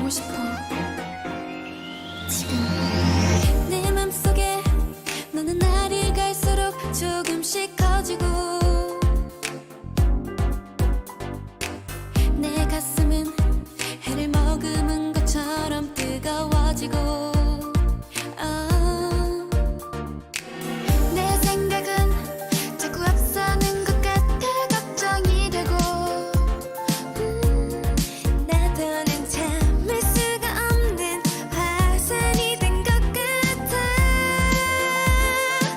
보고 싶어. 지금 내 맘속에 너는 날이 갈수록 조금씩 커지고 내 가슴은 해를 머금은 것처럼 뜨거워지고 내 생각은 자꾸 앞서는 것 같아 걱정이 되고 나더는 참을 수가 없는 화산이 된 것 같아.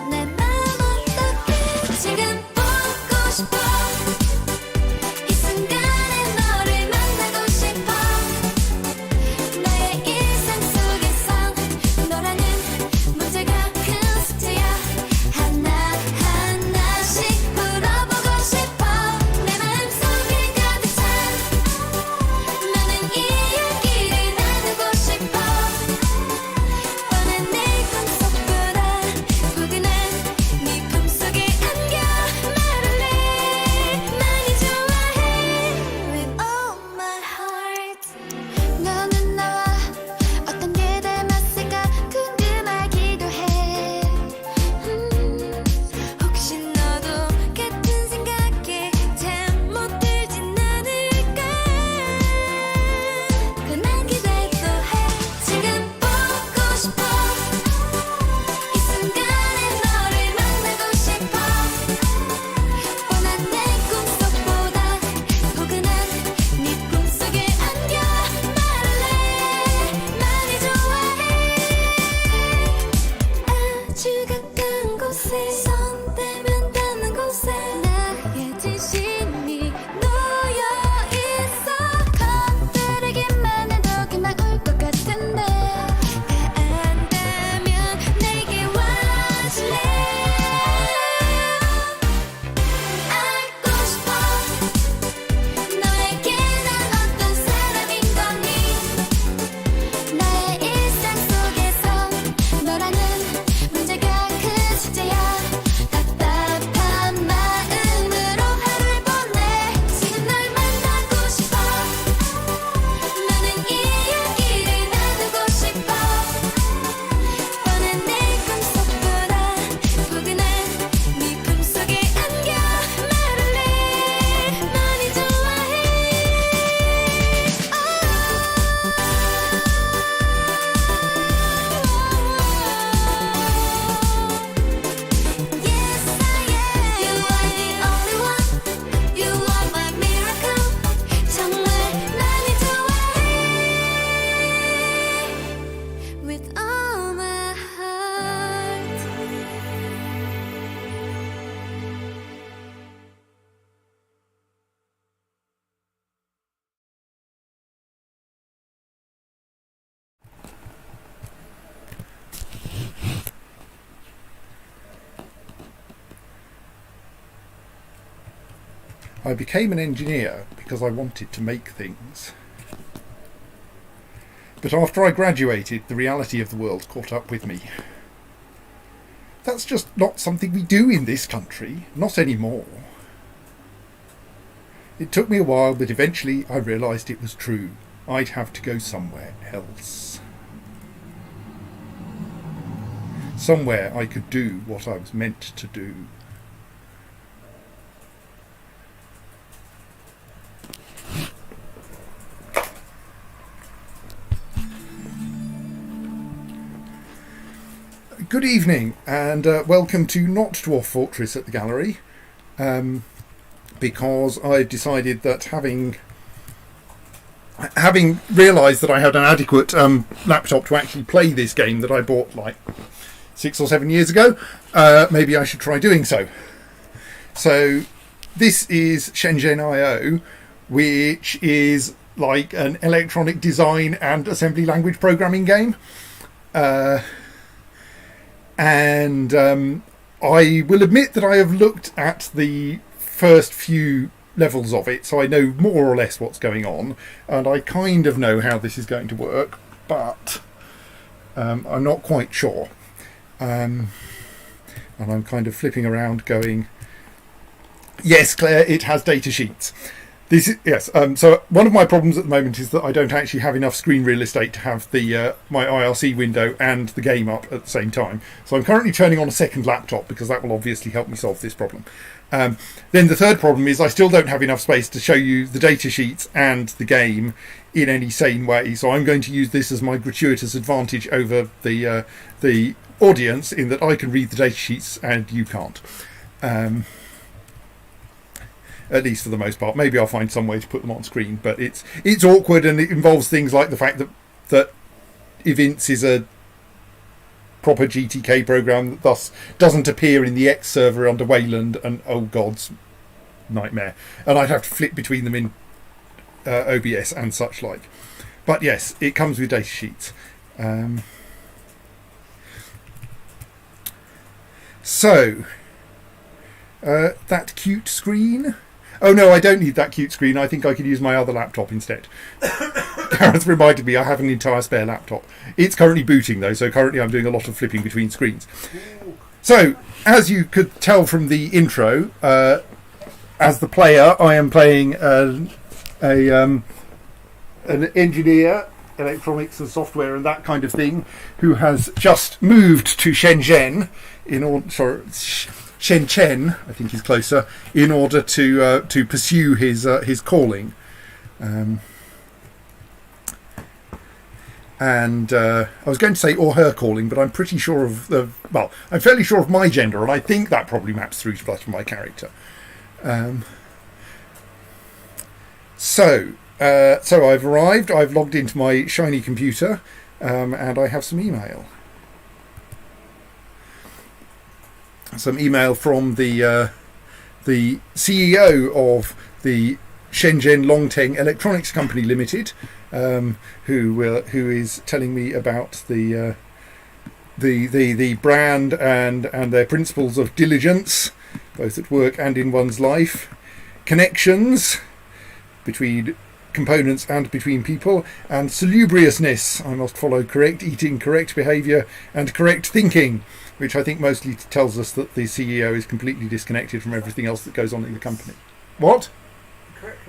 내 마음 어떡해 지금 보고 싶어. 이 순간에 너를 만나고 싶어. 나의 일상 속에선 너라는 문제가 큰 숙제야. 하나하나씩 풀어보고 싶어. 내 마음속에 가득 찬 많은 이야기를 나누고 싶어. 뻔한 내 꿈속보다 포근한 네 품속에 안겨 말할래. 많이 좋아해 with all my heart. 너는 나와 어떤 게 닮았을까 궁금하기도 해. 혹시 너도 같은 생각에 잠 못 들진 않을까. 그난 기대도 해. 지금 보고 싶어. 이 순간에 너를 만나고 싶어. 뻔한 내 꿈속보다 포근한 네 품속에 안겨 말할래. 많이 좋아해. 아주 가까운 곳에 손 대면 닿는 곳에 나의 진심이 놓여 있어. 건드리기만 해도 그만 올 것 같은데 다 안다면 내게 와줄래. 알고 싶어. 너에게 난 어떤 사람인 거니. 나의 일상 속에서 너라는 문제가 큰 숙제야. 답답한 마음으로 하루를 보내. 지금 널 만나고 싶어. 많은 이야기를 나누고 싶어. 뻔한 내 꿈속보다 포근한 네 품속에 안겨 말할래. 많이 좋아해. Yes I am. You are the only one. You are my miracle. 정말 많이 좋아해 with all my heart. I became an engineer because I wanted to make things. But after I graduated, the reality of the world caught up with me. That's just not something we do in this country, not anymore. It took me a while, but eventually I realised it was true. I'd have to go somewhere else. Somewhere I could do what I was meant to do. Good evening and welcome to not Dwarf Fortress at the gallery, because I decided that having realised that I had an adequate laptop to actually play this game that I bought like 6 or 7 years ago, maybe I should try doing so. So this is Shenzhen IO, which is like an electronic design and assembly language programming game. And I will admit that I have looked at the first few levels of it, so I know more or less what's going on, and I kind of know how this is going to work, but I'm not quite sure. And I'm kind of flipping around going, yes, Claire, it has data sheets. This is, yes. So one of my problems at the moment is that I don't actually have enough screen real estate to have the my IRC window and the game up at the same time. So I'm currently turning on a second laptop because that will obviously help me solve this problem. Then the third problem is I still don't have enough space to show you the data sheets and the game in any sane way. So I'm going to use this as my gratuitous advantage over the audience, in that I can read the data sheets and you can't. At least for the most part. Maybe I'll find some way to put them on screen, but it's awkward, and it involves things like the fact that Evince is a proper GTK program that thus doesn't appear in the X server under Wayland, and oh god's nightmare. And I'd have to flip between them in OBS and such like. But yes, it comes with data sheets. So that cute screen. Oh no, I don't need that cute screen. I think I could use my other laptop instead. Gareth reminded me I have an entire spare laptop. It's currently booting though, so currently I'm doing a lot of flipping between screens. So, as you could tell from the intro, as the player, I am playing an engineer, electronics and software and that kind of thing, who has just moved to Shenzhen Shenzhen, I think is closer, in order to pursue his calling. And I was going to say or her calling, but I'm pretty sure I'm fairly sure of my gender, and I think that probably maps through to my character. So I've arrived. I've logged into my shiny computer, and I have some email. Some email from the CEO of the Shenzhen Longteng Electronics Company Limited, who is telling me about the brand and their principles of diligence, both at work and in one's life, connections between components and between people, and salubriousness. I must follow correct eating, correct behaviour, and correct thinking, which I think mostly tells us that the CEO is completely disconnected from everything else that goes on in the company. What? Correct.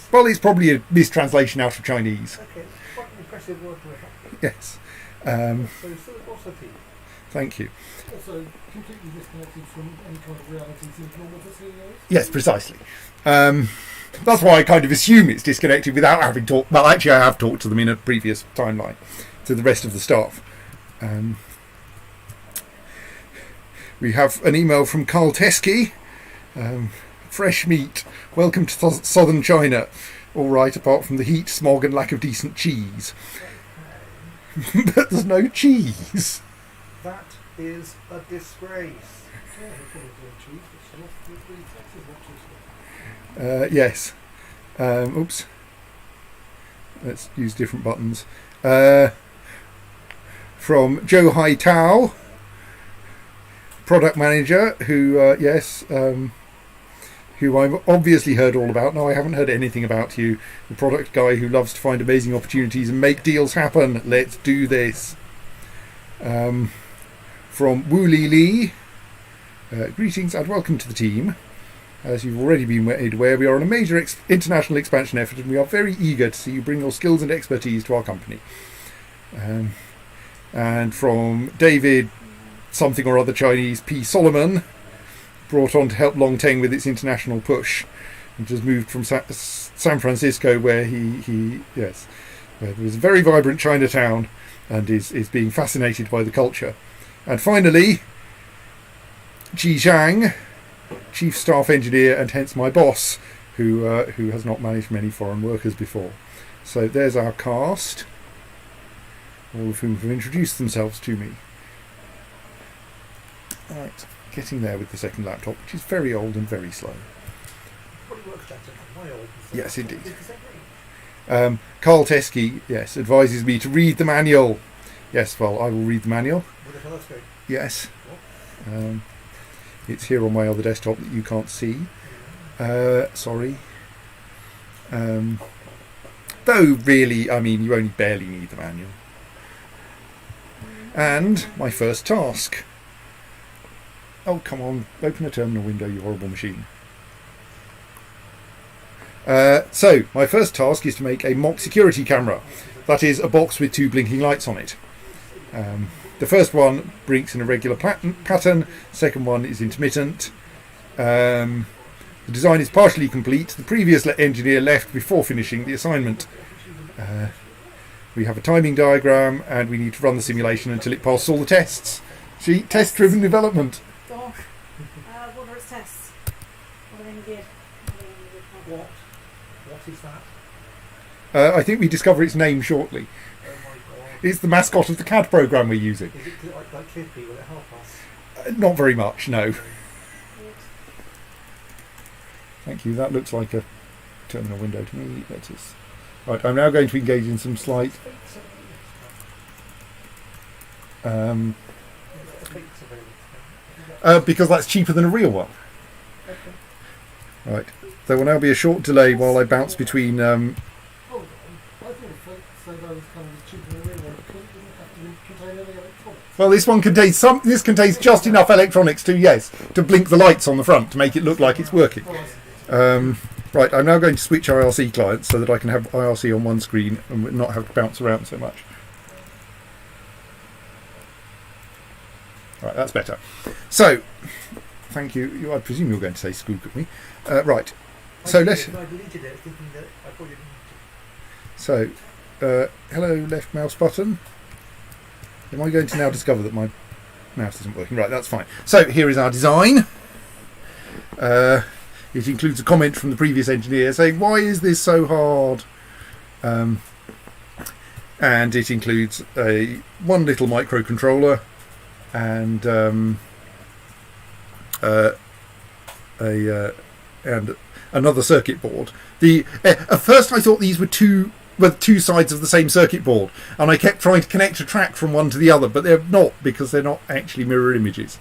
Well, it's probably a mistranslation out of Chinese. Okay, quite an impressive word to have. Yes. So reciprocity. Thank you. Also completely disconnected from any kind of reality to normal for CEOs? Yes, precisely. That's why I kind of assume it's disconnected without having talked. Well, actually, I have talked to them in a previous timeline, to the rest of the staff. We have an email from Carl Teskey. Fresh meat. Welcome to southern China. All right, apart from the heat, smog, and lack of decent cheese. But there's no cheese. That is a disgrace. Yes. Oops. Let's use different buttons. From Joe Hai Tao, product manager, who who I've obviously heard all about. No, I haven't heard anything about you. The product guy who loves to find amazing opportunities and make deals happen. Let's do this. From Wu Li Li, greetings and welcome to the team. As you've already been made aware, we are on a major international expansion effort, and we are very eager to see you bring your skills and expertise to our company. And from David something or other Chinese P. Solomon, brought on to help Longteng with its international push, and just moved from San Francisco, where where there is a very vibrant Chinatown, and is being fascinated by the culture. And finally, Ji Zhang, Chief Staff Engineer, and hence my boss, who has not managed many foreign workers before. So there's our cast, all of whom have introduced themselves to me. Right, getting there with the second laptop, which is very old and very slow. Probably works better than my old. Yes, indeed. Carl Teskey, yes, advises me to read the manual. Yes, well, I will read the manual. With a telescope. Yes. It's here on my other desktop that you can't see. Sorry. Though really, I mean, you only barely need the manual. And my first task. Oh, come on, open a terminal window, you horrible machine. So my first task is to make a mock security camera. That is a box with 2 blinking lights on it. The first one blinks in a regular pattern. Second one is intermittent. The design is partially complete. The previous engineer left before finishing the assignment. We have a timing diagram and we need to run the simulation until it passes all the tests. See, test-driven development. Gosh. What are its tests? What are they going to give? What is that? I think we discover its name shortly. Oh my god. It's the mascot of the CAD program we're using. Is it like Clippy? Will it help us? Not very much, no. Thank you. That looks like a terminal window to me. That is right. I'm now going to engage in some slight. Because that's cheaper than a real one. Right. There will now be a short delay while I bounce between. Hold on. I thought the fake Soho was kind of cheaper than a real one. It doesn't have to contain any electronics. Well, this one contains some. This contains just enough electronics to blink the lights on the front to make it look like it's working. Right, I'm now going to switch IRC clients so that I can have IRC on one screen and not have to bounce around so much. Right, that's better. So, thank you. I presume you're going to say scoop at me. Right. So let's. I deleted it thinking that I probably didn't. So, hello, left mouse button. Am I going to now discover that my mouse isn't working? Right, that's fine. So here is our design. It includes a comment from the previous engineer saying, "Why is this so hard?" And it includes one little microcontroller and and another circuit board. At first I thought these were two sides of the same circuit board, and I kept trying to connect a track from one to the other, but they're not, because they're not actually mirror images.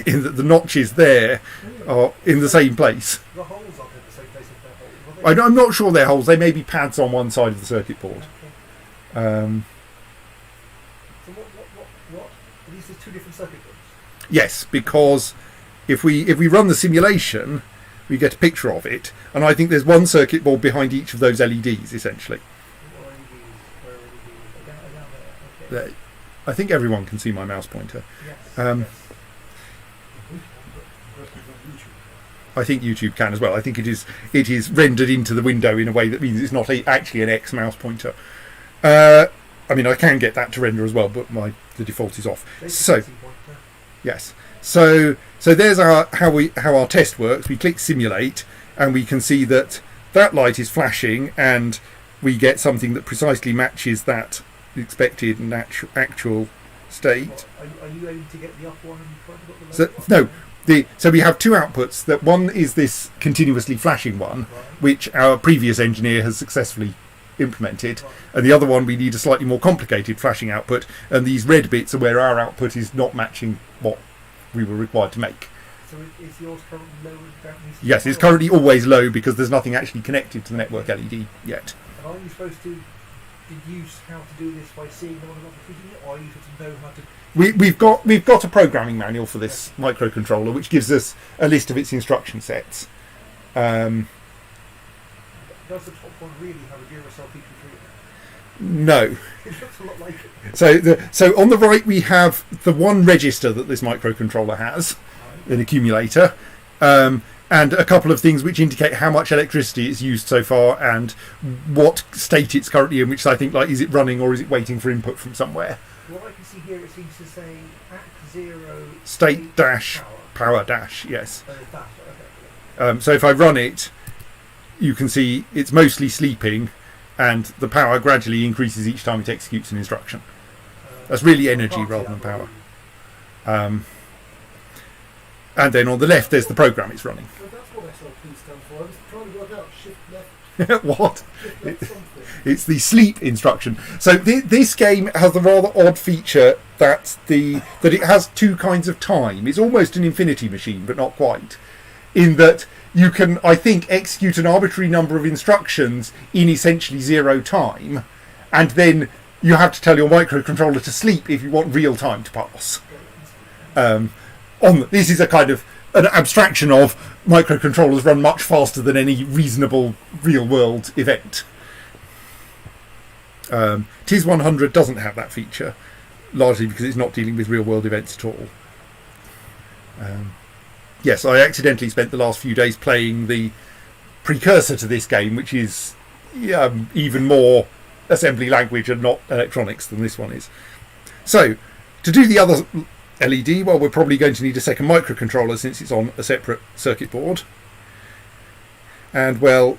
In that the notches there are in the same place. The holes aren't in the same place as their holes. I'm not sure they're holes. They may be pads on one side of the circuit board. So what? Are these the two different circuit boards? Yes, because if we run the simulation, we get a picture of it, and I think there's one circuit board behind each of those LEDs, essentially. Where are LEDs? Down there. Okay. I think everyone can see my mouse pointer. Yes. Yes. I think YouTube can as well. I think it is rendered into the window in a way that means it's not actually an X mouse pointer. I mean, I can get that to render as well, but the default is off. So, yes. So there's how our test works. We click simulate, and we can see that light is flashing, and we get something that precisely matches that expected and actual state. Are you able to get the up one and try to get the So, no. So we have two outputs. That one is this continuously flashing one, which our previous engineer has successfully implemented, and the other one we need a slightly more complicated flashing output, and these red bits are where our output is not matching what we were required to make. So is yours currently low? Yes, it's currently always low because there's nothing actually connected to the network LED yet. And are you supposed to deduce how to do this by seeing the one and not repeating it, or are you supposed to know how to? We've got a programming manual for this microcontroller, which gives us a list of its instruction sets. Does the top one really have a Duracell PP3 in it? No. It looks a lot like it. So on the right we have the one register that this microcontroller has, an accumulator, and a couple of things which indicate how much electricity it's used so far and what state it's currently in, which I think, like, is it running or is it waiting for input from somewhere? What I can see here, it seems to say @0 State dash power dash, yes. Oh, that, okay. So if I run it, you can see it's mostly sleeping, and the power gradually increases each time it executes an instruction. That's really energy rather than power. And then on the left there's the program it's running. Well, that's what SLP stands for. I was trying to work out shift left. What? Shift left something. It's the sleep instruction. So this game has the rather odd feature that it has two kinds of time. It's almost an infinity machine, but not quite. In that you can, I think, execute an arbitrary number of instructions in essentially 0 time, and then you have to tell your microcontroller to sleep if you want real time to pass. This is a kind of an abstraction of microcontrollers run much faster than any reasonable real-world event. TIS-100 doesn't have that feature, largely because it's not dealing with real-world events at all. Yes, I accidentally spent the last few days playing the precursor to this game, which is even more assembly language and not electronics than this one is. So, to do the other LED, well, we're probably going to need a second microcontroller since it's on a separate circuit board. And, well,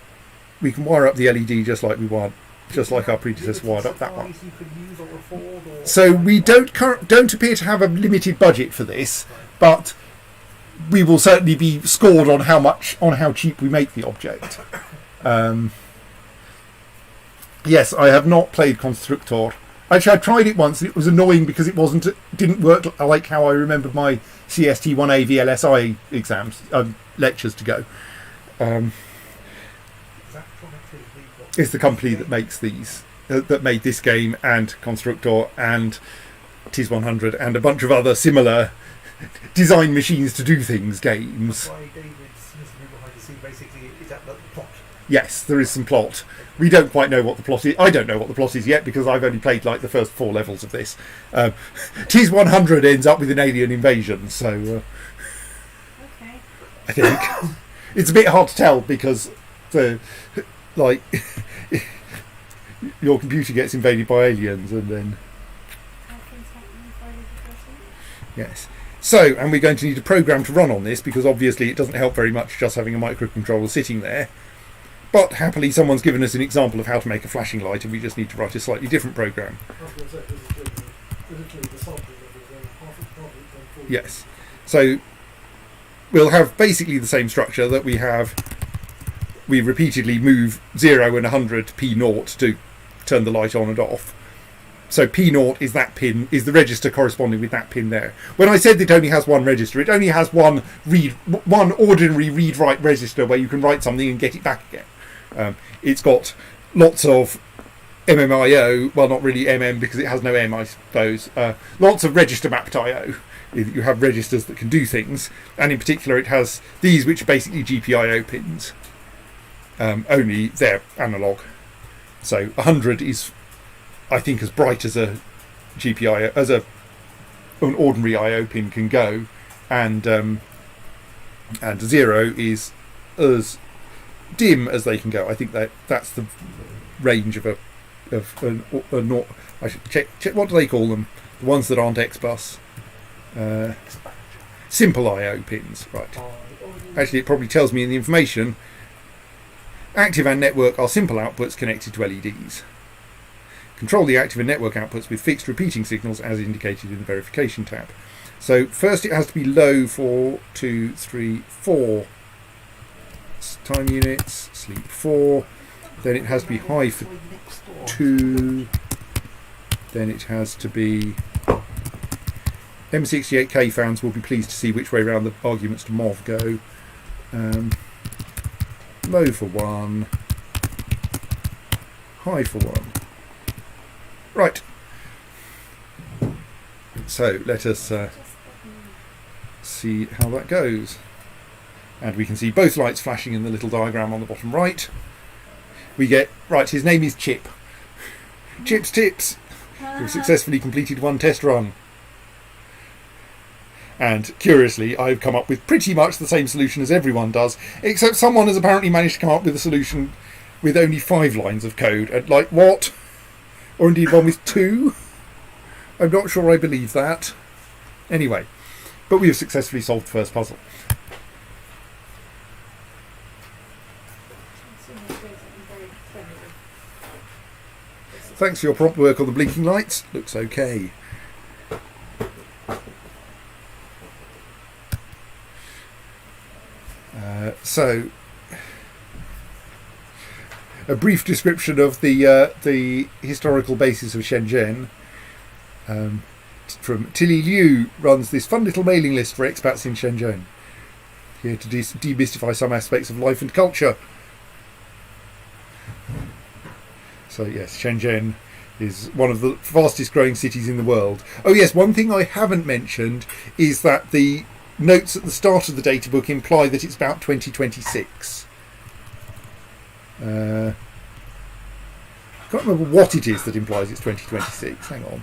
we can wire up the LED just like our predecessor wired up that one. So we don't appear to have a limited budget for this, but we will certainly be scored on how cheap we make the object. Yes, I have not played Constructor. Actually, I tried it once and it was annoying because it didn't work like how I remembered my CST1A VLSI exams lectures to go. It's the company that makes these, that made this game and Constructor and TIS-100 and a bunch of other similar design machines to do things games. Yes, there is some plot. We don't quite know what the plot is. I don't know what the plot is yet because I've only played like the first 4 levels of this. TIS-100 ends up with an alien invasion, so Okay. I think it's a bit hard to tell because your computer gets invaded by aliens and then yes. So, and we're going to need a program to run on this because obviously it doesn't help very much just having a microcontroller sitting there. But happily someone's given us an example of how to make a flashing light and we just need to write a slightly different program. Yes. So we'll have basically the same structure that we have. We repeatedly move 0 and 100 P0 to turn the light on and off. So P0 is that pin, is the register corresponding with that pin there. When I said it only has one register, it only has one ordinary read-write register where you can write something and get it back again. It's got lots of MMIO, well, not really MM because it has no M, I suppose. Lots of register mapped IO. You have registers that can do things, and in particular it has these, which are basically GPIO pins. Only they're analog. So 100 is, I think, as bright as a GPIO, as an ordinary IO pin can go, and 0 is as dim as they can go. I think that's the range of I should check what do they call them? The ones that aren't X-bus. Simple IO pins, right? Actually, it probably tells me in the information. Active and network are simple outputs connected to LEDs. Control the active and network outputs with fixed repeating signals as indicated in the verification tab. So first it has to be low for 2, 3, 4 time units, sleep 4, then it has to be high for 2, then it has to be M68K fans will be pleased to see which way round the arguments to MOV go. Low for 1, high for 1. Right. So let us see how that goes. And we can see both lights flashing in the little diagram on the bottom right. We get, right, his name is Chip. Chip's Tips. You've successfully completed 1 test run. And curiously, I've come up with pretty much the same solution as everyone does, except someone has apparently managed to come up with a solution with only 5 lines of code. And like, what? Or indeed one with 2? I'm not sure I believe that. Anyway, but we have successfully solved the first puzzle. Thanks for your prompt work on the blinking lights. Looks okay. So, a brief description of the historical basis of Shenzhen. From Tilly Liu runs this fun little mailing list for expats in Shenzhen. Here to demystify some aspects of life and culture. So yes, Shenzhen is one of the fastest growing cities in the world. Oh yes, one thing I haven't mentioned is that the notes at the start of the data book imply that it's about 2026. I can't remember what it is that implies it's 2026. Hang on.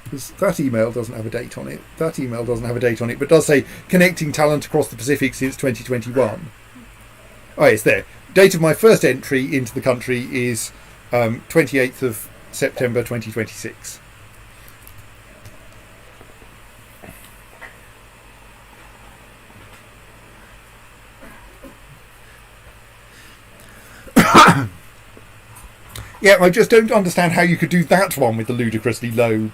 Because that email doesn't have a date on it. That email doesn't have a date on it, but does say connecting talent across the Pacific since 2021. Oh, it's there. Date of my first entry into the country is 28th of September 2026. Yeah, I just don't understand how you could do that one with the ludicrously low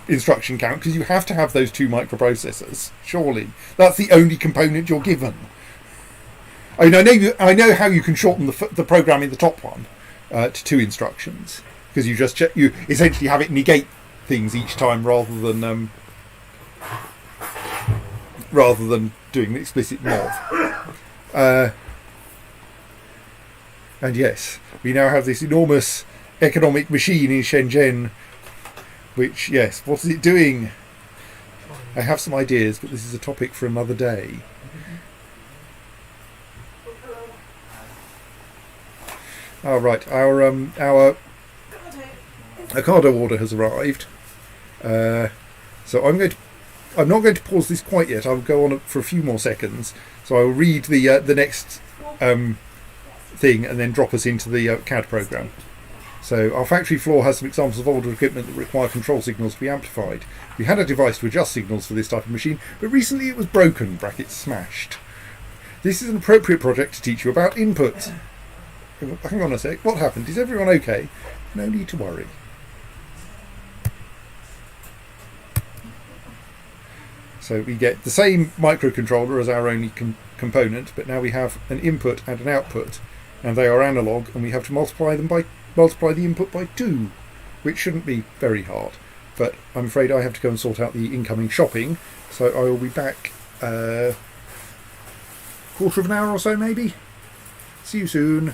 instruction count, because you have to have those two microprocessors. Surely that's the only component you're given. I mean, I know how you can shorten the program in the top one to 2 instructions, because you just you essentially have it negate things each time rather than doing the explicit MOV. And yes, we now have this enormous economic machine in Shenzhen, which, yes, what is it doing? I have some ideas, but this is a topic for another day. Oh, right, our Ocado order has arrived. So I'm not going to pause this quite yet. I'll go on for a few more seconds. So I'll read the next thing and then drop us into the CAD program. So our factory floor has some examples of older equipment that require control signals to be amplified. We had a device to adjust signals for this type of machine, but recently it was broken, brackets smashed. This is an appropriate project to teach you about inputs. Hang on a sec, what happened? Is everyone okay? No need to worry. So we get the same microcontroller as our only component, but now we have an input and an output, and they are analog, and we have to multiply the input by 2, which shouldn't be very hard. But I'm afraid I have to go and sort out the incoming shopping, so I will be back quarter of an hour or so maybe. See you soon.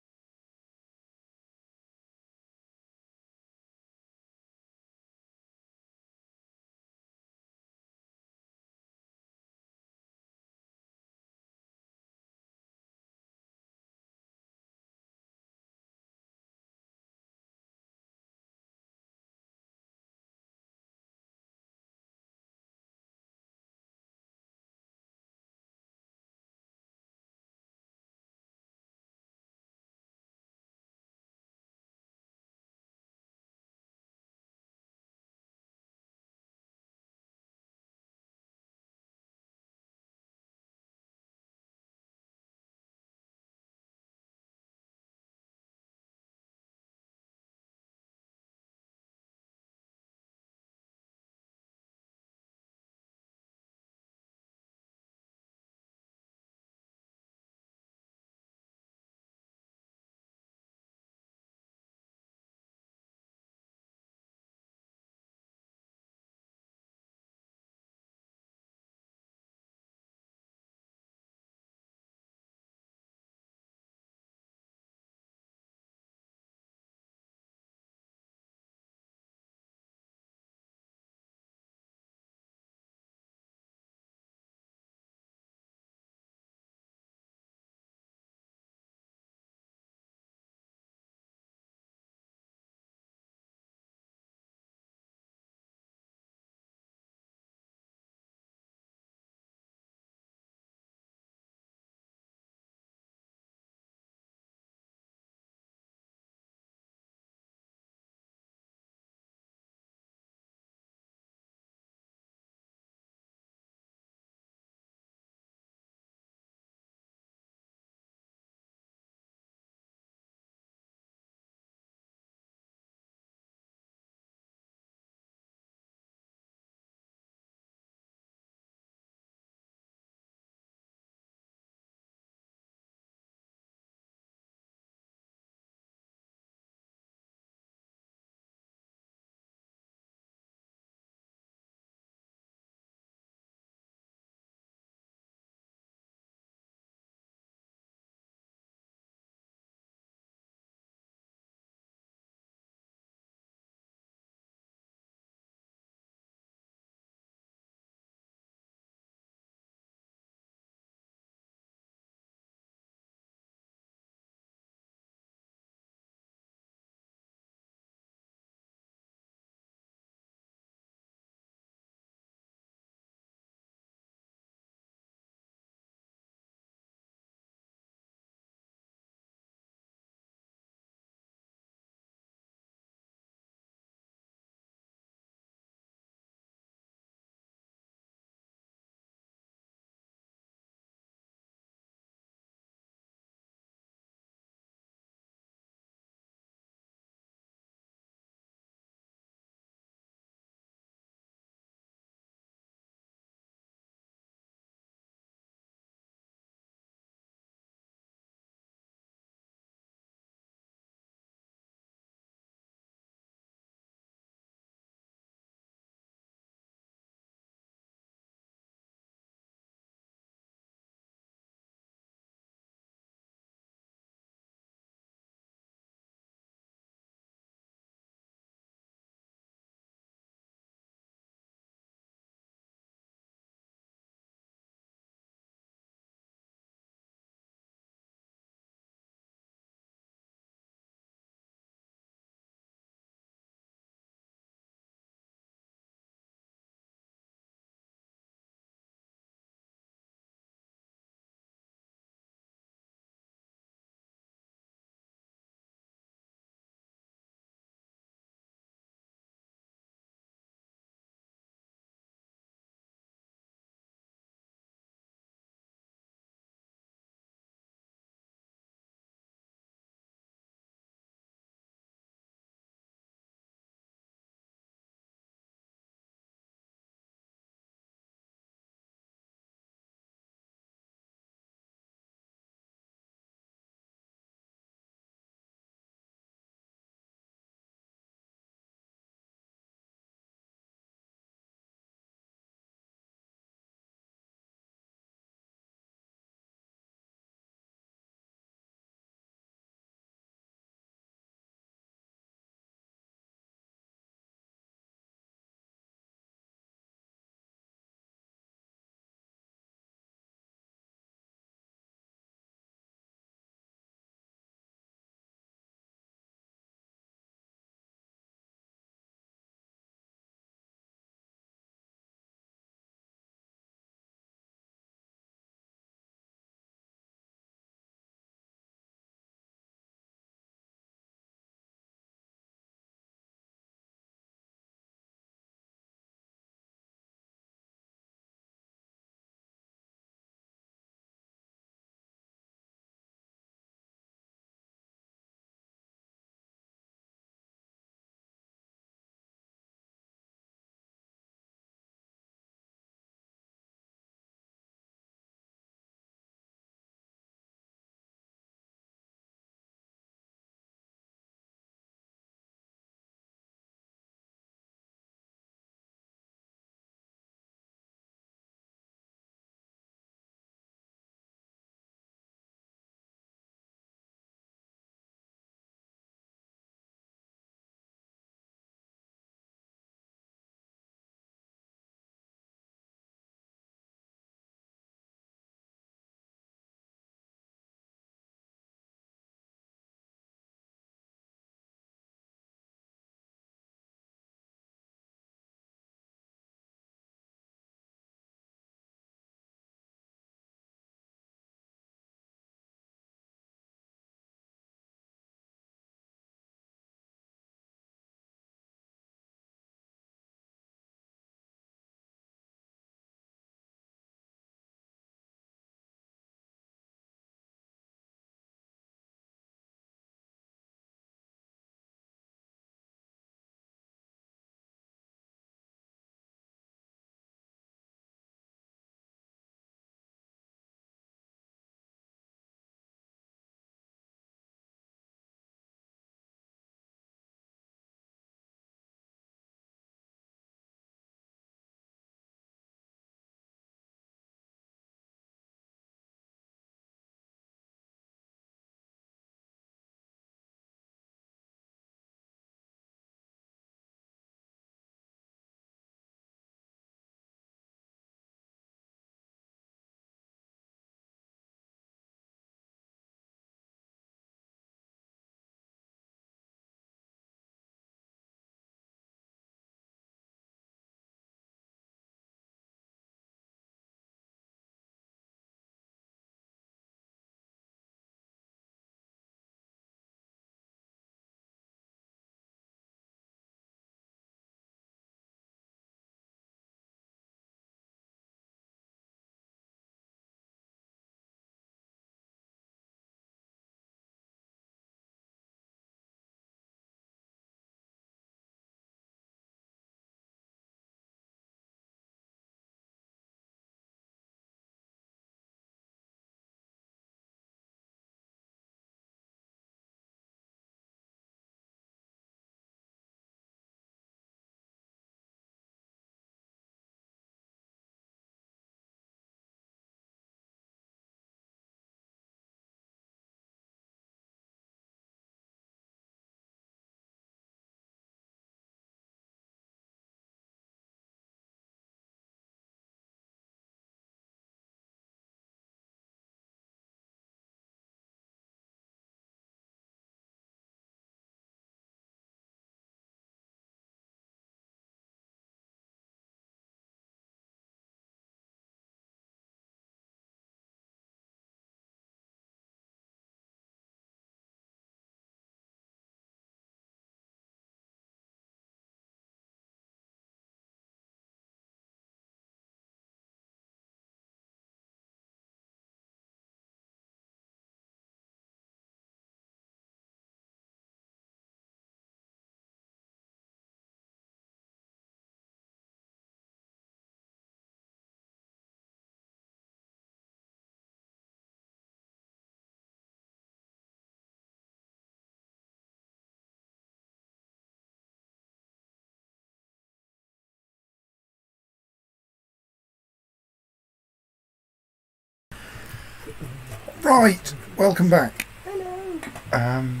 Right, welcome back. Hello. Hang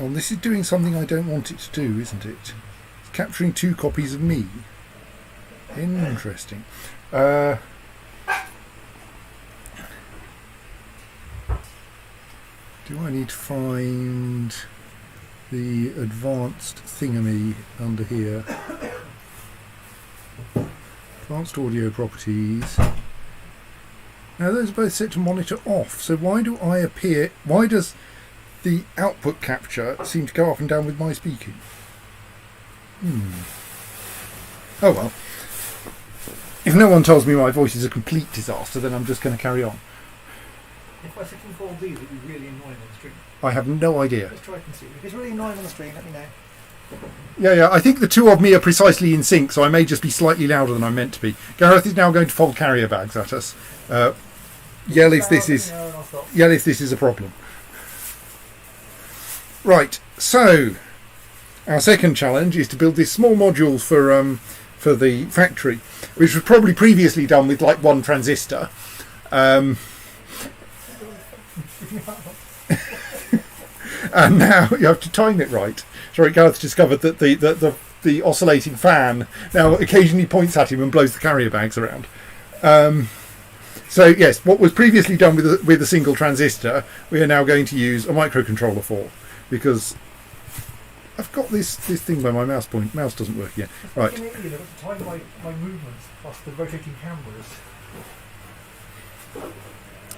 on, this is doing something I don't want it to do, isn't it? It's capturing 2 copies of me. Interesting. Do I need to find the advanced thingamy under here? Advanced audio properties. Now those are both set to monitor off, so why does the output capture seem to go up and down with my speaking? Oh well. If no one tells me my voice is a complete disaster, then I'm just going to carry on. If I set control D, it would be really annoying on the screen. I have no idea. Let's try and see. If it's really annoying on the screen, let me know. Yeah, I think the 2 of me are precisely in sync, so I may just be slightly louder than I'm meant to be. Gareth is now going to fold carrier bags at us. Yell if this is a problem. Right, so our second challenge is to build this small module for the factory, which was probably previously done with like 1 transistor. And now you have to time it right. Sorry, Gareth discovered that the oscillating fan now occasionally points at him and blows the carrier bags around. So yes, what was previously done with a single transistor, we are now going to use a microcontroller for, because I've got this thing where my mouse doesn't work yet. Right. Time my movements plus the rotating cameras.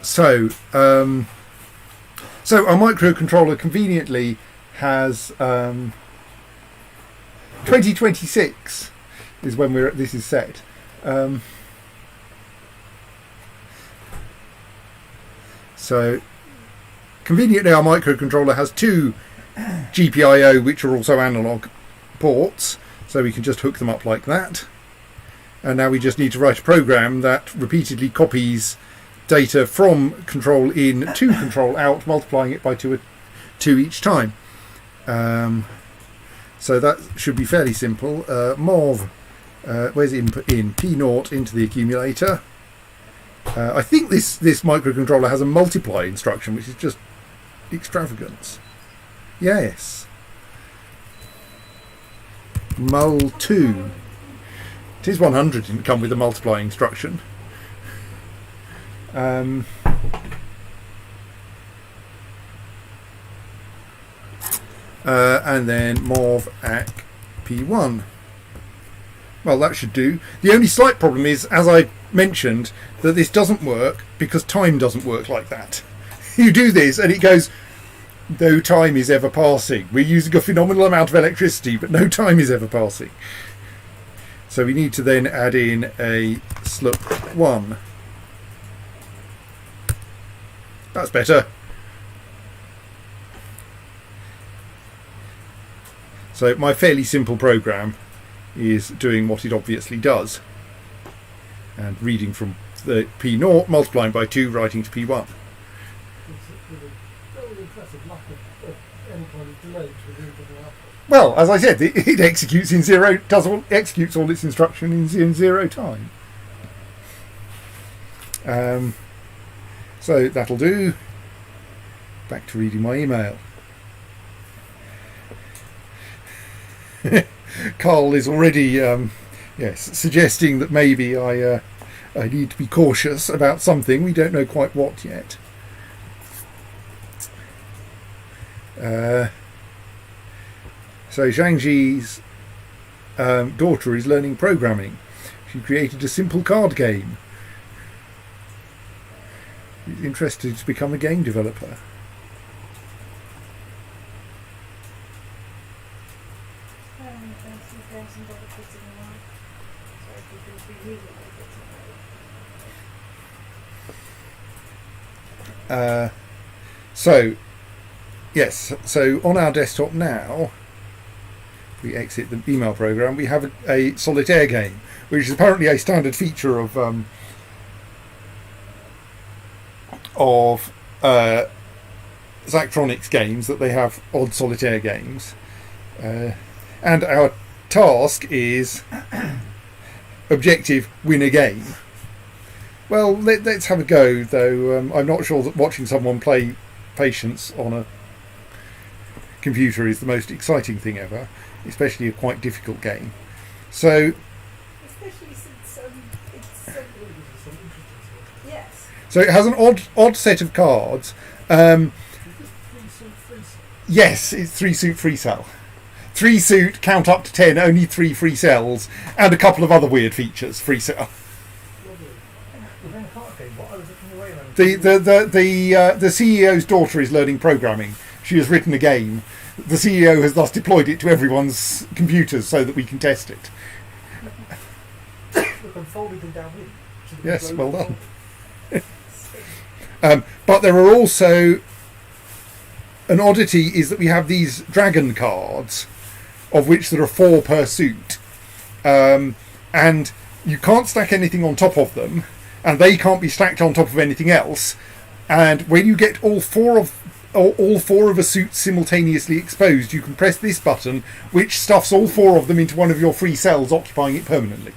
So our microcontroller conveniently has 2026 is when this is set. So conveniently our microcontroller has 2 GPIO which are also analog ports, so we can just hook them up like that. And now we just need to write a program that repeatedly copies data from control in to control out, multiplying it by 2 each time. So that should be fairly simple. Mov, where's input in? P0 into the accumulator. I think this microcontroller has a multiply instruction, which is just extravagance. Yes. Mul2. It is 100, didn't come with a multiply instruction. And then mov ac p1. Well, that should do. The only slight problem is, as I mentioned, that this doesn't work because time doesn't work like that. You do this and it goes, no time is ever passing. We're using a phenomenal amount of electricity, but no time is ever passing. So we need to then add in a slup1. That's better. So my fairly simple program is doing what it obviously does, and reading from the P0, multiplying by 2, writing to P1. It's with a very impressive lack of any kind of delay to the input and output. Well, as I said, it executes in executes all its instructions in 0 time. So that'll do. Back to reading my email. Carl is already suggesting that maybe I need to be cautious about something. We don't know quite what yet. So Zhangji's daughter is learning programming. She created a simple card game. She's interested to become a game developer. So on our desktop now, we exit the email program, we have a solitaire game, which is apparently a standard feature of Zachtronics games, that they have odd solitaire games. And our task is objective, win a game. Well, let's have a go, though. I'm not sure that watching someone play Patience on a computer is the most exciting thing ever, especially a quite difficult game. So, Especially since it's yes. so it has an odd set of cards. Yes, it's 3 suit free cell. 3 suit, count up to 10, only 3 free cells, and a couple of other weird features, free cell. The CEO's daughter is learning programming. She has written a game. The CEO has thus deployed it to everyone's computers so that we can test it. Look, I'm folding them down in. Yes, well done. But there are also... An oddity is that we have these dragon cards, of which there are 4 per suit. And you can't stack anything on top of them, and they can't be stacked on top of anything else. And when you get all four of a suit simultaneously exposed, you can press this button, which stuffs all 4 of them into one of your free cells, occupying it permanently.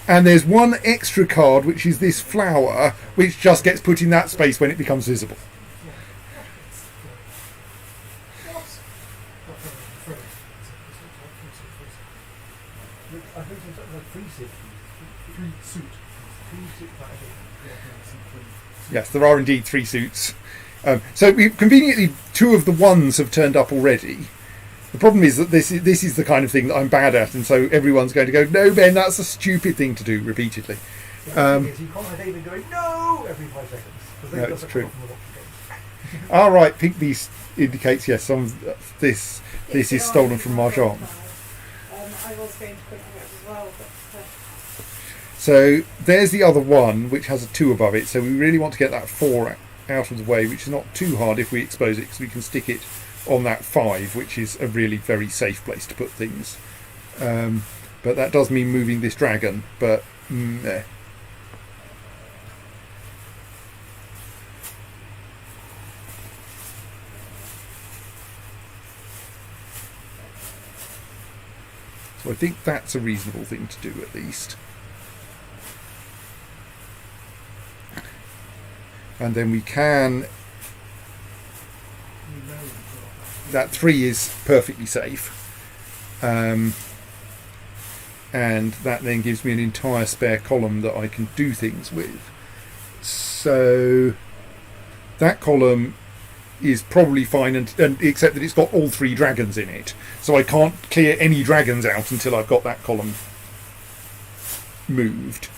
And there's one extra card, which is this flower, which just gets put in that space when it becomes visible. I think it's like free suit. Yes, there are indeed 3 suits. So conveniently, 2 of the ones have turned up already. The problem is that this is the kind of thing that I'm bad at, and so everyone's going to go, "No, Ben, that's a stupid thing to do," repeatedly. You can't have David going, "No!" every 5 seconds. No, it's true. All right, pink beast indicates yes. Some of this is stolen from Mahjong. I was going to point them out as well, but So there's the other one, which has a 2 above it. So we really want to get that 4 out of the way, which is not too hard if we expose it, because we can stick it on that 5, which is a really very safe place to put things. But that does mean moving this dragon. But meh. So I think that's a reasonable thing to do, at least. And then we can... That 3 is perfectly safe. And that then gives me an entire spare column that I can do things with. So that column is probably fine, and except that it's got all 3 dragons in it. So I can't clear any dragons out until I've got that column moved.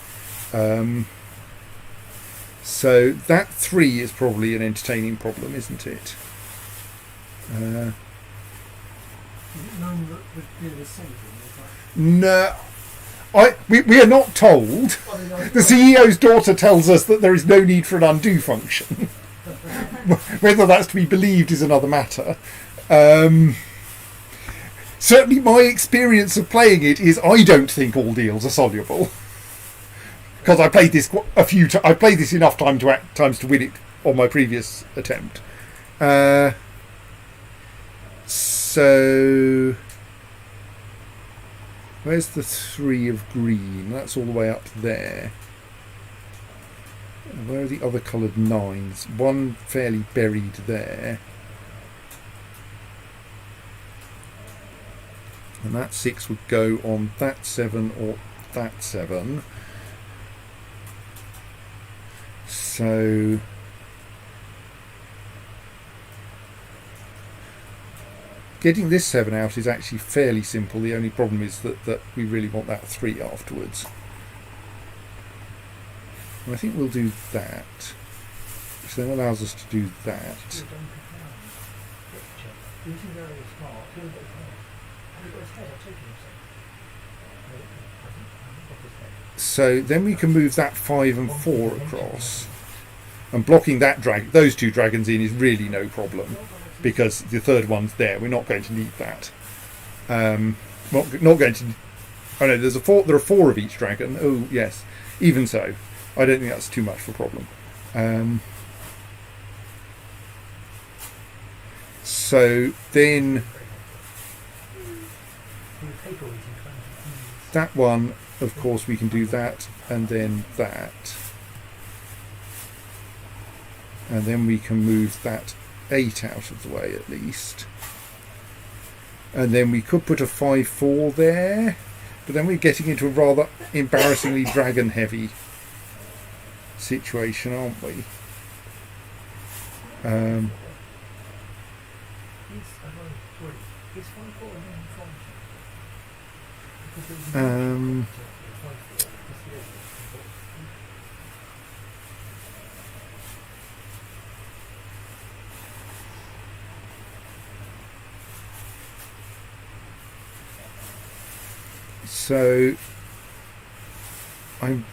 So that 3 is probably an entertaining problem, isn't it? Is it known that the saving is No. We are not told. like... The CEO's daughter tells us that there is no need for an undo function. Whether that's to be believed is another matter. Certainly my experience of playing it is I don't think all deals are soluble. Because I played this a few times. I played this enough times to win it on my previous attempt. So where's the 3 of green? That's all the way up there. Where are the other coloured 9s? 1 fairly buried there. And that 6 would go on that 7 or that 7. So getting this 7 out is actually fairly simple. The only problem is that we really want that 3 afterwards. And I think we'll do that, which then allows us to do that. So then we can move that 5 and 4 across, and blocking that those 2 dragons in is really no problem, because the 3rd one's there. We're not going to need that. Not going to. Oh no, there are 4 of each dragon. Oh yes, even so, I don't think that's too much of a problem. So then that one of course we can do that and then that. And then we can move that 8 out of the way at least. And then we could put a 5-4 there, but then we're getting into a rather embarrassingly dragon heavy situation, aren't we? So I'm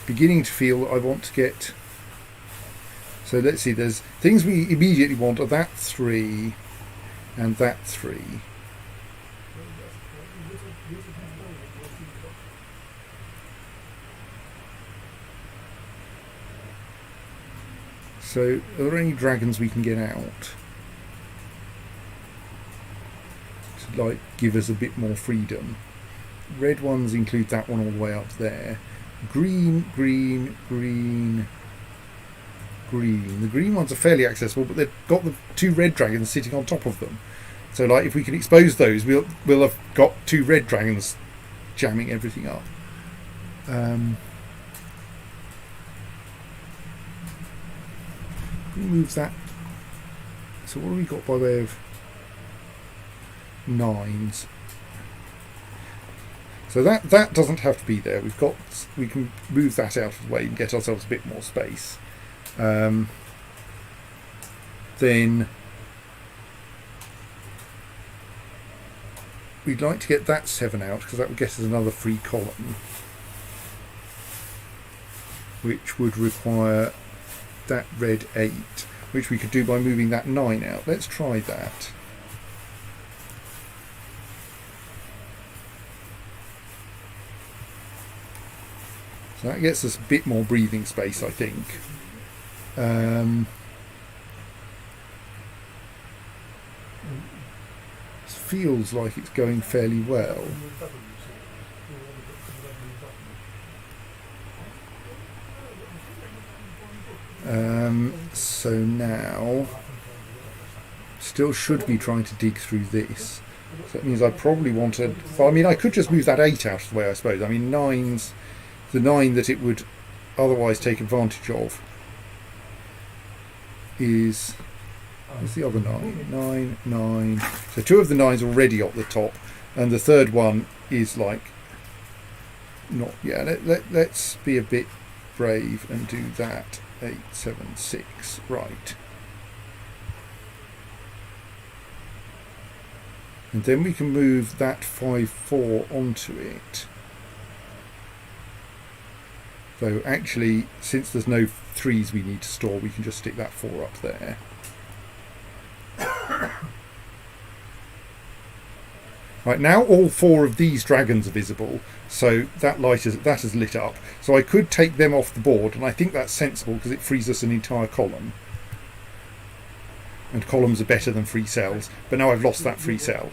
beginning to feel that I want to get. So let's see, there's things we immediately want are that 3 and that 3. So are there any dragons we can get out to like give us a bit more freedom? Red ones include that one all the way up there. Green, green, green, green. The green ones are fairly accessible, but they've got the 2 red dragons sitting on top of them. So like if we can expose those, we'll have got 2 red dragons jamming everything up. Move that. So what have we got by way of 9s? So that doesn't have to be there. We can move that out of the way and get ourselves a bit more space. Then we'd like to get that 7 out because that would get us another free column, which would require that red 8, which we could do by moving that 9 out. Let's try that. So that gets us a bit more breathing space, I think. It feels like it's going fairly well. So now, still should be trying to dig through this. So that means I probably wanted. Well, I mean, I could just move that 8 out of the way, I suppose. I mean, 9's the 9 that it would otherwise take advantage of is. What's the other 9? 9, 9. So 2 of the 9's already at the top, and the third one is like not. Yeah, let's be a bit brave and do that. 8, 7, 6. Right. And then we can move that 5, 4 onto it. So actually, since there's no 3s we need to store, we can just stick that 4 up there. Right, now all 4 of these dragons are visible, so that has lit up. So I could take them off the board, and I think that's sensible because it frees us an entire column. And columns are better than free cells, but now I've lost that free cell.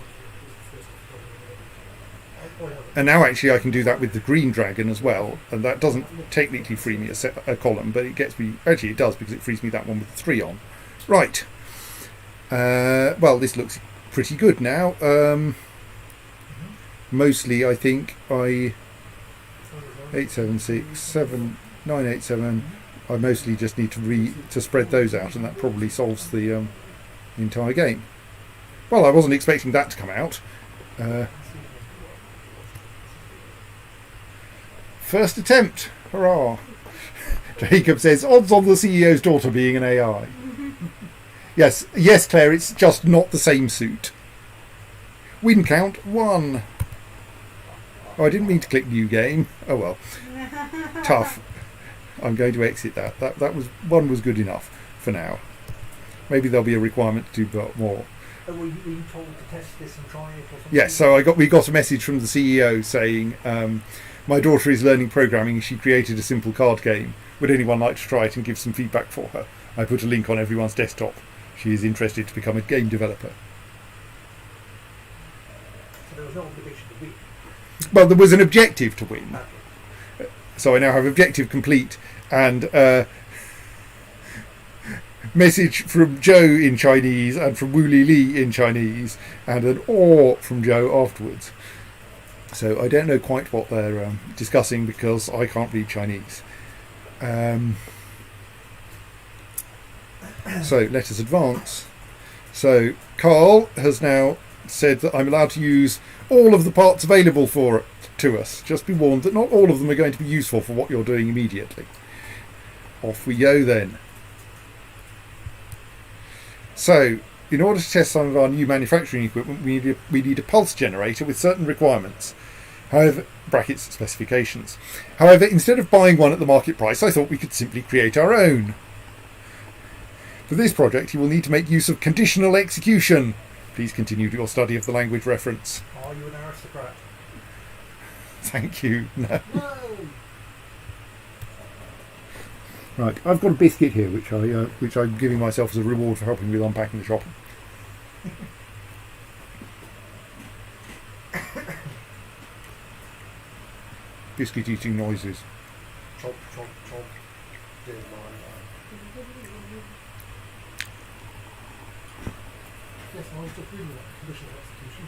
And now actually I can do that with the green dragon as well, and that doesn't technically free me a column, but it gets me. Actually, it does because it frees me that one with the 3 on. Right. Well, this looks pretty good now. Mostly, I think 8, 7, 6, 7, 9, 8, 7. I mostly just need to spread those out, and that probably solves the entire game. Well, I wasn't expecting that to come out. First attempt, hurrah! Jacob says, odds on the CEO's daughter being an AI. Yes, Claire, it's just not the same suit. Win count 1. Oh, I didn't mean to click new game. Oh well. Tough. I'm going to exit that. That was 1 was good enough for now. Maybe there'll be a requirement to do more. Were you told to test this and try it or something? Yes, so we got a message from the CEO saying, my daughter is learning programming. She created a simple card game. Would anyone like to try it and give some feedback for her? I put a link on everyone's desktop. She is interested to become a game developer. So there was no obligation to win. well, there was an objective to win. Okay. So I now have objective complete and message from Joe in Chinese and from Wu Li Li in Chinese and an or from Joe afterwards. So I don't know quite what they're discussing because I can't read Chinese. So let us advance. So Carl has now said that I'm allowed to use all of the parts available to us. Just be warned that not all of them are going to be useful for what you're doing immediately. Off we go then. So, in order to test some of our new manufacturing equipment, we need a pulse generator with certain requirements. However, brackets specifications. However, instead of buying one at the market price, I thought we could simply create our own. For this project, you will need to make use of conditional execution. Please continue your study of the language reference. Are you an aristocrat? Thank you. No. No! Right, I've got a biscuit here, which I'm giving myself as a reward for helping with unpacking the shopping. Biscuit eating noises. Chomp, chomp, chomp. Dear my Yes, I was just reading that conditional execution.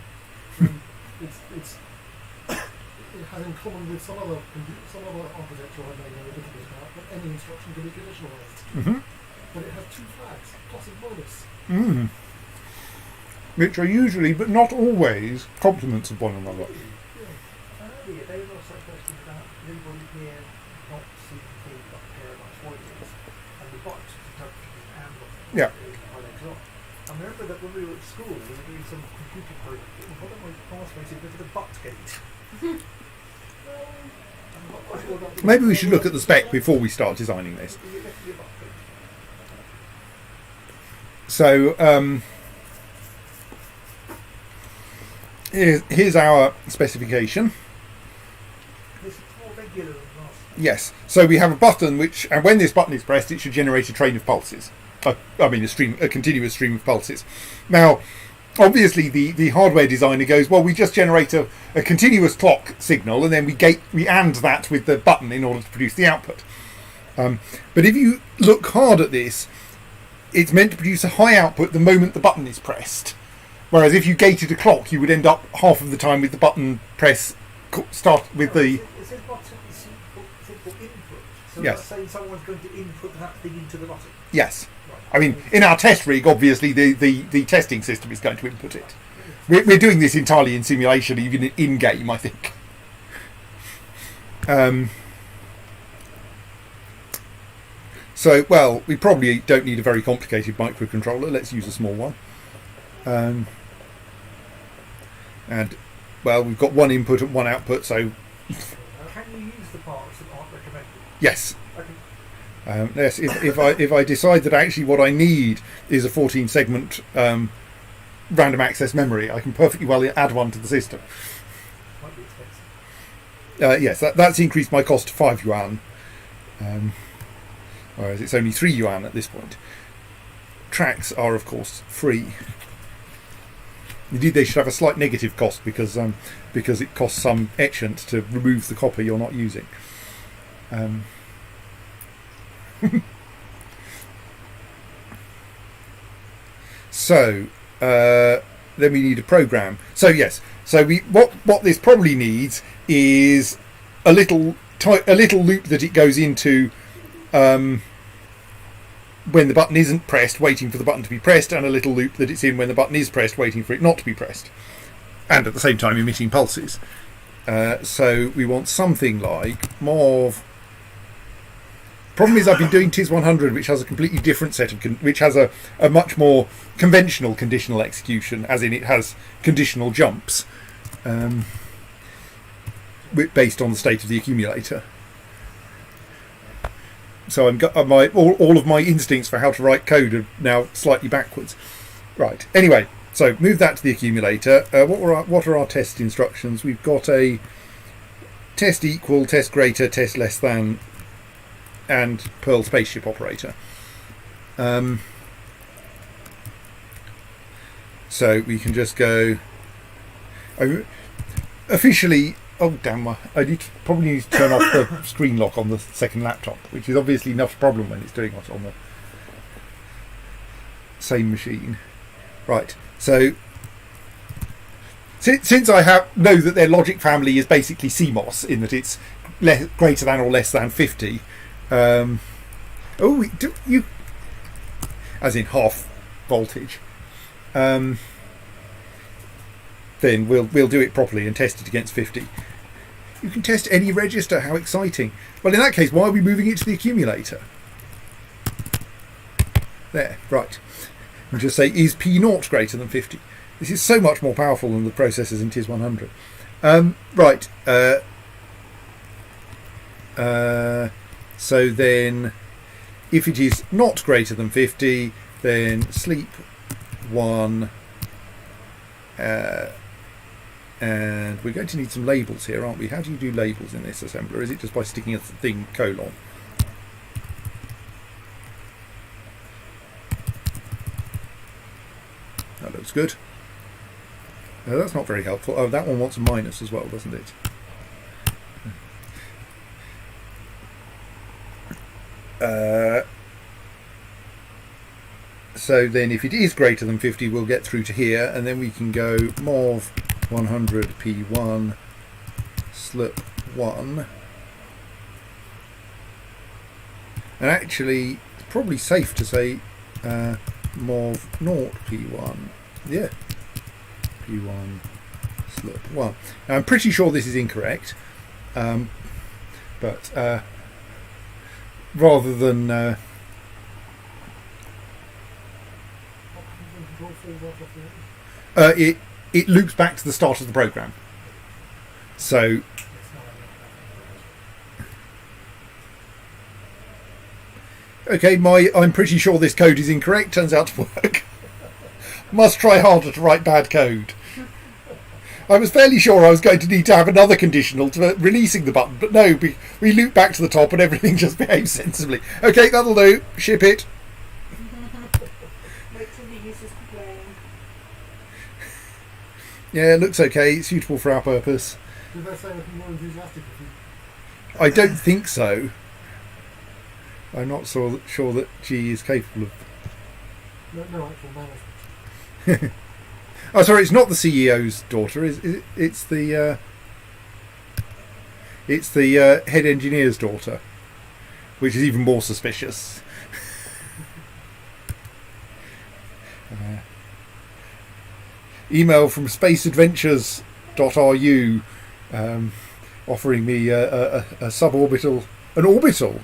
It has in common with some other architecture I may know a little bit about, that any instruction can be conditionalized. Mm-hmm. But it has two flags, plus and minus. Mm. Which are usually, but not always, complements of one another. Earlier, there was also a question about anybody here not seeking to but care about spoilers and the box and Yeah. my legs off. I remember that when we were at school, we were doing some computer programming. One of my classmates invented a butt gate. I'm not quite sure about the- Maybe we should look at the spec before we start designing this. You left your butt gate. So here's our specification. This is more regular than last. Yes. So we have a button which, and when this button is pressed, it should generate a train of pulses. A continuous stream of pulses. Now, obviously, the hardware designer goes, well, we just generate a continuous clock signal, and then we AND that with the button in order to produce the output. But if you look hard at this, it's meant to produce a high output the moment the button is pressed. Whereas if you gated a clock, you would end up half of the time with the button press start with the... It says button simple input. So Yes. that's saying someone's going to input that thing into the button. Yes. Right. I mean, in our test rig, obviously, the testing system is going to input it. We're doing this entirely in simulation, even in-game, I think. So, well, we probably don't need a very complicated microcontroller. Let's use a small one. And, well, we've got one input and one output, so Can you use the parts that aren't recommended? yes. Okay. Yes, if I decide that actually what I need is a 14-segment random access memory, I can perfectly well add one to the system. Might be expensive. Yes, that's increased my cost to 5 yuan, whereas it's only 3 yuan at this point. Tracks are, of course, free. Indeed, they should have a slight negative cost because it costs some etchant to remove the copper you're not using. So then we need a program. So yes, so what this probably needs is a little loop that it goes into when the button isn't pressed, waiting for the button to be pressed, and a little loop that it's in when the button is pressed, waiting for it not to be pressed, and at the same time emitting pulses. So we want something like MOV. Problem is, I've been doing TIS 100, which has a completely different set of, which has a much more conventional conditional execution, as in it has conditional jumps, based on the state of the accumulator. So all of my instincts for how to write code are now slightly backwards. Right. Anyway, so move that to the accumulator. What are our test instructions? We've got a test equal, test greater, test less than, and Perl spaceship operator. So we can just go. Officially, Oh damn! I probably need to turn off the screen lock on the second laptop, which is obviously not a problem when it's doing it on the same machine. Right. So since I know that their logic family is basically CMOS in that it's greater than or less than 50. You as in half voltage. Then we'll do it properly and test it against 50. You can test any register. How exciting! Well, in that case, why are we moving it to the accumulator? There, right. And just say, is P0 greater than 50? This is so much more powerful than the processors in TIS 100. Right. So then, if it is not greater than 50, then sleep 1. And we're going to need some labels here, aren't we? How do you do labels in this assembler? Is it just by sticking a thing colon? That looks good. That's not very helpful. Oh, that one wants a minus as well, doesn't it? So then if it is greater than 50, we'll get through to here, and then we can go MOV 100 P1 slip 1. And actually, it's probably safe to say MOV 0 P1. Yeah. P1 slip 1. Now, I'm pretty sure this is incorrect, but rather than it loops back to the start of the program. So okay, I'm pretty sure this code is incorrect. Turns out to work. Must try harder to write bad code. I was fairly sure I was going to need to have another conditional to releasing the button, but no, we loop back to the top and everything just behaves sensibly. Okay, that'll do. Ship it. Wait till the users complain. Yeah, it looks okay. It's suitable for our purpose. Did they say anything more enthusiastic? I don't think so. I'm not sure that G is capable of... No actual management. Oh, sorry, it's not the CEO's daughter. It's the head engineer's daughter, which is even more suspicious. Email from spaceadventures.ru offering me a suborbital, an orbital,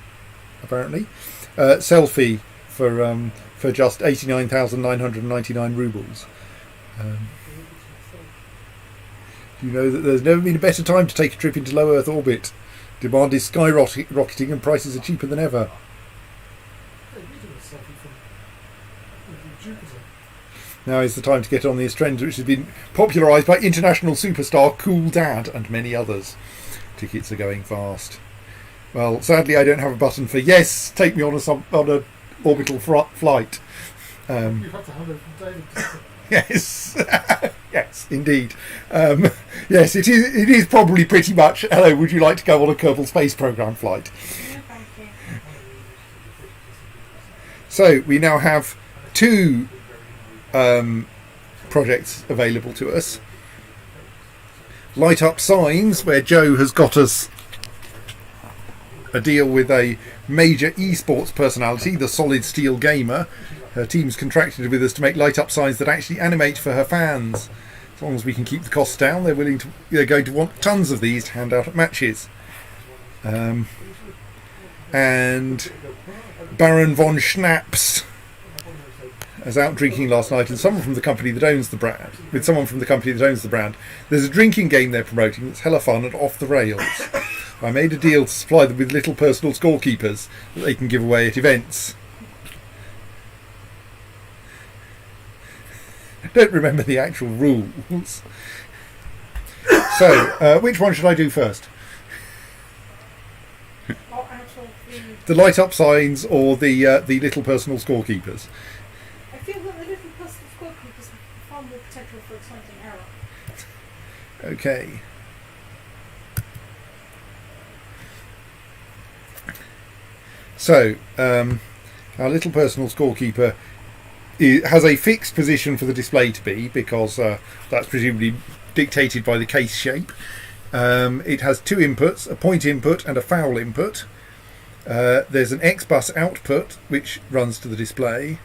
apparently, selfie for just 89,999 rubles. You know that there's never been a better time to take a trip into low Earth orbit. Demand is skyrocketing and prices are cheaper than ever. Hey, we did a selfie from Jupiter. Now is the time to get on these trends, which has been popularised by international superstar Cool Dad and many others. Tickets are going fast. Well, sadly, I don't have a button for yes. Take me on a orbital flight. You have to have it from David. Yes, yes, indeed. Yes, it is probably pretty much. Hello, would you like to go on a Kerbal Space Program flight? No, thank you. So we now have 2 projects available to us. Light Up Signs, where Joe has got us a deal with a major esports personality, the Solid Steel Gamer. Her team's contracted with us to make light up signs that actually animate for her fans. As long as we can keep the costs down, they're going to want tons of these to hand out at matches. And Baron von Schnaps was out drinking last night, and someone from the company that owns the brand. There's a drinking game they're promoting that's hella fun and off the rails. I made a deal to supply them with little personal scorekeepers that they can give away at events. I don't remember the actual rules. So, which one should I do first? What actual The light up signs or the little personal scorekeepers? I feel that the little personal scorekeepers have far more potential for exciting error. Okay. So, our little personal scorekeeper has a fixed position for the display to be, because that's presumably dictated by the case shape. It has two inputs, a point input and a foul input. There's an X-bus output which runs to the display.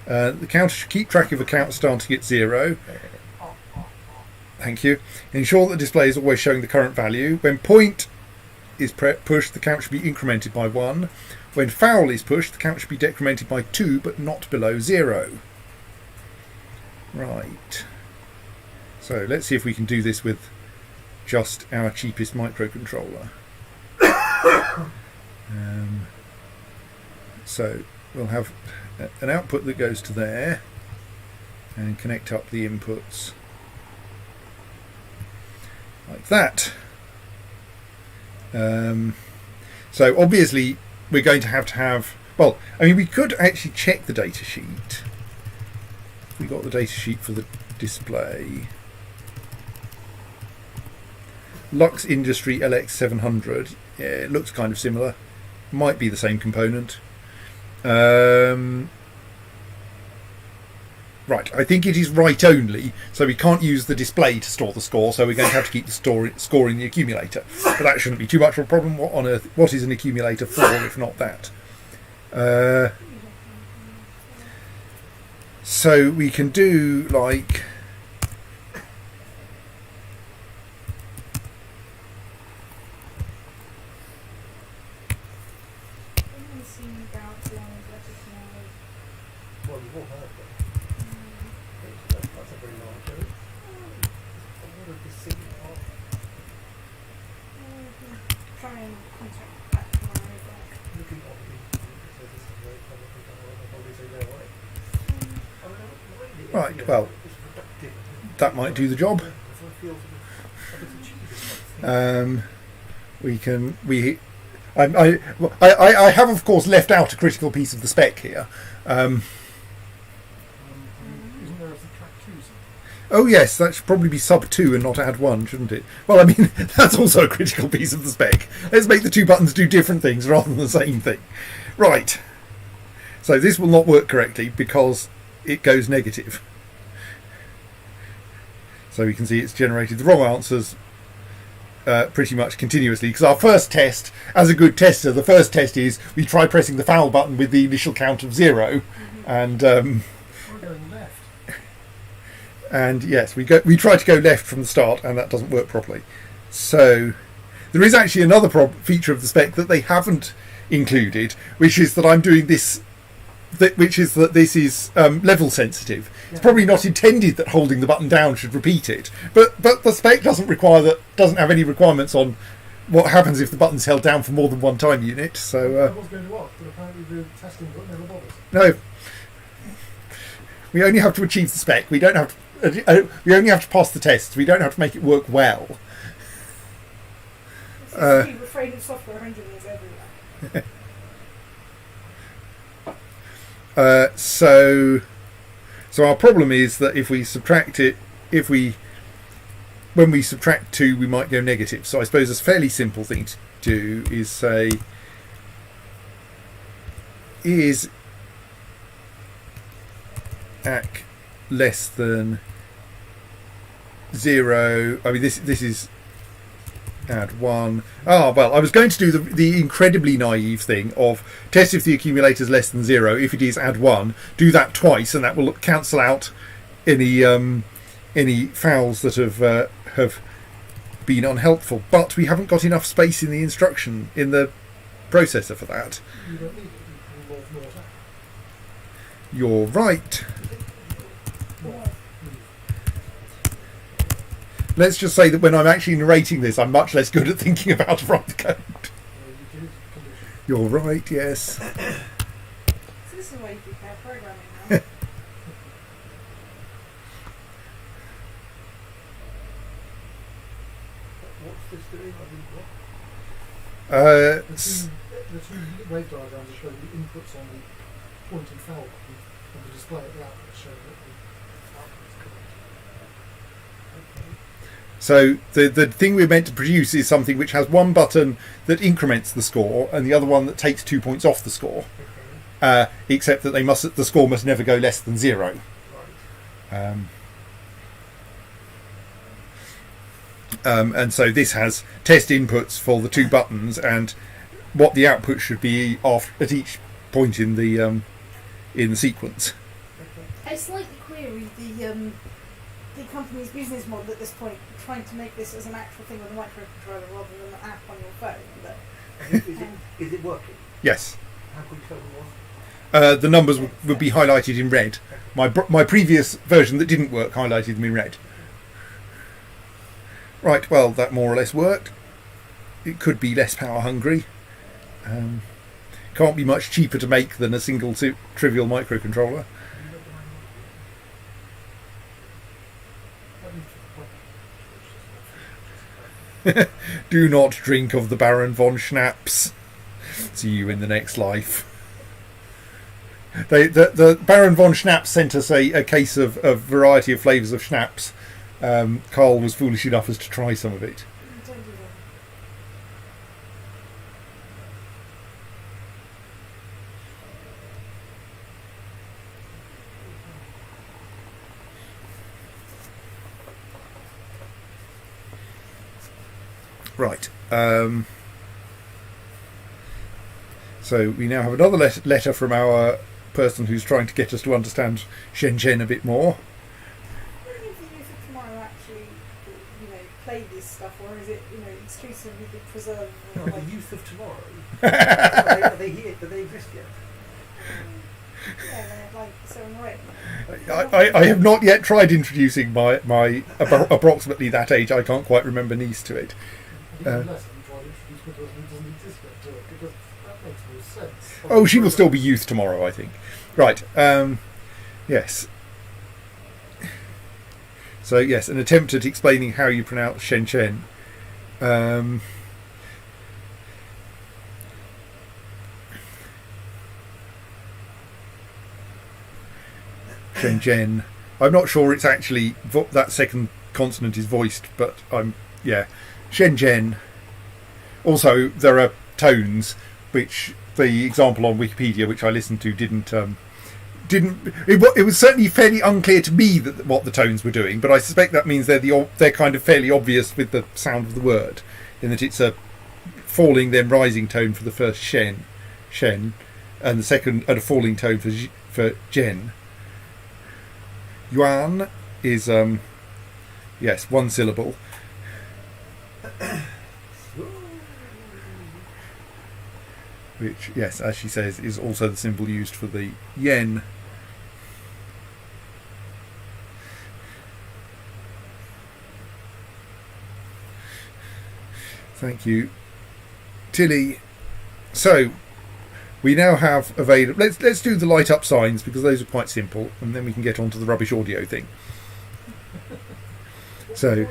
The counter should keep track of a count starting at 0. Thank you. Ensure that the display is always showing the current value. When point is pushed, the count should be incremented by 1. When foul is pushed, the count should be decremented by 2, but not below 0. Right. So let's see if we can do this with just our cheapest microcontroller. So we'll have an output that goes to there and connect up the inputs like that. So obviously we're going to have, well, I mean, we could actually check the data sheet. We got the data sheet for the display. Lux Industry LX700. Yeah, it looks kind of similar. Might be the same component. Right, I think it is write only, so we can't use the display to store the score, so we're going to have to keep the score in the accumulator. But that shouldn't be too much of a problem. What on earth? What is an accumulator for, if not that? So we can do like... Well, you've all heard that. That's a very long joke. What of the city of Try and contact back tomorrow. looking on the because this is very common thing. I'll probably say no way. I mean, Right, well, it's productive. that might do the job. So I feel a bit cheated. I have of course left out a critical piece of the spec here. Isn't there a subtract 2 something? Oh yes, that should probably be sub 2 and not add 1, shouldn't it? Well, I mean, that's also a critical piece of the spec. Let's make the two buttons do different things rather than the same thing. Right. So this will not work correctly because it goes negative. So we can see it's generated the wrong answers pretty much continuously, because our first test, as a good tester, the first test is we try pressing the foul button with the initial count of 0, and We're going left. and yes, we try to go left from the start, and that doesn't work properly. So there is actually another feature of the spec that they haven't included, which is that I'm doing this. Which is that this is level sensitive. It's probably not intended that holding the button down should repeat it, but the spec doesn't have any requirements on what happens if the button's held down for more than one time unit. So I was going to ask, but apparently the testing book never bothers. no, we only have to achieve the spec. We don't have to. We only have to pass the tests. We don't have to make it work well. We're afraid of software engineers everywhere. So our problem is that if we subtract it, when we subtract 2, we might go negative. So I suppose a fairly simple thing to do is say, is AC less than 0? I mean, this is add 1. Well, I was going to do the incredibly naive thing of test if the accumulator is less than 0. If it is, add 1. Do that twice, and that will cancel out any fouls that have been unhelpful. But we haven't got enough space in the instruction in the processor for that. You don't need it. You can move north. You're right. Let's just say that when I'm actually narrating this, I'm much less good at thinking about how to write the code. You're right, yes. So this is why you prepare programming now. What's this doing? I mean, what? The two wave diagrams show the inputs on the point and foul button, and the display at the output show that the output is correct. So the thing we're meant to produce is something which has one button that increments the score and the other one that takes 2 points off the score. Except that the score must never go less than 0. And so this has test inputs for the 2 buttons and what the output should be at each point in the sequence. I slightly query the company's business model at this point, trying to make this as an actual thing with a microcontroller rather than an app on your phone. But Is it working? Yes. How could you tell it was? The numbers would be highlighted in red. My previous version that didn't work highlighted them in red. Right, well, that more or less worked. It could be less power hungry. Can't be much cheaper to make than a single trivial microcontroller. Do not drink of the Baron von Schnapps. See you in the next life. The Baron von Schnapps sent us a case of a variety of flavours of schnapps. Carl was foolish enough as to try some of it. don't do that. Right. So we now have another letter from our person who's trying to get us to understand Shenzhen a bit more. Do you think the youth of tomorrow actually, play this stuff, or is it, exclusively the preserved? No, the youth of tomorrow. Are they here? Do they exist yet? Yeah, they're like so annoying. I have not yet tried introducing my approximately that age, I can't quite remember niece to it. Even less than trying to introduce me to us who doesn't exist yet to it, because that makes no sense. Oh, she will still be youth tomorrow, I think. Right. Yes. So, yes, an attempt at explaining how you pronounce Shenzhen. Shenzhen. I'm not sure it's actually that second consonant is voiced, but Shenzhen. Also, there are tones, which the example on Wikipedia, which I listened to, didn't. It was certainly fairly unclear to me what the tones were doing, but I suspect that means they're kind of fairly obvious with the sound of the word, in that it's a falling then rising tone for the first shen, and the second and a falling tone for gen. Yuan is one syllable. Which, yes, as she says, is also the symbol used for the yen. Thank you, Tilly. So we now have available. Let's do the light up signs, because those are quite simple, and then we can get on to the rubbish audio thing. So,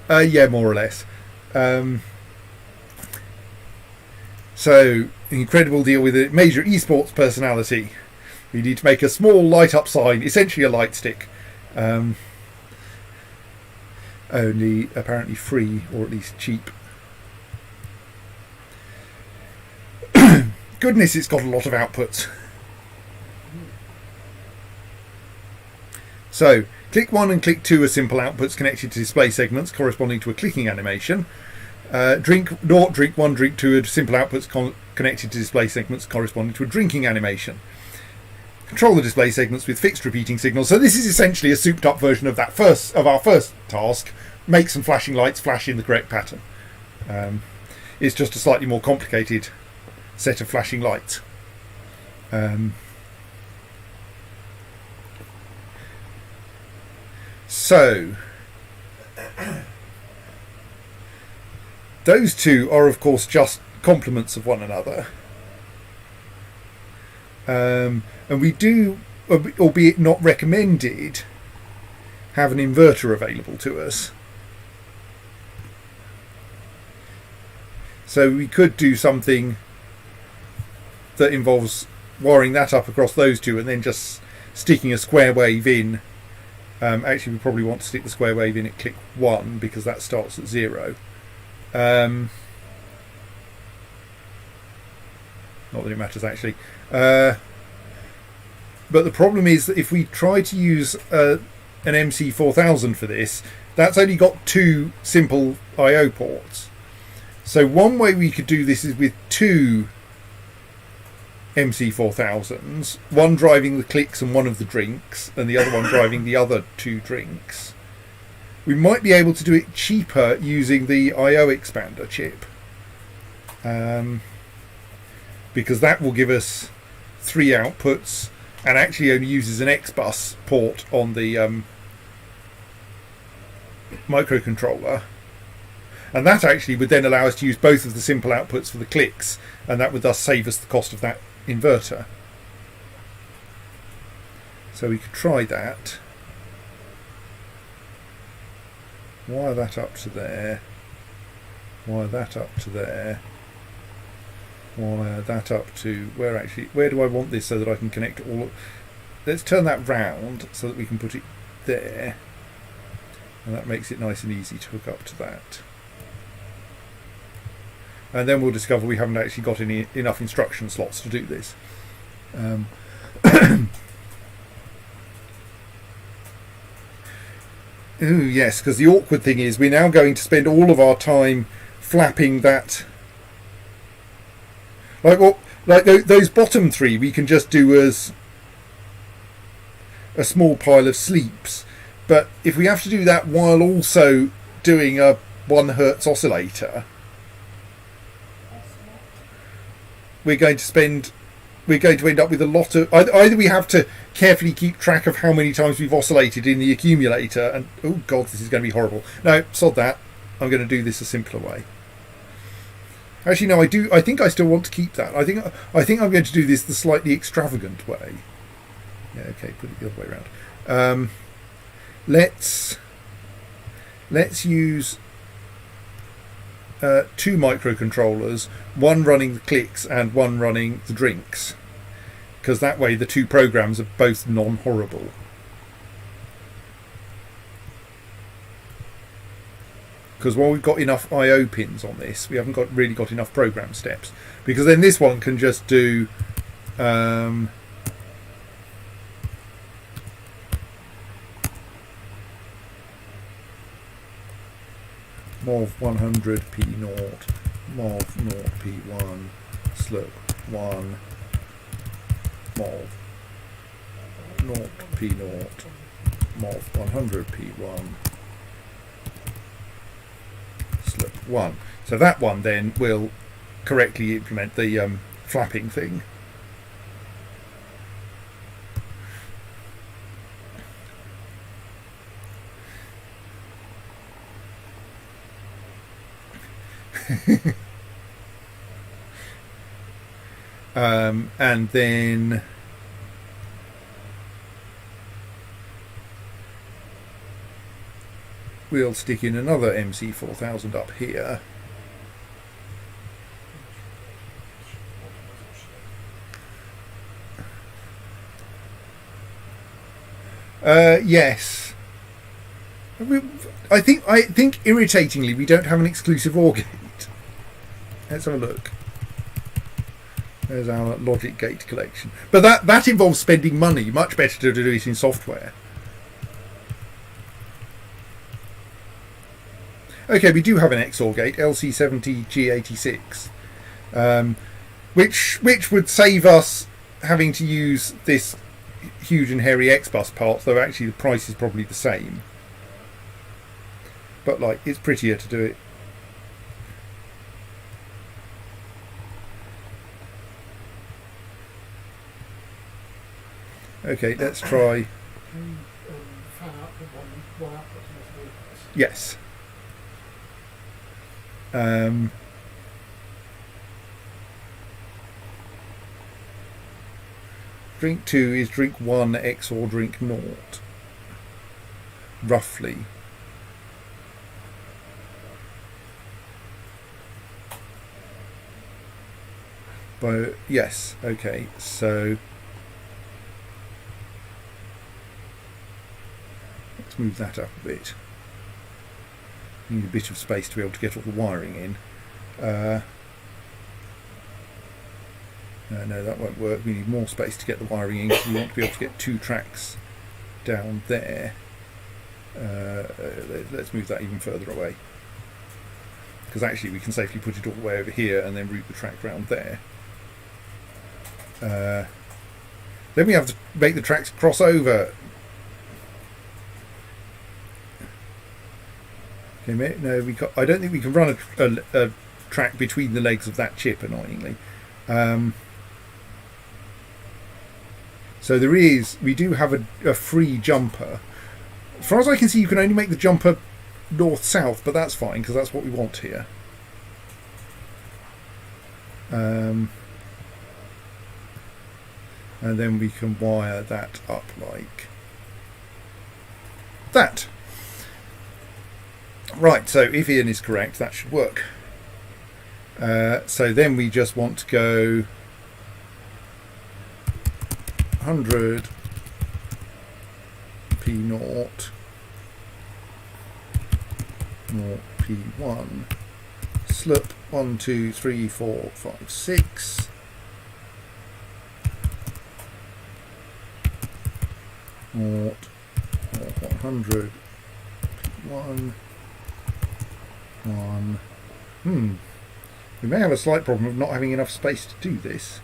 yeah, more or less. So, incredible deal with a major esports personality. We need to make a small light up sign, essentially a light stick. Only apparently free, or at least cheap. Goodness, it's got a lot of outputs. So, click 1 and click 2 are simple outputs connected to display segments corresponding to a clicking animation. Drink 0, drink 1, drink 2 are simple outputs connected to display segments corresponding to a drinking animation. Control the display segments with fixed repeating signals. So this is essentially a souped up version of our first task. Make some flashing lights flash in the correct pattern. It's just a slightly more complicated set of flashing lights. So those two are of course just complements of one another, and we do, albeit not recommended, have an inverter available to us. So we could do something that involves wiring that up across those two and then just sticking a square wave in Actually, we probably want to stick the square wave in at click 1 because that starts at 0. Not that it matters actually. But the problem is that if we try to use an MC4000 for this, that's only got 2 simple I/O ports. So one way we could do this is with 2 MC4000s, one driving the clicks and one of the drinks, and the other one driving the other 2 drinks. We might be able to do it cheaper using the I/O expander chip, because that will give us 3 outputs and actually only uses an X-bus port on the microcontroller, and that actually would then allow us to use both of the simple outputs for the clicks, and that would thus save us the cost of that inverter. So we could try that. Wire that up to there, wire that up to there, wire that up to where do I want this so that I can connect all of, let's turn that round so that we can put it there, and that makes it nice and easy to hook up to that. And then we'll discover we haven't actually got enough instruction slots to do this. Ooh, yes, because the awkward thing is we're now going to spend all of our time flapping that. Those bottom 3 we can just do as a small pile of sleeps. But if we have to do that while also doing a 1 Hertz oscillator, we're going to end up with a lot of, either we have to carefully keep track of how many times we've oscillated in the accumulator, and oh god, this is going to be horrible. No, sod that. I'm going to do this a simpler way. Actually, no, I think I still want to keep that. I think I'm going to do this the slightly extravagant way. Yeah, okay, put it the other way around. Let's use 2 microcontrollers, one running the clicks and one running the drinks, because that way the 2 programs are both non-horrible. Because while we've got enough I/O pins on this, we haven't really got enough program steps, because then this one can just do MOV 100 P0, MOV 0 P1, slip 1, MOV 0 P0, MOV 100 P1, slip 1. So that one then will correctly implement the flapping thing. And then we'll stick in another MC4000 up here. Yes. I think irritatingly we don't have an exclusive OR gate. Let's have a look. There's our logic gate collection. But that involves spending money. Much better to do it in software. Okay, we do have an XOR gate, LC70G86, which would save us having to use this huge and hairy X-bus part, though actually the price is probably the same. But like, it's prettier to do it. Okay, let's try. Fan out the one output to make it. Yes. Drink 2 is drink 1 XOR drink 0. Roughly. But yes, okay, so Let's move that up a bit. Need a bit of space to be able to get all the wiring in. No, that won't work. We need more space to get the wiring in because we want to be able to get 2 tracks down there. Let's move that even further away. Because actually we can safely put it all the way over here and then route the track round there. Then we have to make the tracks cross over. Okay, no, I don't think we can run a track between the legs of that chip, annoyingly. So we do have a free jumper. As far as I can see, you can only make the jumper north-south, but that's fine because that's what we want here. And then we can wire that up like that. Right, so if Ian is correct, that should work. So then we just want to go 100 P0 0 P1 slip 1 2 3 4 5 6 0 100 P1 1. We may have a slight problem of not having enough space to do this.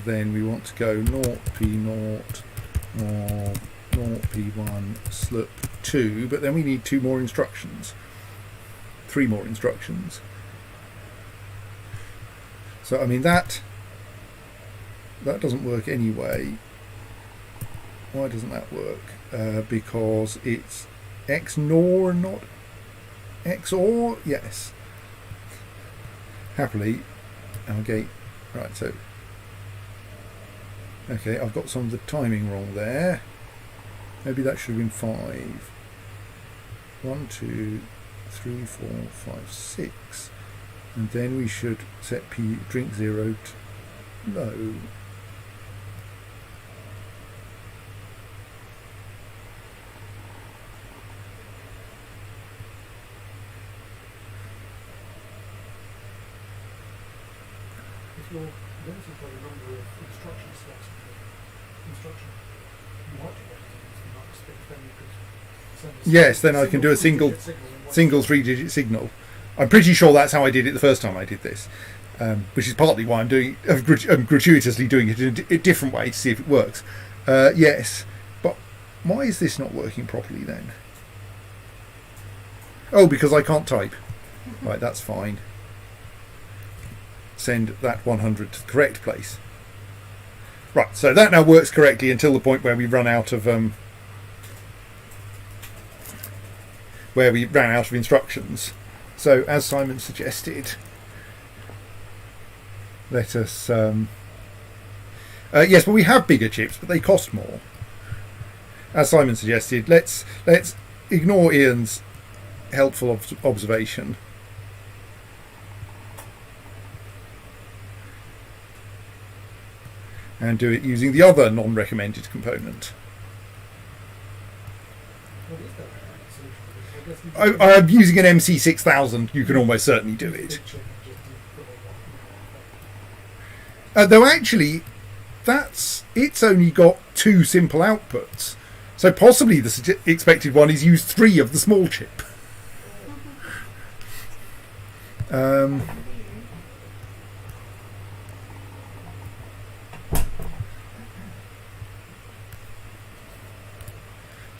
Then we want to go 0 P0 or 0 P1 slip 2, but then we need 2 more instructions. 3 more instructions. So I mean that doesn't work anyway. Why doesn't that work? Because it's XNOR and not XOR? Yes. Happily, okay, right, so okay, I've got some of the timing wrong there. Maybe that should have been 5. 1, 2, 3, 4, 5, 6. And then we should set P drink 0 to low. If you're limited by the number of instruction slots in the instruction, you want to get into the max space, then you could send a Yes, then I can do a single 3-digit signal. I'm pretty sure that's how I did it the first time I did this, which is partly why I'm gratuitously doing it in a different way to see if it works. Yes, but why is this not working properly then? Oh, because I can't type. Right, that's fine. Send that 100 to the correct place. Right, so that now works correctly until the point where we run out of instructions. So, as Simon suggested, let us. Yes, but we have bigger chips, but they cost more. As Simon suggested, let's ignore Ian's helpful observation. And do it using the other non-recommended component. What is that solution? I'm using an MC6000. You can almost certainly do it. Though actually, it's only got 2 simple outputs. So possibly the expected one is use 3 of the small chip.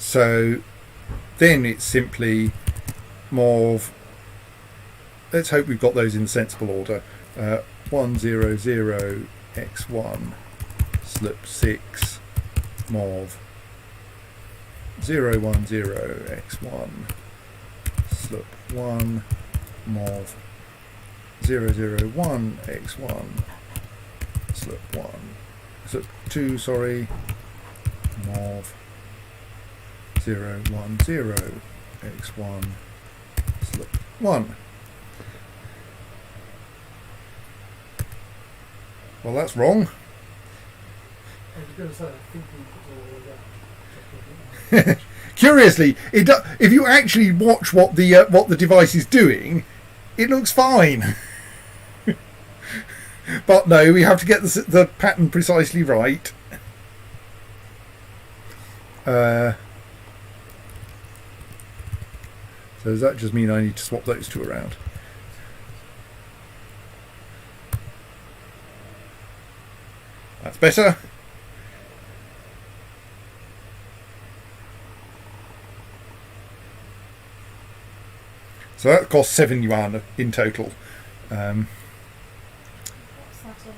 So then it's simply more of, let's hope we've got those in sensible order. 1 0 0 x1 slip 6 mov 0 1 0 x1 slip 1 mov 0 0 1 x1 slip 1 slip 2, sorry, mov 0 1 0 x1 slip 1. Well, that's wrong. I was going to say, I think we put all of that. Just looking at Curiously, if you actually watch what the device is doing, it looks fine. But no, we have to get the pattern precisely right. So does that just mean I need to swap those two around? That's better. So that cost 7 yuan in total. What's that on?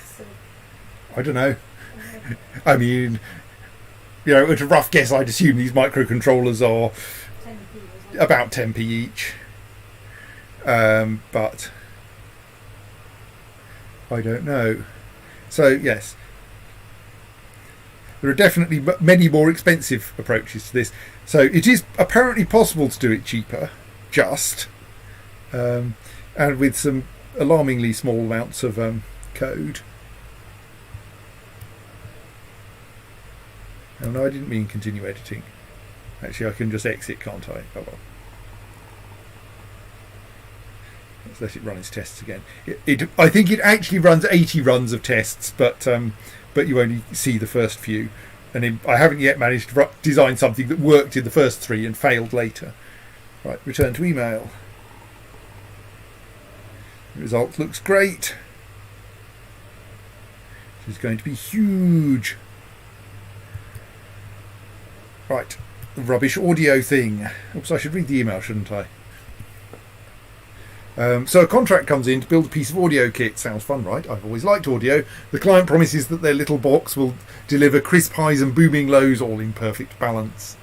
So, I don't know. I mean, you know, at a rough guess, I'd assume these microcontrollers are 10p, wasn't it? about 10p each. But I don't know. So, yes. There are definitely many more expensive approaches to this. So it is apparently possible to do it cheaper, and with some alarmingly small amounts of code. Oh no, I didn't mean continue editing. Actually, I can just exit, can't I? Oh well. Let's let it run its tests again. I think it actually runs 80 runs of tests, but you only see the first few. And I haven't yet managed to design something that worked in the first 3 and failed later. Right, return to email. The result looks great. This is going to be huge. Right, the rubbish audio thing. Oops, I should read the email, shouldn't I? So a contract comes in to build a piece of audio kit. Sounds fun, right? I've always liked audio. The client promises that their little box will deliver crisp highs and booming lows, all in perfect balance.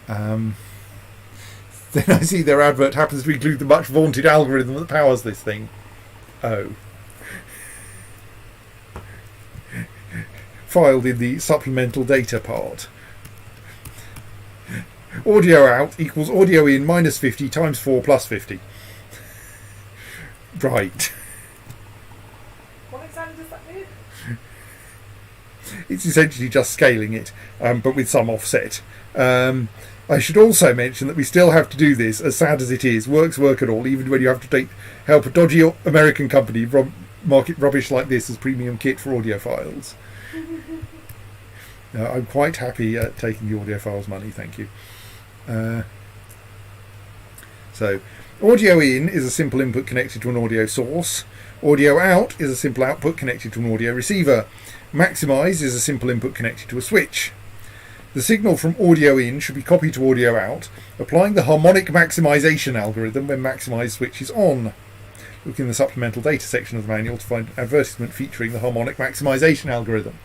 Then I see their advert happens to include the much vaunted algorithm that powers this thing. Oh. Filed in the supplemental data part. Audio out equals audio in minus 50 times 4 plus 50. Right. What exactly does that mean? It's essentially just scaling it, but with some offset. I should also mention that we still have to do this, as sad as it is, work at all, even when you have to help a dodgy American company market rubbish like this as premium kit for audiophiles. I'm quite happy at taking the audiophiles' money, thank you. So, audio in is a simple input connected to an audio source. Audio out is a simple output connected to an audio receiver. Maximize is a simple input connected to a switch. The signal from audio in should be copied to audio out, applying the harmonic maximization algorithm when maximize switch is on. Look in the supplemental data section of the manual to find an advertisement featuring the harmonic maximization algorithm.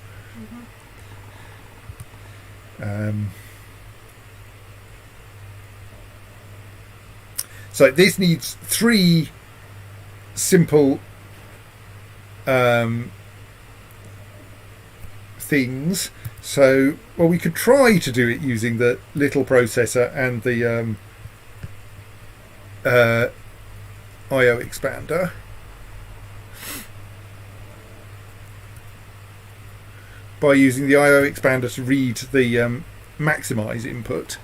So this needs 3 simple things. So, well, we could try to do it using the little processor and the I/O expander. By using the I/O expander to read the maximize input.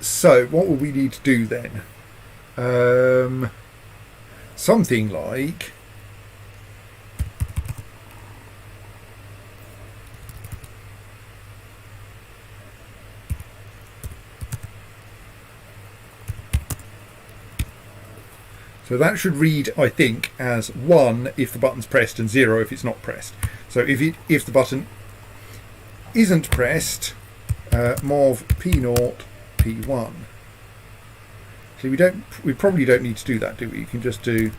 So what will we need to do then? Something like so that should read, I think, as 1 if the button's pressed and 0 if it's not pressed. So if the button isn't pressed, mov P0 P1. See, we probably don't need to do that, do we? You can just do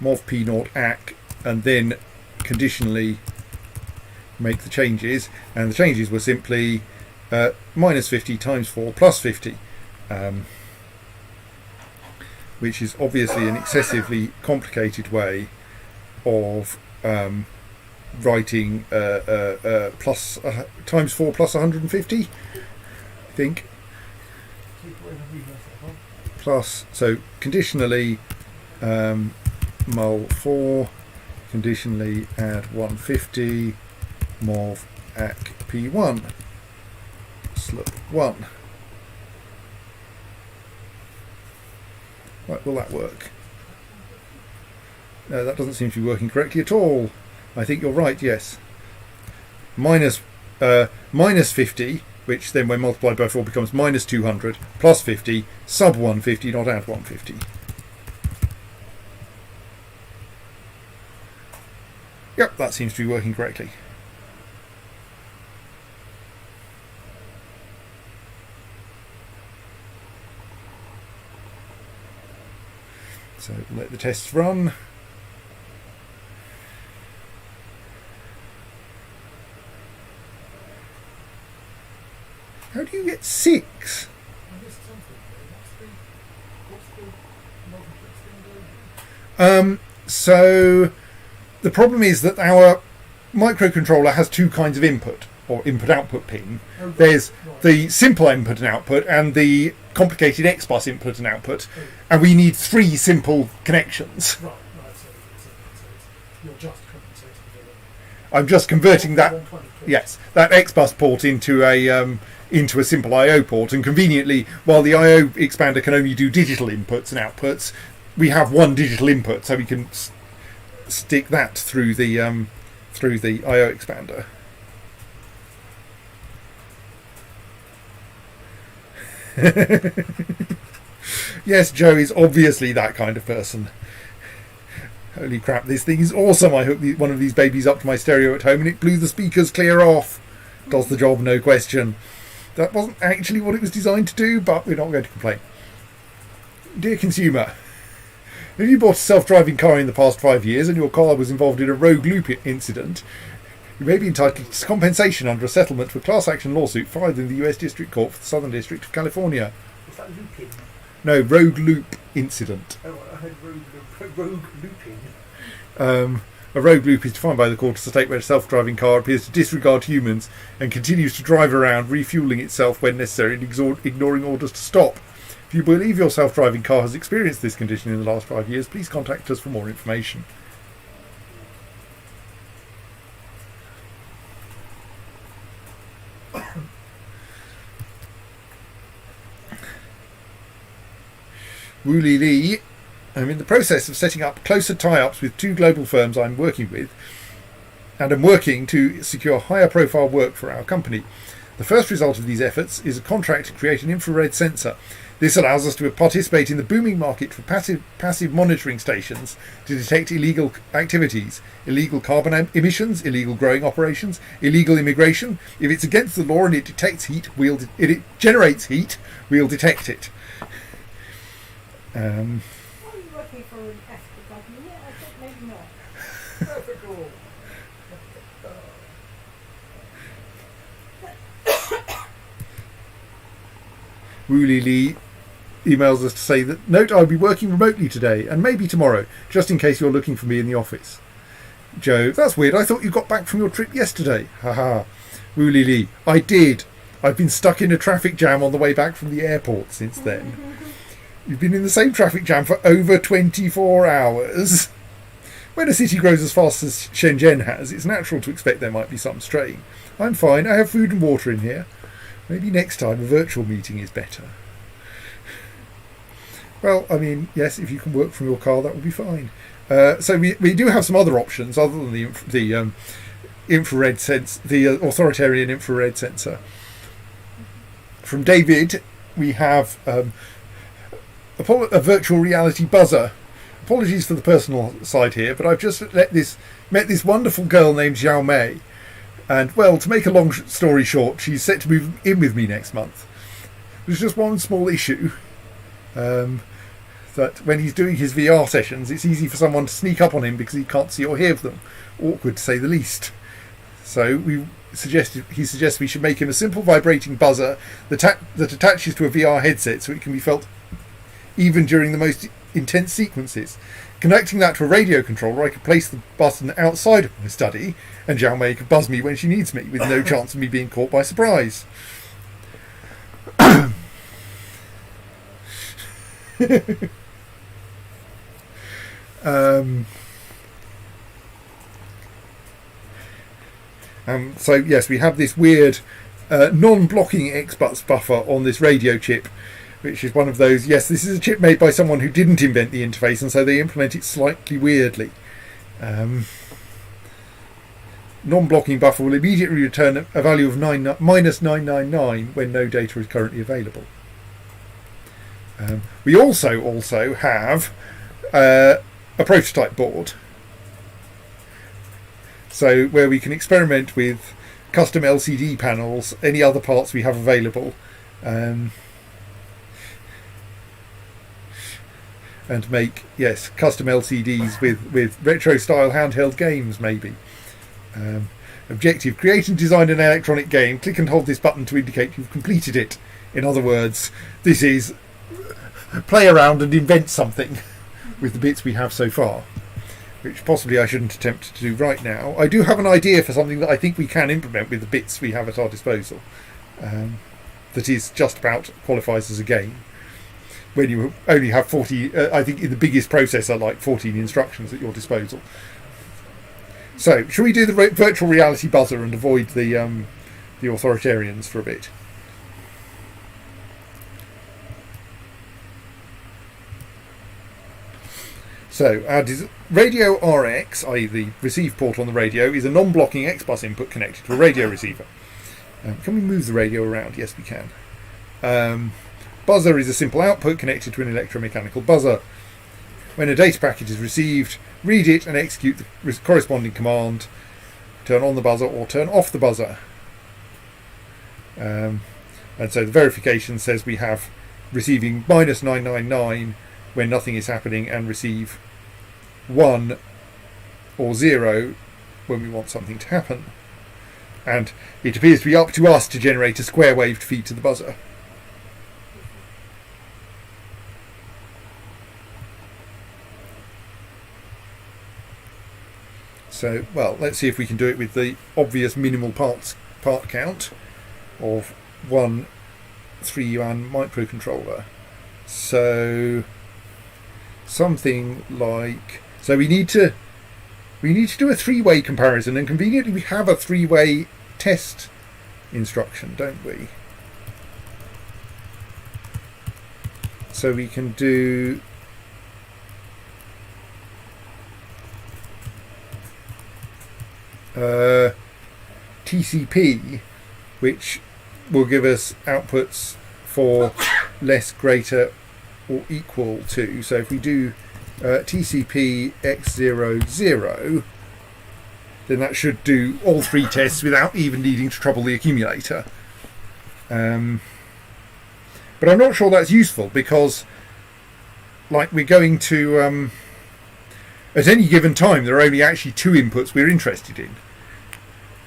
mov P0 AC and then conditionally make the changes, and the changes were simply minus 50 times 4 plus 50, which is obviously an excessively complicated way of writing plus times 4 plus 150, I think. Plus, so conditionally mul 4, conditionally add 150, mov ac p1, slip 1. Right, will that work? No, that doesn't seem to be working correctly at all. I think you're right, yes. Minus 50, which then when multiplied by 4 becomes minus 200, plus 50, sub 150, not add 150. Yep, that seems to be working correctly. So let the tests run. How do you get 6? I missed something there. What's the multiplex thing doing? So the problem is that our microcontroller has two kinds of input, or input-output pin. Oh, right, There's right. the simple input and output and the complicated X-bus input and output, Oh, and we need 3 simple connections. right. So you're just compensating for the I'm just converting that, 120 plus. yes, that X-bus port into a simple I/O port, and conveniently, while the I/O expander can only do digital inputs and outputs, we have one digital input, so we can stick that through the I/O expander. Yes, Joe is obviously that kind of person. Holy crap, this thing is awesome. I hooked one of these babies up to my stereo at home and it blew the speakers clear off. Does the job, no question. That wasn't actually what it was designed to do, but we're not going to complain. Dear consumer, if you bought a self-driving car in the past 5 years and your car was involved in a rogue loop incident, you may be entitled to compensation under a settlement to a class action lawsuit filed in the US District Court for the Southern District of California. Was that looping? No, rogue loop incident. Oh, I heard rogue looping. A rogue loop is defined by the court as a state where a self-driving car appears to disregard humans and continues to drive around, refueling itself when necessary and ignoring orders to stop. If you believe your self-driving car has experienced this condition in the last 5 years, please contact us for more information. Wooly Lee, I'm in the process of setting up closer tie-ups with 2 global firms I'm working with, and I'm working to secure higher profile work for our company. The first result of these efforts is a contract to create an infrared sensor. This allows us to participate in the booming market for passive monitoring stations to detect illegal activities, illegal carbon emissions, illegal growing operations, illegal immigration. If it's against the law and it detects heat, it generates heat, we'll detect it. Are you working for an ethical company? Yeah, I think maybe not. Ethical. Wooly Lee emails us to say that, note, I'll be working remotely today and maybe tomorrow, just in case you're looking for me in the office. Joe, that's weird. I thought you got back from your trip yesterday. Haha. Wooly Lee, I did. I've been stuck in a traffic jam on the way back from the airport since then. You've been in the same traffic jam for over 24 hours. When a city grows as fast as Shenzhen has, it's natural to expect there might be some strain. I'm fine. I have food and water in here. Maybe next time a virtual meeting is better. Well, I mean, yes, if you can work from your car, that would be fine. So we do have some other options other than the infrared sense, the authoritarian infrared sensor. From David, we have a virtual reality buzzer. Apologies for the personal side here, but I've just met this wonderful girl named Xiao Mei. And, well, to make a long story short, she's set to move in with me next month. There's just one small issue. That when he's doing his VR sessions, it's easy for someone to sneak up on him because he can't see or hear them. Awkward, to say the least. So he suggests we should make him a simple vibrating buzzer that attaches to a VR headset so it can be felt even during the most intense sequences. Connecting that to a radio controller, I could place the button outside of my study and Zhao Mei could buzz me when she needs me, with no chance of me being caught by surprise. So yes, we have this weird non-blocking XBus buffer on this radio chip, which is one of those, yes, this is a chip made by someone who didn't invent the interface, and so they implement it slightly weirdly. Non-blocking buffer will immediately return a value of minus 999 when no data is currently available. We also have a prototype board, so where we can experiment with custom LCD panels, any other parts we have available, and make, yes, custom LCDs with retro style handheld games maybe. Objective: create and design an electronic game. Click and hold this button to indicate you've completed it. In other words, this is play around and invent something with the bits we have so far, which possibly I shouldn't attempt to do right now. I do have an idea for something that I think we can implement with the bits we have at our disposal, that is just about qualifies as a game. When you only have 40, I think in the biggest processor, like 14 instructions at your disposal. So, shall we do the virtual reality buzzer and avoid the authoritarians for a bit? So, our radio RX, i.e. the receive port on the radio, is a non-blocking XBus input connected to a radio receiver. Can we move the radio around? Yes, we can. Buzzer is a simple output connected to an electromechanical buzzer. When a data packet is received, read it and execute the corresponding command. Turn on the buzzer or turn off the buzzer. And so the verification says we have receiving minus 999 when nothing is happening, and receive 1 or 0 when we want something to happen. And it appears to be up to us to generate a square waved feed to the buzzer. So, well, let's see if we can do it with the obvious minimal part count of 1 3-yuan microcontroller. So something like, so we need to do a three-way comparison, and conveniently we have a three-way test instruction, don't we? So we can do TCP, which will give us outputs for less, greater or equal to. So if we do TCP x00, then that should do all three tests without even needing to trouble the accumulator. But I'm not sure that's useful, because like we're going to at any given time there are only actually two inputs we're interested in.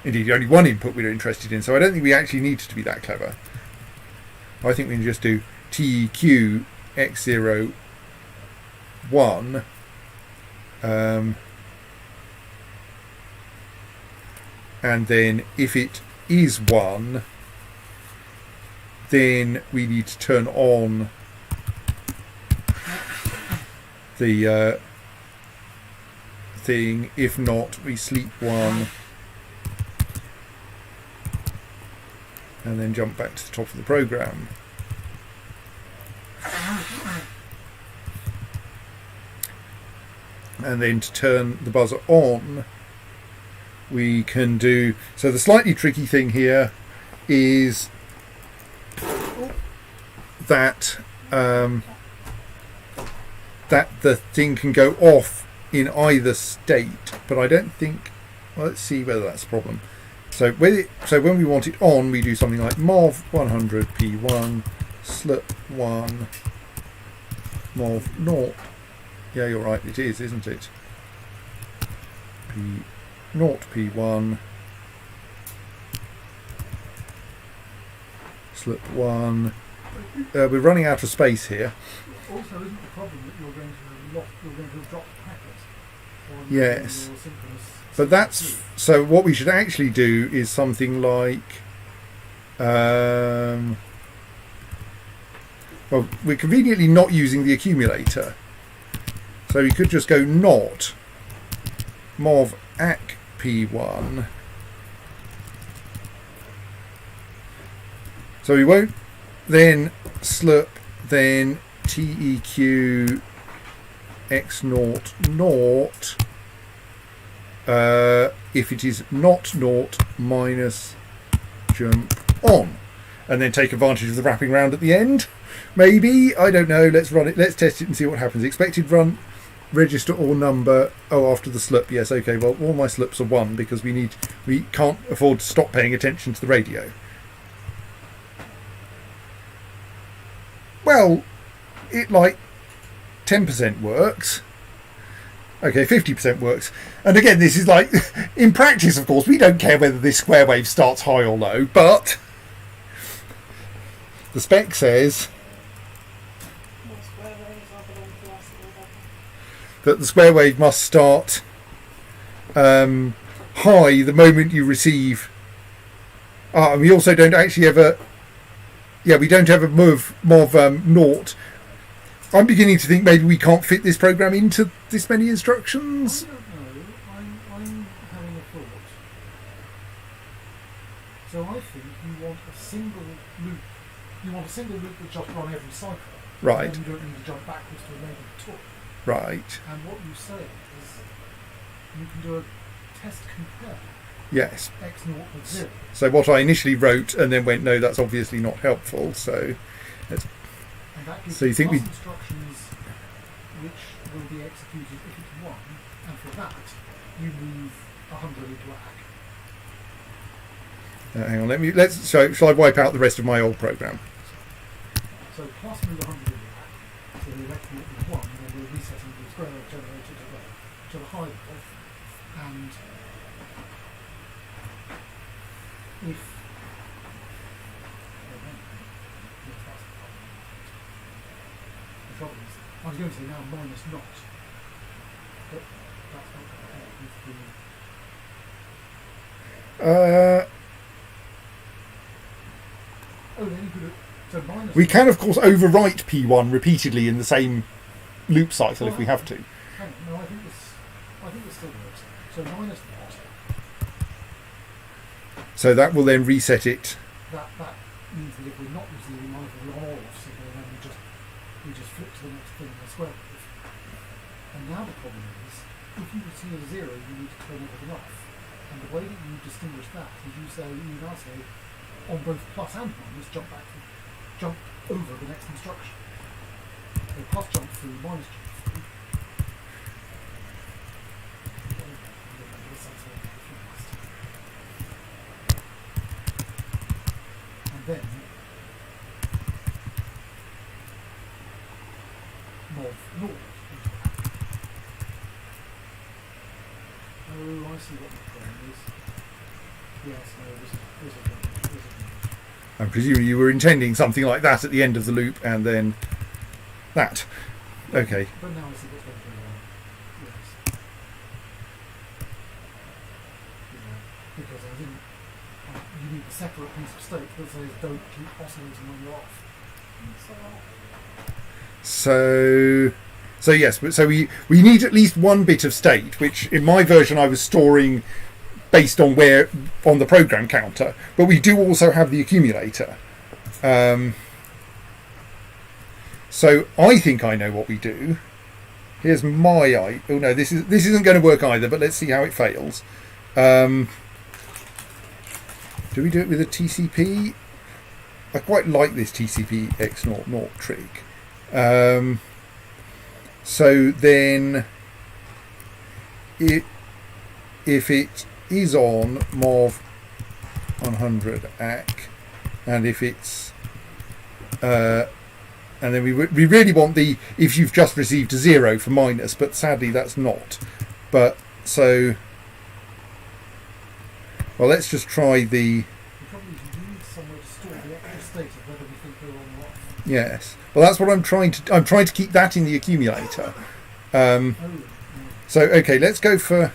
Indeed, only one input we're interested in, so I don't think we actually need to be that clever. I think we can just do TEQ x01, and then if it is 1, then we need to turn on the thing. If not, we sleep 1 and then jump back to the top of the program. And then to turn the buzzer on, we can do, so the slightly tricky thing here is that that the thing can go off in either state, but I don't think, well, let's see whether that's a problem. So when we want it on, we do something like mov 100 p1 slip 1 mov 0. Yeah, you're right, it is, isn't it? P0 p1 slip 1. We're running out of space here. Also, isn't the problem that you're going to have dropped the packet on Yes. your synchronous But that's so. What we should actually do is something like. Well, we're conveniently not using the accumulator, so we could just go not mov ac p1. So we won't then slurp then teq x naught naught if it is not naught minus jump on, and then take advantage of the wrapping round at the end. Maybe, I don't know. Let's run it. Let's test it and see what happens. Expected run register or number. Oh, after the slip. Yes, okay. Well, all my slips are 1 because we can't afford to stop paying attention to the radio. Well, it like 10% works. Okay, 50% works. And again, this is like, in practice, of course, we don't care whether this square wave starts high or low, but the spec says that the square wave must start high the moment you receive. And we also don't actually ever. Yeah, we don't ever mov naught. I'm beginning to think maybe we can't fit this program into this many instructions. I don't know. I'm having a thought. So I think you want a single loop. You want a single loop that just run every cycle. Right. Then you don't need to jump backwards to enable the talk. Right. And what you say is you can do a test compare Yes. x naught with 0. So what I initially wrote and then went, no, that's obviously not helpful. So And that gives So you think plus we- instructions which will be executed if it's 1, and for that you move 100 into ACK. hang on, so shall I wipe out the rest of my old program? So plus move 100 into ACK, so the x naught is 1, and then we're resetting the square wave generator to the high level, and if the trouble is, I was going to say now minus not, but that's not going to help with the. Oh, then you could have. So minus. We can, of course, overwrite P1 repeatedly in the same loop cycle if we have to. Hang on, no, I think this still works. So minus not. So that will then reset it. That means that if we're not receiving either the on or off signal, then we just flip to the next thing in the square wave. And now the problem is, if you receive a 0, you need to turn everything off. And the way that you distinguish that is you now say on both plus and minus jump over the next instruction. So plus jump through, minus jump through. And then mov naught. Oh, I see what the problem is. Yes, no, this is I'm presuming you were intending something like that at the end of the loop and then that. Okay. But now I see what's going on. Yes. Because I didn't. You need a separate piece of state that says don't keep oscillating when you're off. So yes, but so we need at least one bit of state, which in my version I was storing based on where on the program counter, but we do also have the accumulator. So I think I know what we do. Here's my oh no, this isn't going to work either, but let's see how it fails. Do we do it with a TCP? I quite like this TCP x00 trick. So then if it is on mov 100 ACK, and if it's and then we really want the if you've just received a 0 for minus, but sadly that's not. But so well, let's just try the The problem is you need somewhere to store the extra state of Yes. Well, that's what I'm trying to. I'm trying to keep that in the accumulator. Oh, So okay, let's go for.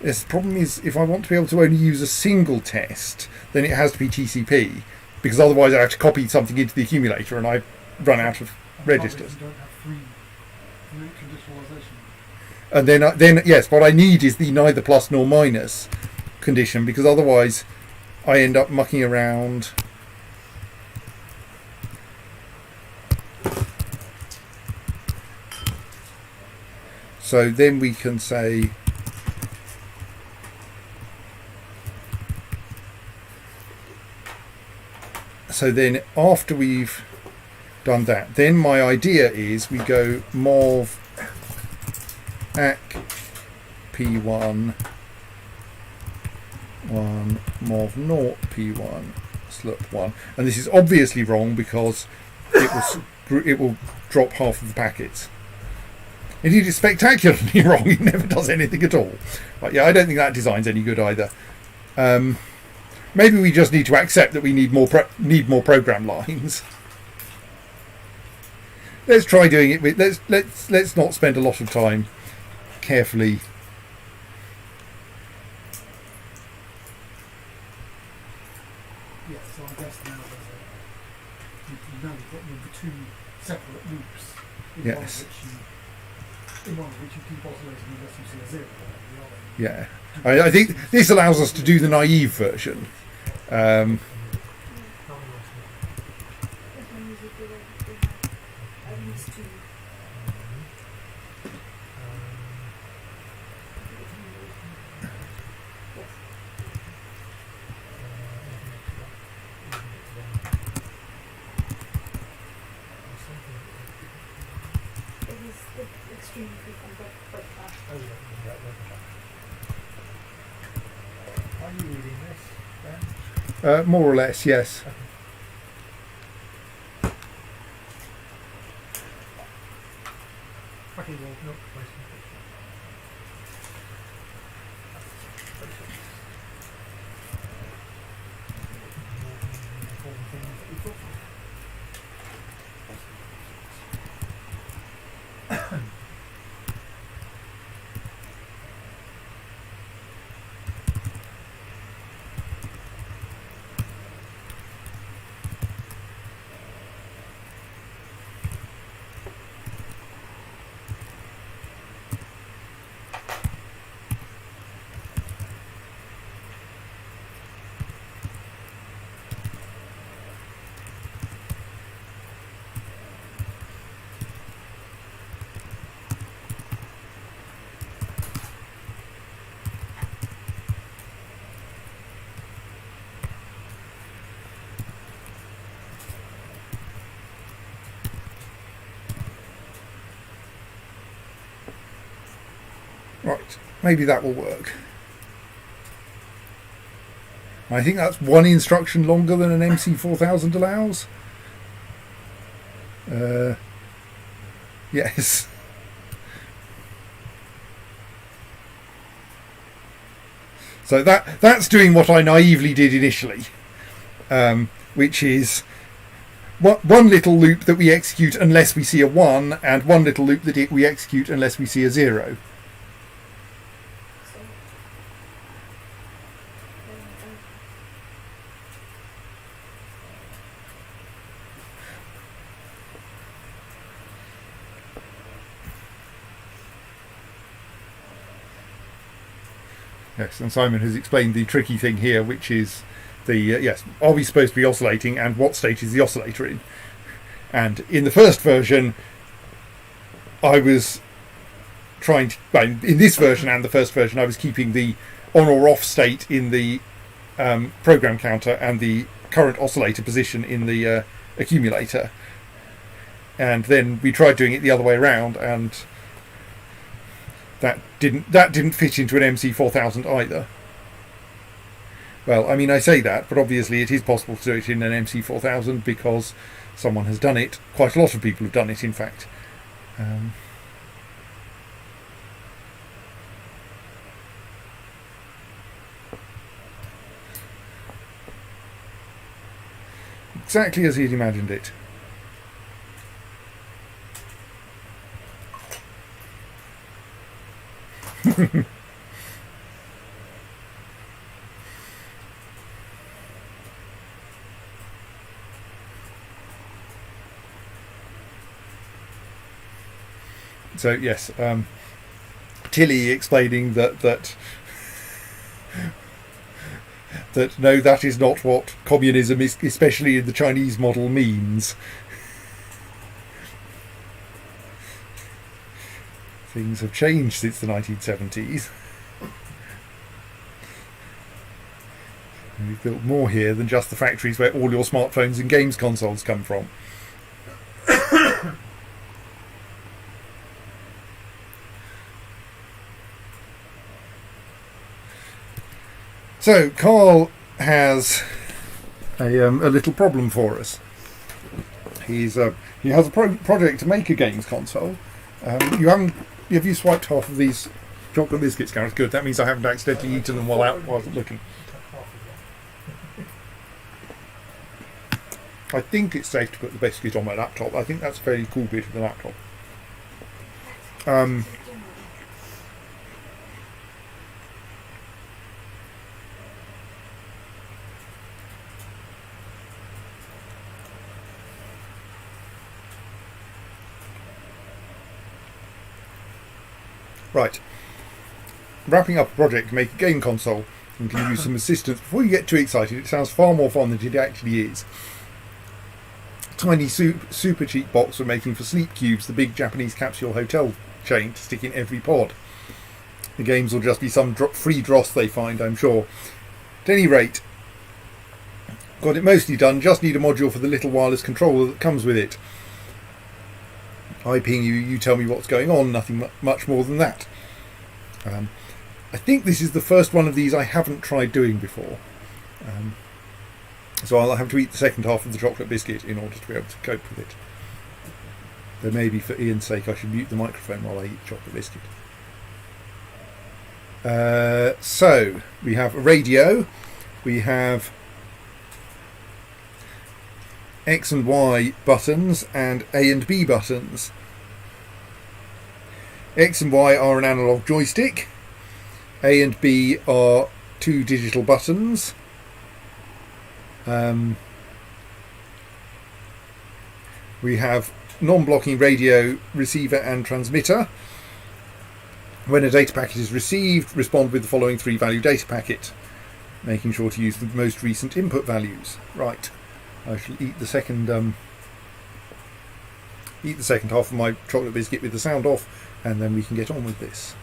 Yes, the problem is if I want to be able to only use a single test, then it has to be TCP, because otherwise I have to copy something into the accumulator and I run out of registers. You don't have free conditionalization. And then yes, what I need is the neither plus nor minus condition, because otherwise I end up mucking around. So then we can say so then after we've done that, then my idea is we go mov ac p1 1 mov naught p1 slup 1, and this is obviously wrong because it will drop half of the packets. Indeed, it's spectacularly wrong. It never does anything at all. But yeah, I don't think that design's any good either. Maybe we just need to accept that we need more program lines. Let's try doing it with. Let's not spend a lot of time carefully. Yes, so I guess now you've got the two separate loops. Yes. In one of which you keep oscillating unless you see a zero. Yeah, I think this allows us to do the naive version. Are you reading this, Ben? More or less, yes. Okay, well, no question. Right, maybe that will work. I think that's one instruction longer than an MC4000 allows. Yes. So that's doing what I naively did initially, which is one little loop that we execute unless we see a 1, and one little loop that we execute unless we see a 0. Yes, and Simon has explained the tricky thing here, which is the yes, are we supposed to be oscillating, and what state is the oscillator in? And in the first version, I was trying to, well, in this version and the first version, I was keeping the on or off state in the program counter and the current oscillator position in the accumulator. And then we tried doing it the other way around, and that didn't fit into an MC4000 either. Well, I mean, I say that, but obviously it is possible to do it in an MC4000 because someone has done it. Quite a lot of people have done it, in fact. exactly as he'd imagined it. So yes, Tilly explaining that no, that is not what communism is, especially in the Chinese model, means. Things have changed since the 1970s. And we've built more here than just the factories where all your smartphones and games consoles come from. So Carl has a little problem for us. He has a project to make a games console. Have you swiped half of these chocolate biscuits, Gareth? Good. That means I haven't accidentally eaten them while I wasn't looking. I think it's safe to put the biscuit on my laptop. I think that's a fairly cool bit of the laptop. Right. Wrapping up a project to make a game console and can use some assistance. Before you get too excited, it sounds far more fun than it actually is. Tiny super cheap box we're making for Sleep Cubes, the big Japanese capsule hotel chain, to stick in every pod. The games will just be some free dross they find, I'm sure. At any rate, got it mostly done, just need a module for the little wireless controller that comes with it. I ping you, you tell me what's going on, nothing much more than that. I think this is the first one of these I haven't tried doing before. So I'll have to eat the second half of the chocolate biscuit in order to be able to cope with it. Though maybe for Ian's sake I should mute the microphone while I eat the chocolate biscuit. So, we have a radio, we have X and Y buttons and A and B buttons. X and Y are an analog joystick. A and B are two digital buttons. We have non-blocking radio, receiver and transmitter. When a data packet is received, respond with the following 3-value data packet, making sure to use the most recent input values. Right. I shall eat the second half of my chocolate biscuit with the sound off, and then we can get on with this.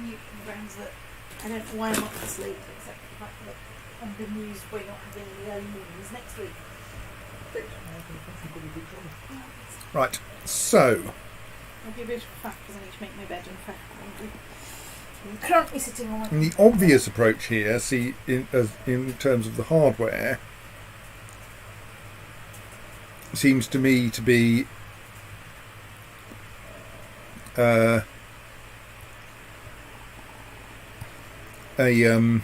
New programs that I don't know why I'm off to sleep, except for the fact that I'm good news we're not having the early mornings next week. Right, so I'll be a bit of a fact because I need to make my bed and prep. I'm currently sitting on my... the obvious approach here, see, in terms of the hardware, seems to me to be an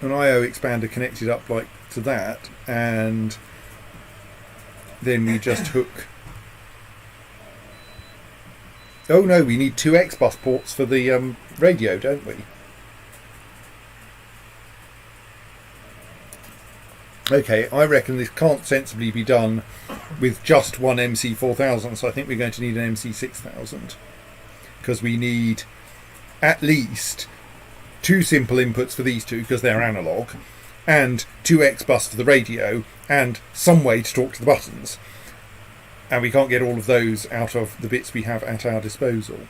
I/O expander connected up like to that, and then we just hook. Oh no, we need 2 X-bus ports for the radio, don't we? Okay, I reckon this can't sensibly be done with just one MC4000, so I think we're going to need an MC6000, because we need at least 2 simple inputs for these two because they're analog, and 2 X-bus for the radio, and some way to talk to the buttons. And we can't get all of those out of the bits we have at our disposal.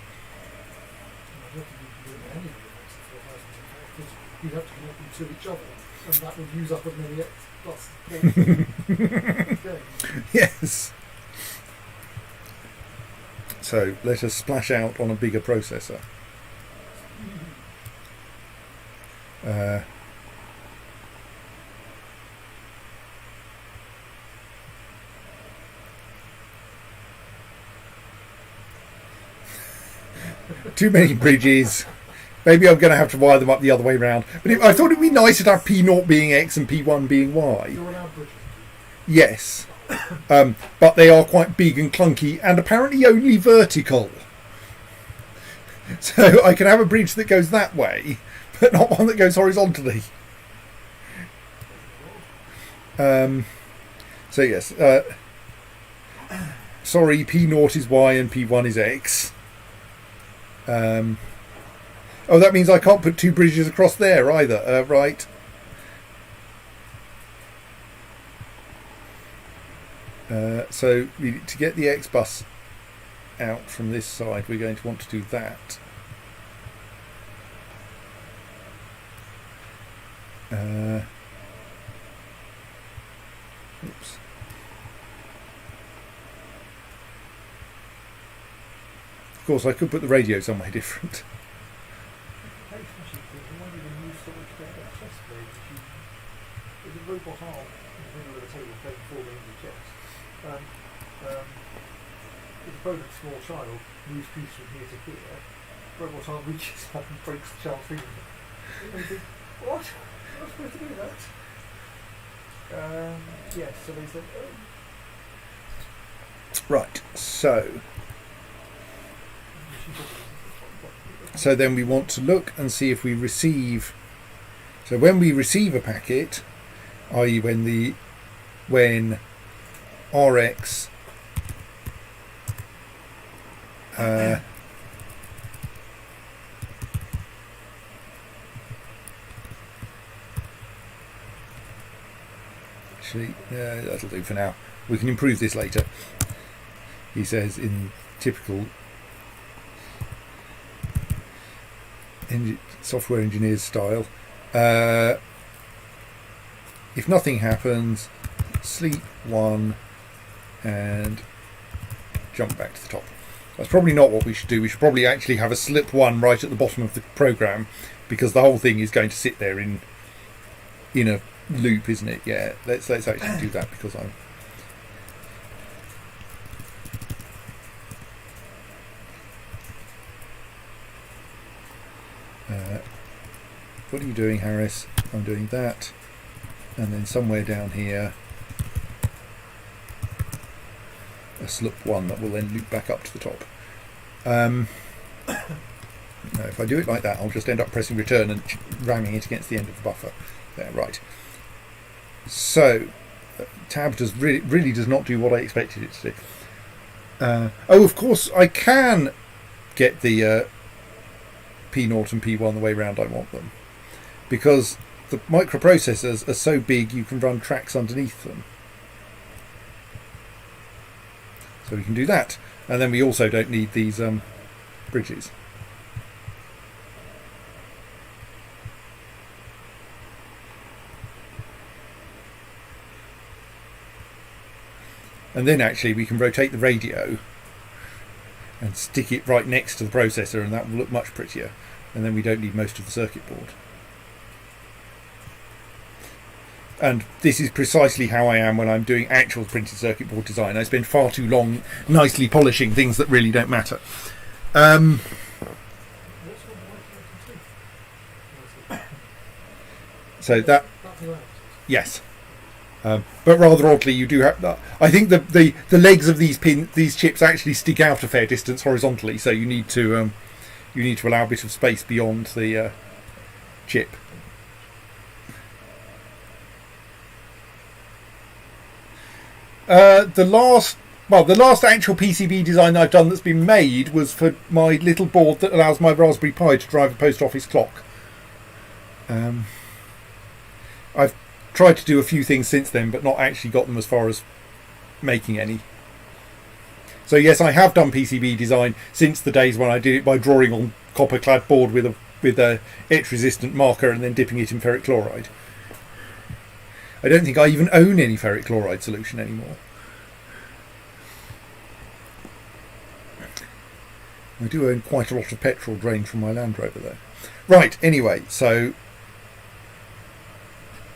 You'd have to connect them to each other, and that would use up as many X plus. Yes. So let us splash out on a bigger processor. Too many bridges. Maybe I'm going to have to wire them up the other way round. But I thought it'd be nicer to have P0 being X and P1 being Y. You're allowed bridges. Yes. But they are quite big and clunky and apparently only vertical. So I can have a bridge that goes that way, but not one that goes horizontally. So yes. Sorry, P0 is Y and P1 is X. Oh, that means I can't put two bridges across there either, right? So to get the X bus out from this side, we're going to want to do that. Oops. Of course, I could put the radio somewhere different. There's a robot arm in the middle of the table playing 4 games of chess. If a bowling small child moves pieces from here to here, robot arm reaches up and breaks the child's finger. And you think, what? I'm not supposed to do that. Yes, so they said, Right, so then we want to look and see if we receive. So when we receive a packet, i.e. when RX actually that'll do for now. We can improve this later. He says in typical software engineers style, if nothing happens, sleep 1 and jump back to the top. That's probably not what we should do. We should probably actually have a slip 1 right at the bottom of the program, because the whole thing is going to sit there in a loop, isn't it? Yeah, let's actually do that, because I'm what are you doing, Harris? I'm doing that, and then somewhere down here a slip 1 that will then loop back up to the top. Now if I do it like that, I'll just end up pressing return and ramming it against the end of the buffer. There, right. So tab really does not do what I expected it to do. Oh, of course I can get the P0 and P1 the way round I want them, because the microprocessors are so big you can run tracks underneath them. So we can do that, and then we also don't need these bridges. And then actually we can rotate the radio and stick it right next to the processor, and that will look much prettier, and then we don't need most of the circuit board. And this is precisely how I am when I'm doing actual printed circuit board design. I spend far too long nicely polishing things that really don't matter. So that, yes. But rather oddly, you do have. I think the legs of these chips actually stick out a fair distance horizontally, so you need to allow a bit of space beyond the chip. The last actual PCB design I've done that's been made was for my little board that allows my Raspberry Pi to drive a post office clock. I've tried to do a few things since then, but not actually got them as far as making any. So yes, I have done PCB design since the days when I did it by drawing on copper-clad board with a etch-resistant marker and then dipping it in ferric chloride. I don't think I even own any ferric chloride solution anymore. I do own quite a lot of petrol drained from my Land Rover though. Right, anyway, so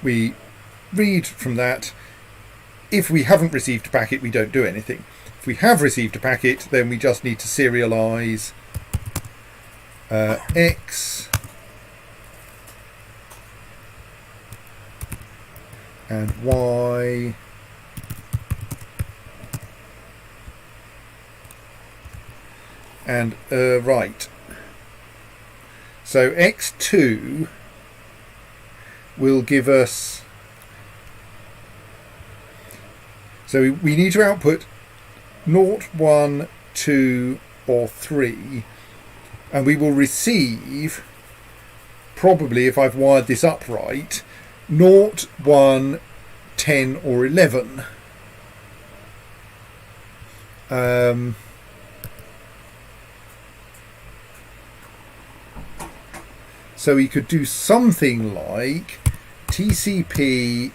we read from that. If we haven't received a packet, we don't do anything. If we have received a packet, then we just need to serialise X and Y and right. So X2 will give us, so we need to output 0, 1, 2 or 3, and we will receive, probably if I've wired this up right, 0, 1, 10 or 11. So we could do something like TCP.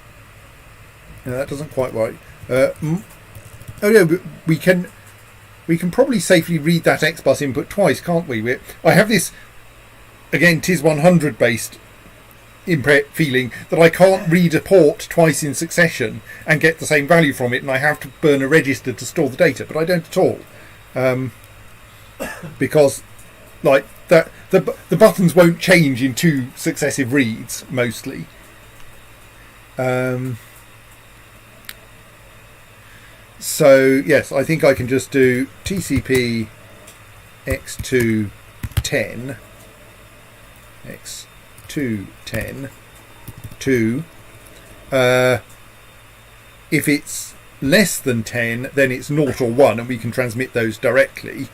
No, that doesn't quite work. Oh no, but we can probably safely read that X bus input twice, can't we? I have this, again, TIS100 based feeling that I can't read a port twice in succession and get the same value from it, and I have to burn a register to store the data, but I don't at all, because like that the buttons won't change in 2 successive reads mostly. So yes, I think I can just do TCP X2 10 X2 10 2. If it's less than 10, then it's 0 or 1, and we can transmit those directly.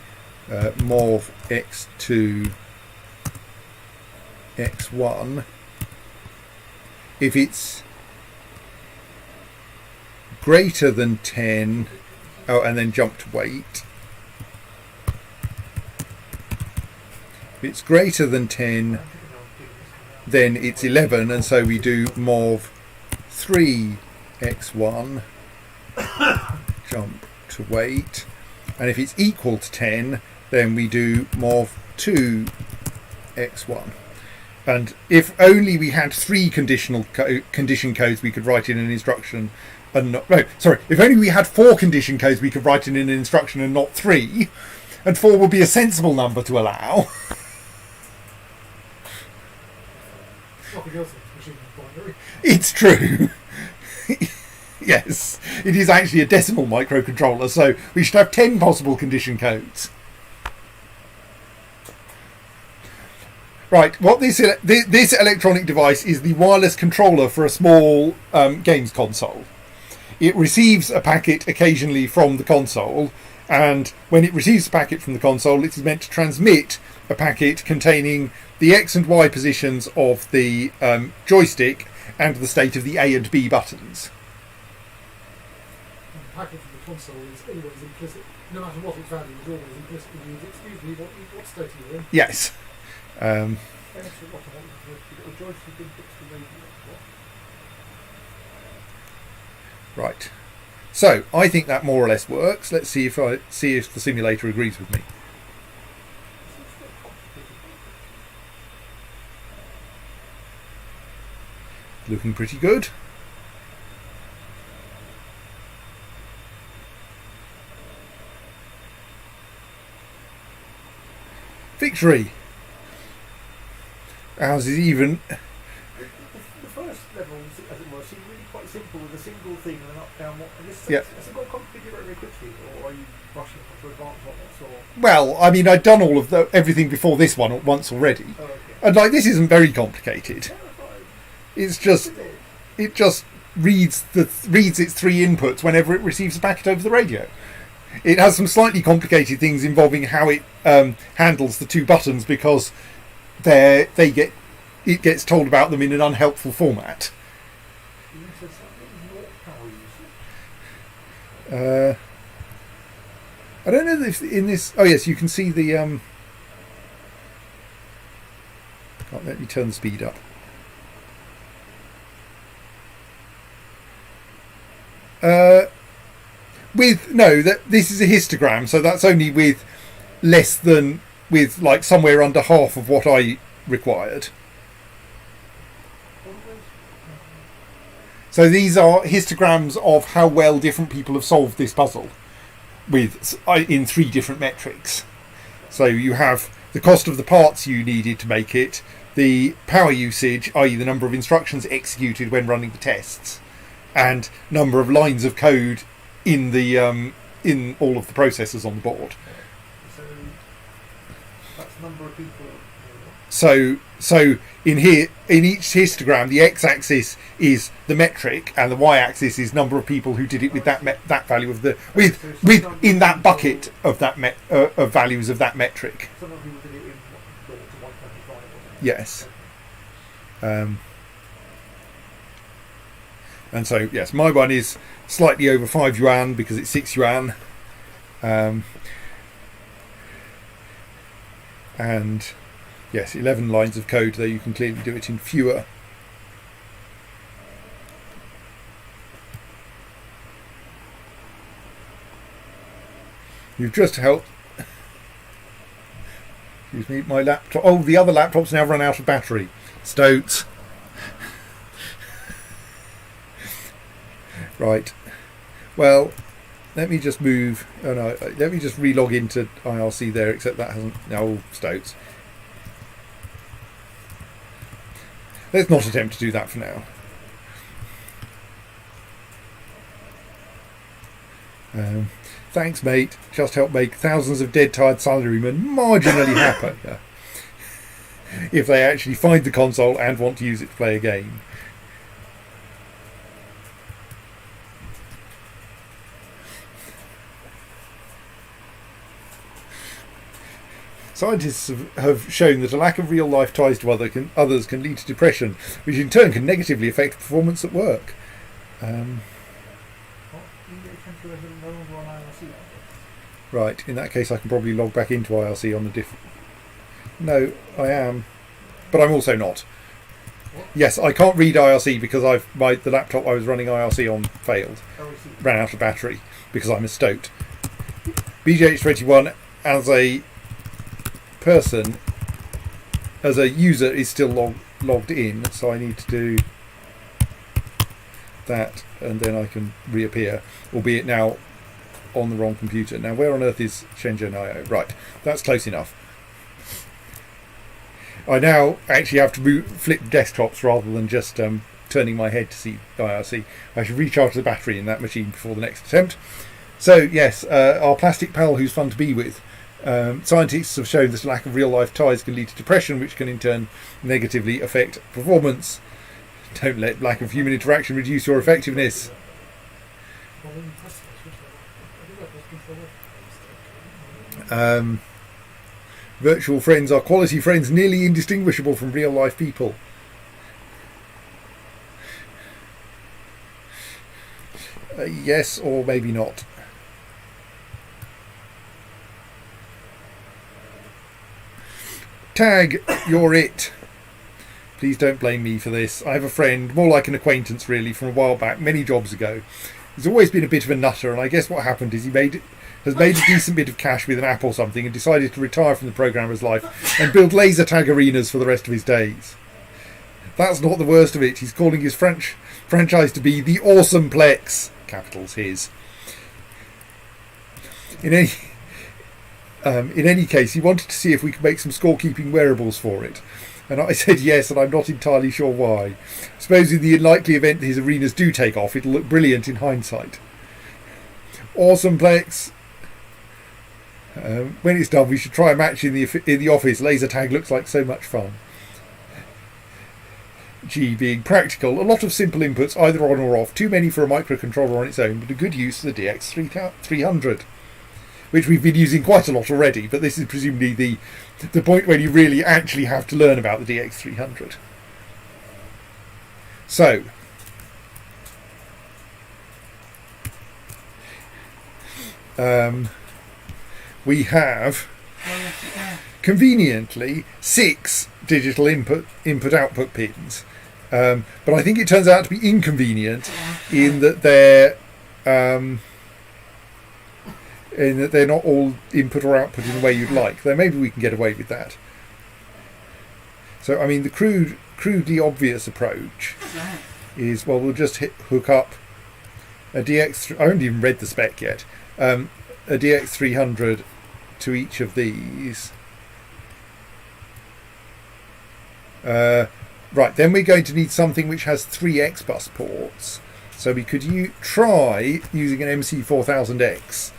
Morv X2 X1. If it's greater than 10, oh, and then jump to wait. If it's greater than 10, then it's 11, and so we do morv 3 X1, jump to wait. And if it's equal to 10, then we do morv 2 X1. And if only we had 3 condition codes we could write in an instruction, and not, no, sorry, if only we had 4 condition codes we could write in an instruction and not 3, and 4 would be a sensible number to allow. It's true. Yes, it is actually a decimal microcontroller, so we should have 10 possible condition codes. Right, what this electronic device is, the wireless controller for a small games console. It receives a packet occasionally from the console, and when it receives a packet from the console, it is meant to transmit a packet containing the X and Y positions of the joystick and the state of the A and B buttons. The packet from the console is always implicit. No matter what its value is, always implicitly used. Excuse me, what state are you in? Yes. Right. So I think that more or less works. Let's see if the simulator agrees with me. Looking pretty good. Victory! Ours is even. The first level, as it were, seemed really quite simple with a single thing and an up, down, what. Has it got complicated very quickly, or are you rushing to advance on this? Or? Well, I mean, I'd done all of everything before this one once already, Oh, okay. and like this isn't very complicated. It's just it just reads its 3 inputs whenever it receives a packet over the radio. It has some slightly complicated things involving how it handles the 2 buttons, because it gets told about them in an unhelpful format. I don't know if in this. Oh yes, you can see the. Can't let me turn the speed up. This is a histogram, so that's only with less than with like somewhere under half of what I required. So these are histograms of how well different people have solved this puzzle with in 3 different metrics. So you have the cost of the parts you needed to make it, the power usage, i.e. the number of instructions executed when running the tests, and number of lines of code in the in all of the processors on the board. So that's the number of people. So in here, in each histogram, the x-axis is the metric, and the y-axis is number of people who did it with that value of the with in that bucket of that of values of that metric. Some of people did it in 0 to 125. Yes. And so yes, my one is slightly over 5 yuan because it's 6 yuan. And yes, 11 lines of code, though you can clearly do it in fewer. You've just helped. Excuse me, my laptop. Oh, the other laptop's now run out of battery. Stoats. Right. Well, let me just move. Oh no, let me just relog into IRC there, except that hasn't. No, Stoats. Let's not attempt to do that for now. Thanks, mate. Just help make thousands of dead, tired salarymen marginally happier if they actually find the console and want to use it to play a game. Scientists have shown that a lack of real-life ties to others can lead to depression, which in turn can negatively affect performance at work. Right, in that case I can probably log back into IRC on the No, I am. But I'm also not. What? Yes, I can't read IRC because the laptop I was running IRC on failed. Ran out of battery because I'm a stoat. BJH21 as a person, as a user, is still logged in, so I need to do that and then I can reappear, albeit now on the wrong computer. Now where on earth is Shenzhen IO? Right, that's close enough. I now actually have to flip desktops rather than just turning my head to see IRC. I should recharge the battery in that machine before the next attempt. So yes, our plastic pal who's fun to be with. Scientists have shown that a lack of real-life ties can lead to depression, which can in turn negatively affect performance. Don't let lack of human interaction reduce your effectiveness. Virtual friends are quality friends nearly indistinguishable from real-life people. Yes, or maybe not. Tag, you're it. Please don't blame me for this. I have a friend, more like an acquaintance really, from a while back, many jobs ago. He's always been a bit of a nutter, and I guess what happened is he has made a decent bit of cash with an app or something and decided to retire from the programmer's life and build laser tag arenas for the rest of his days. That's not the worst of it. He's calling his franchise to be the Awesome Plex. Capitals his. In any case, he wanted to see if we could make some scorekeeping wearables for it. And I said yes, and I'm not entirely sure why. I suppose in the unlikely event that his arenas do take off, it'll look brilliant in hindsight. Awesome Plex. When it's done, we should try a match in the office. Laser tag looks like so much fun. G being practical, a lot of simple inputs either on or off, too many for a microcontroller on its own, but a good use of the DX300, which we've been using quite a lot already, but this is presumably the point where you really actually have to learn about the DX300. So, we have conveniently 6 digital input-output pins, but I think it turns out to be inconvenient in that they're in that they're not all input or output in the way you'd like. Though maybe we can get away with that. So I mean, the crudely obvious approach is, well, we'll just hook up a DX. I haven't even read the spec yet. A DX300 to each of these. Right, then we're going to need something which has 3 X-bus ports. So we could try using an MC4000X,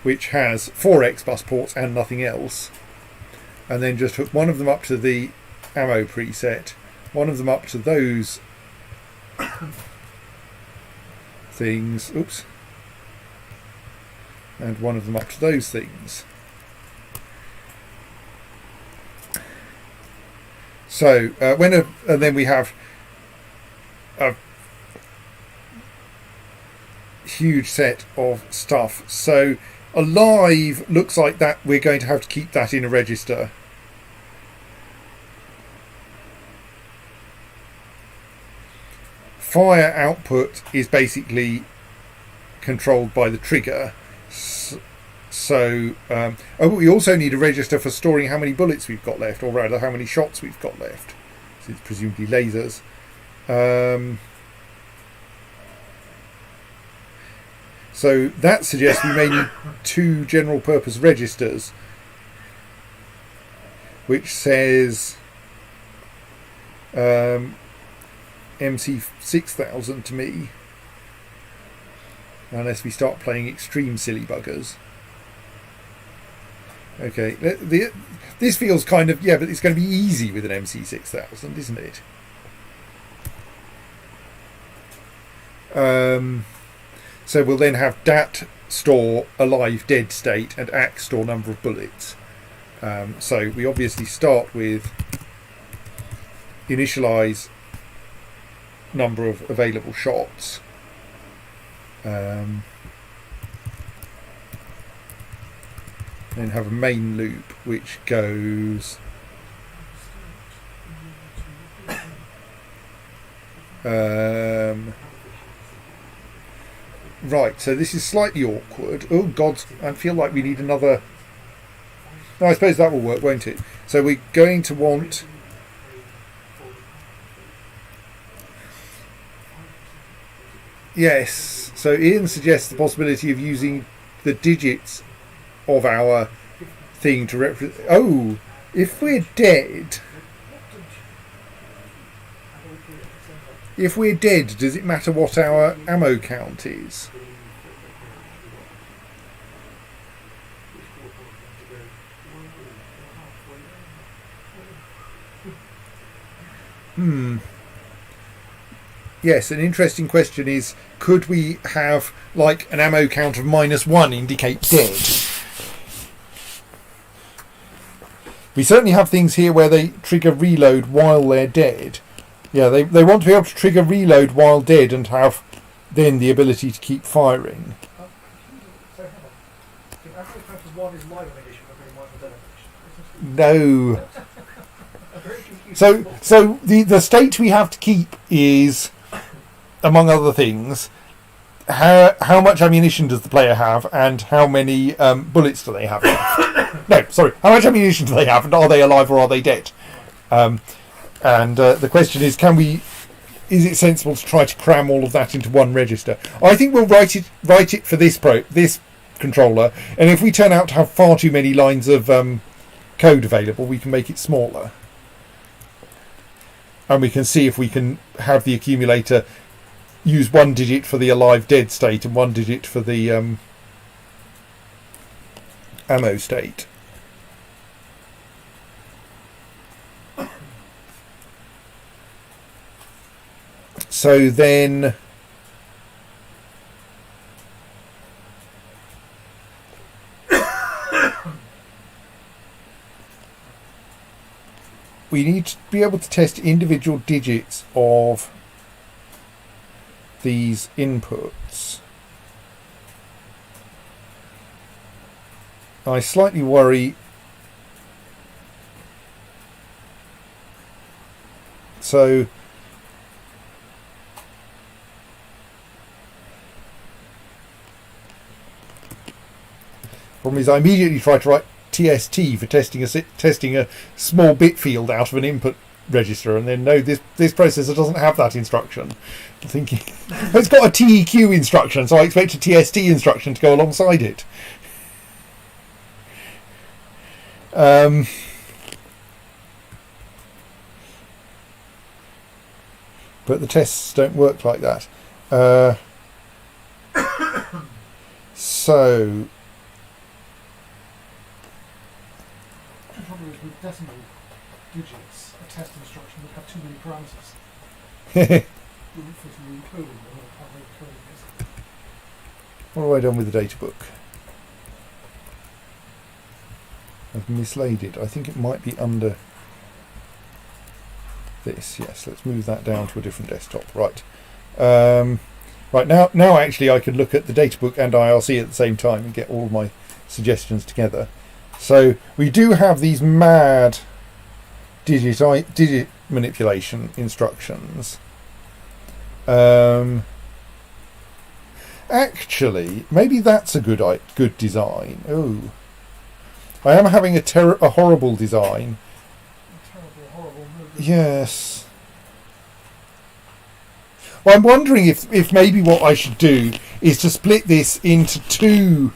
which has 4 X-bus ports and nothing else, and then just hook one of them up to the ammo preset, one of them up to those things, oops, and one of them up to those things. So and then we have a huge set of stuff. So alive looks like that we're going to have to keep that in a register. Fire output is basically controlled by the trigger. So, we also need a register for storing how many bullets we've got left, or rather how many shots we've got left. So it's presumably lasers. So that suggests we may need 2 general purpose registers, which says MC6000 to me, unless we start playing extreme silly buggers. Okay, this feels kind of, yeah, but it's going to be easy with an MC6000, isn't it? So we'll then have DAT store alive dead state and ACT store number of bullets. So we obviously start with initialize number of available shots. Then have a main loop which goes right, so this is slightly awkward. Oh god, I feel like we need another. No, I suppose that will work, won't it? So we're going to want yes, so Ian suggests the possibility of using the digits of our thing to represent. Oh, if we're dead, does it matter what our ammo count is? Yes, an interesting question is, could we have like an ammo count of -1 indicate dead? We certainly have things here where they trigger reload while they're dead. Yeah, they want to be able to trigger reload while dead and have then the ability to keep firing. So hang on. The average count of 1 is live ammunition, but very much dead ammunition. No. So the state we have to keep is, among other things, how much ammunition does the player have and how many bullets do they have left? No, sorry. How much ammunition do they have and are they alive or are they dead? And the question is, is it sensible to try to cram all of that into one register? I think we'll write it for this controller, and if we turn out to have far too many lines of code available, we can make it smaller. And we can see if we can have the accumulator use 1 digit for the alive dead state and 1 digit for the ammo state. So then we need to be able to test individual digits of these inputs. I slightly worry. So problem is I immediately try to write TST for testing a small bit field out of an input register, and then no, this processor doesn't have that instruction. I'm thinking it's got a TEQ instruction, so I expect a TST instruction to go alongside it. But the tests don't work like that. So The trouble is with decimal digits, a test instruction would have too many parameters. Wouldn't fit in the encoding, or how the encoding is. what have I done with the data book? I've mislaid it. I think it might be under this. Yes, let's move that down to a different desktop. Right. Right, now actually I can look at the databook and IRC at the same time and get all of my suggestions together. So we do have these mad digit manipulation instructions. Actually, maybe that's a good design. Oh, I am having a horrible design. Terrible, horrible movie. Yes. Well, I'm wondering if maybe what I should do is to split this into two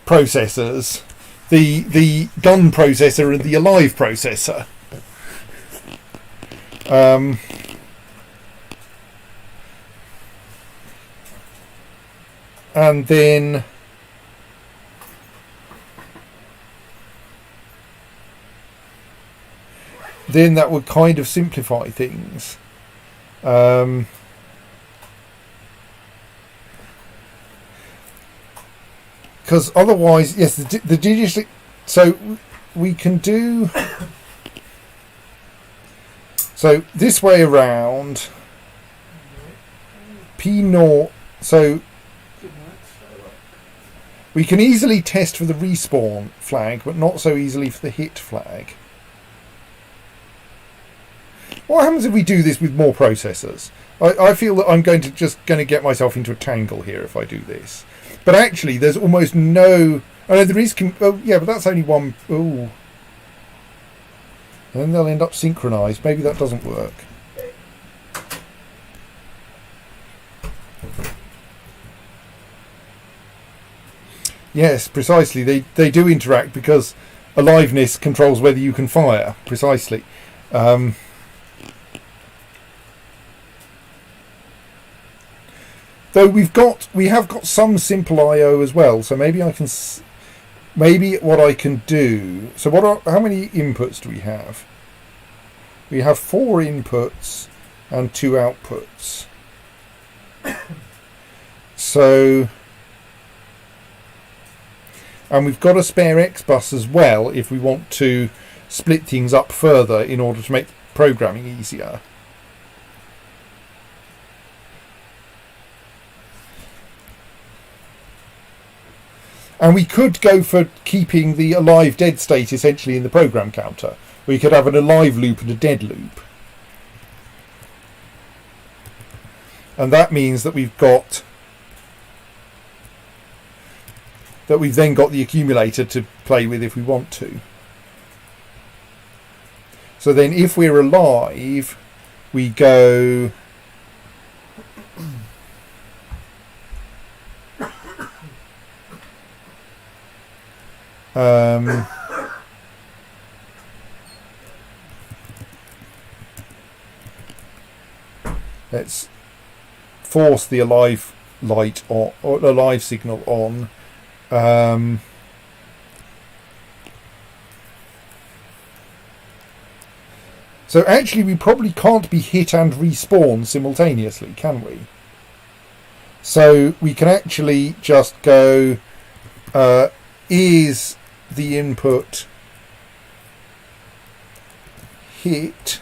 processors, the gun processor and the alive processor. And then that would kind of simplify things. Because otherwise, yes, the digital. So we can do. So this way around. P0. So we can easily test for the respawn flag, but not so easily for the hit flag. What happens if we do this with more processors? I feel that I'm going to get myself into a tangle here if I do this. But actually, there's almost no. Oh, no, there is. Oh, yeah, but that's only one. Oh, and then they'll end up synchronized. Maybe that doesn't work. Yes, precisely. They do interact because aliveness controls whether you can fire. Precisely. Though we have got some simple I/O as well, so maybe I can, maybe what I can do. So how many inputs do we have? We have 4 inputs and 2 outputs. So, and we've got a spare X bus as well if we want to split things up further in order to make programming easier. And we could go for keeping the alive dead state essentially in the program counter. We could have an alive loop and a dead loop. And that means that we've then got the accumulator to play with if we want to. So then if we're alive, we go let's force the alive light on, or the alive signal on. So actually we probably can't be hit and respawn simultaneously, can we? So we can actually just go is the input hit?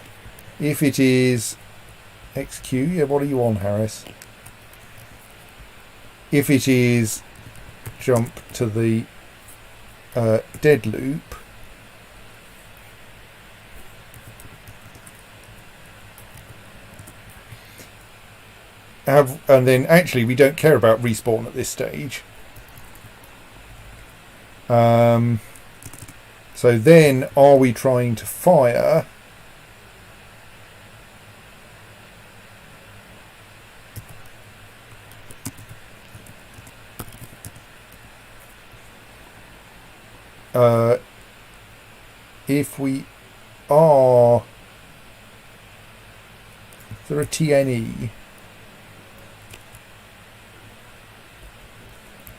If it is XQ, yeah, what are you on, Harris? If it is jump to the dead loop, and then actually we don't care about respawn at this stage. So then, are we trying to fire? If we are, is there a TNE?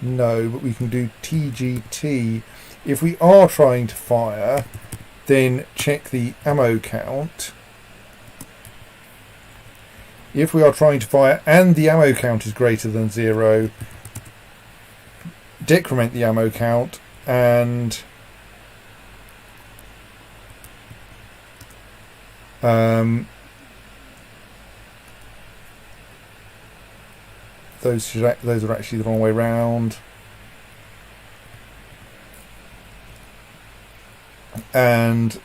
No, but we can do TGT. If we are trying to fire, then check the ammo count. If we are trying to fire and the ammo count is greater than 0, decrement the ammo count and those are actually the wrong way round. And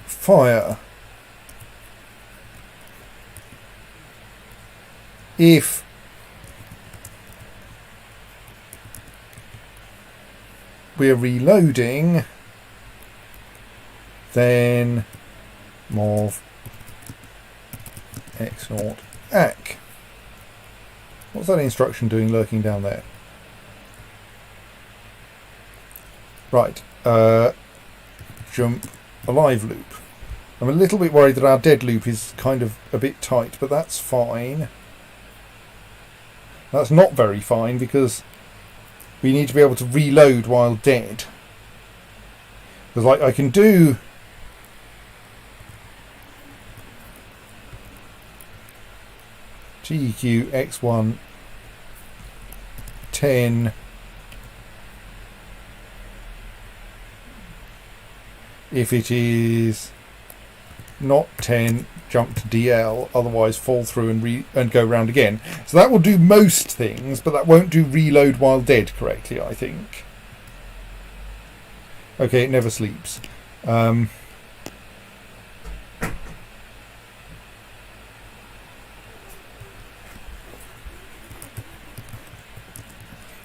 fire. If we're reloading, then mov x0 ac. What's that instruction doing lurking down there? Right, jump alive loop. I'm a little bit worried that our dead loop is kind of a bit tight, but that's fine. That's not very fine because we need to be able to reload while dead. Because like I can do GEQ X1 10 if it is not 10, jump to DL, otherwise fall through and go round again. So that will do most things, but that won't do reload while dead correctly, I think. Okay, it never sleeps.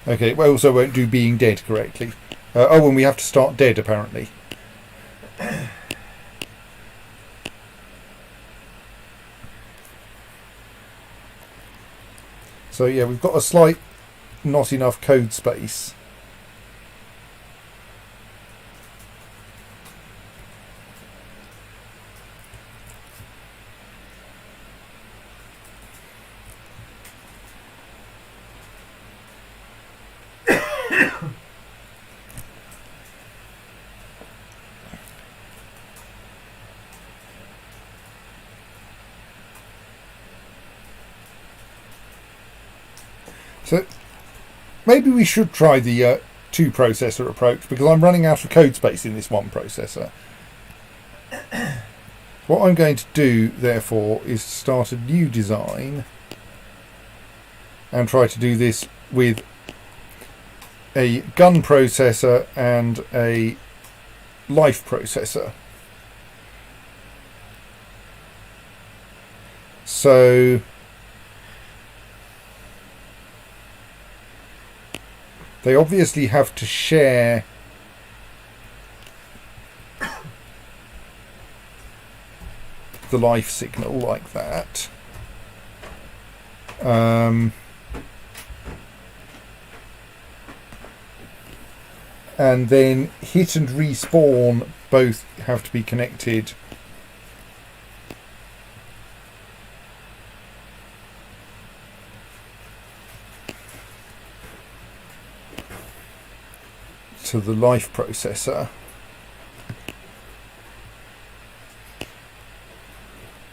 Okay, it also won't do being dead correctly. Oh, and we have to start dead, apparently. So yeah, we've got a slight not enough code space. So maybe we should try the two processor approach because I'm running out of code space in this one processor. What I'm going to do therefore is start a new design and try to do this with a gun processor and a life processor. So they obviously have to share the life signal like that. And then hit and respawn both have to be connected to the life processor,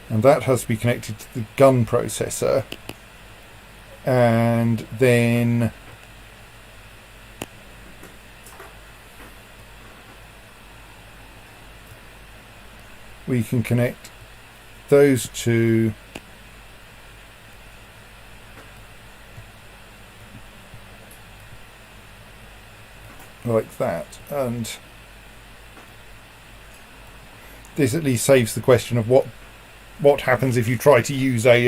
and that has to be connected to the gun processor, and then we can connect those two like that, and this at least saves the question of what happens if you try to use a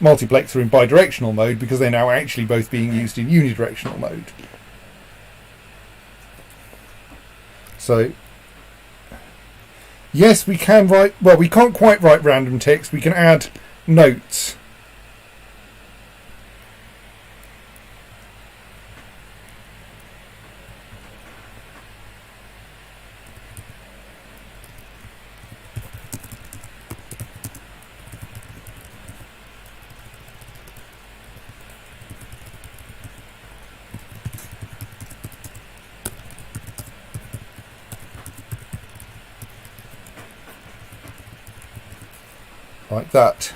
multiplexer in bidirectional mode, because they're now actually both being used in unidirectional mode. So, yes, we can write... Well, we can't quite write random text. We can add notes. Like that.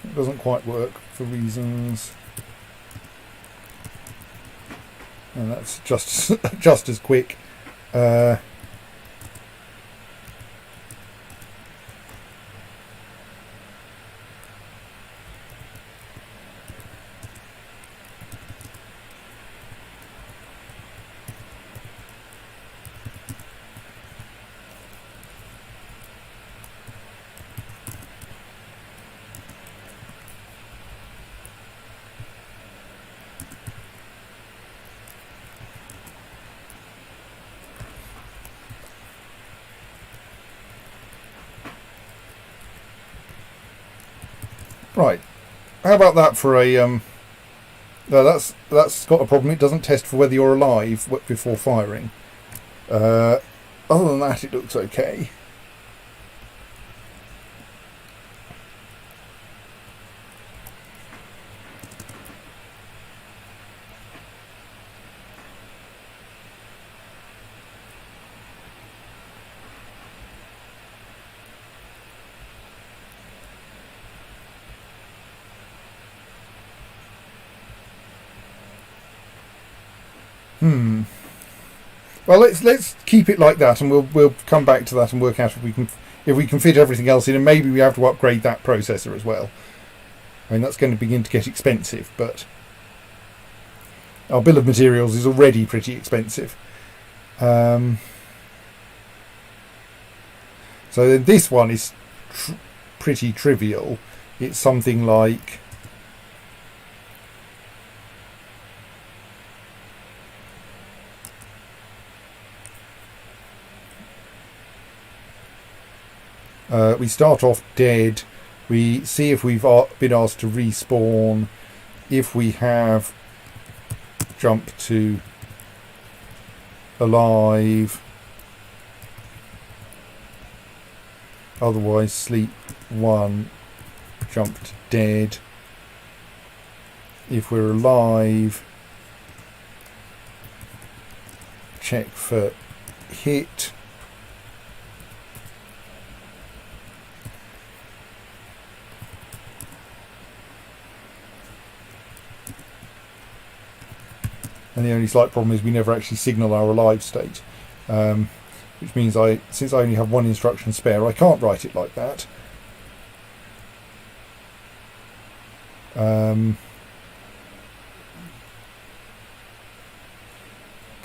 It doesn't quite work for reasons, and that's just just as quick. Right, how about that for a no, that's got a problem. It doesn't test for whether you're alive before firing. Other than that, it looks okay. Well, let's keep it like that, and we'll come back to that and work out if we can fit everything else in, and maybe we have to upgrade that processor as well. I mean, that's going to begin to get expensive, but our bill of materials is already pretty expensive. So this one is pretty trivial. It's something like we start off dead, we see if we've been asked to respawn, if we have jumped to alive, otherwise sleep 1, jumped dead. If we're alive, check for hit. And the only slight problem is we never actually signal our alive state, which means since I only have one instruction spare, I can't write it like that. Can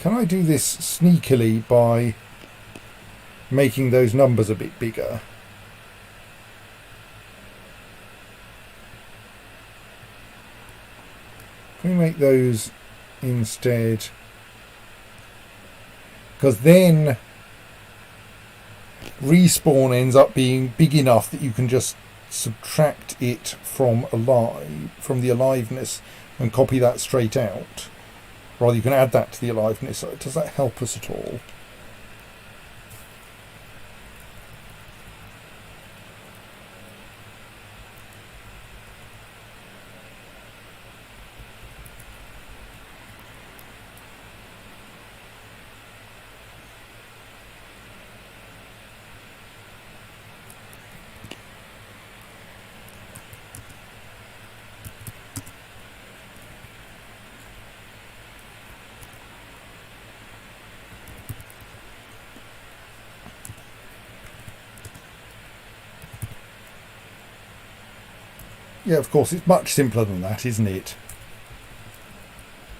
I do this sneakily by making those numbers a bit bigger? Can we make those instead, because then respawn ends up being big enough that you can just subtract it from the aliveness and copy that straight out. Rather, you can add that to the aliveness. Does that help us at all? Yeah, of course, it's much simpler than that, isn't it?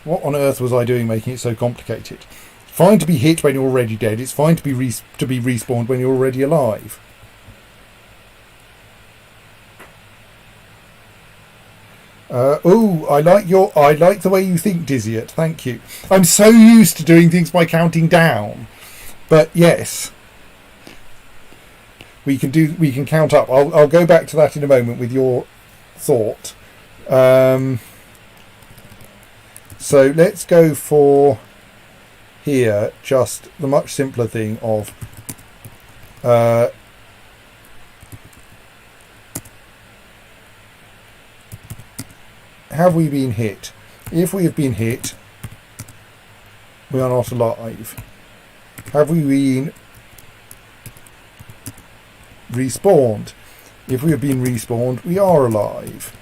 What on earth was I doing making it so complicated? It's fine to be hit when you're already dead. It's fine to be respawned when you're already alive. I like the way you think, Dizzyet. Thank you. I'm so used to doing things by counting down, but yes, we can count up. I'll go back to that in a moment with your thought. So let's go for here just the much simpler thing of have we been hit? If we have been hit, we are not alive. Have we been respawned? If we have been respawned, we are alive.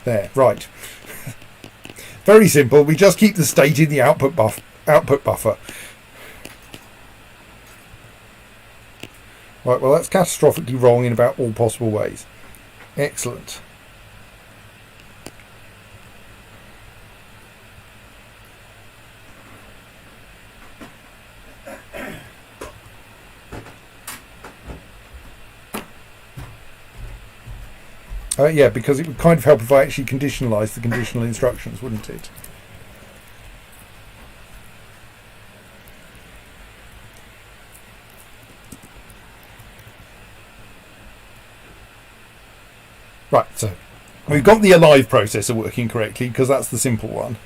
There, right. Very simple. We just keep the state in the output buffer. Right, well, that's catastrophically wrong in about all possible ways. Excellent. Yeah, because it would kind of help if I actually conditionalised the conditional instructions, wouldn't it? Right, so we've got the alive processor working correctly because that's the simple one.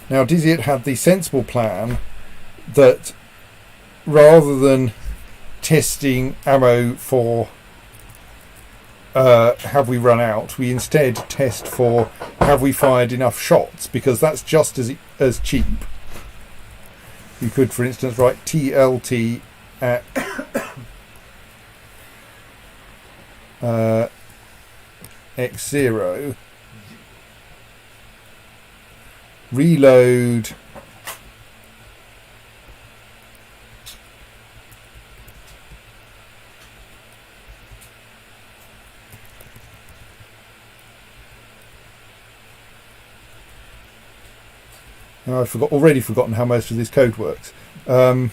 Now, Dizzyet had the sensible plan that rather than testing ammo for have we run out, we instead test for have we fired enough shots, because that's just as cheap. You could, for instance, write TLT at X0, reload now. I've already forgotten how most of this code works. So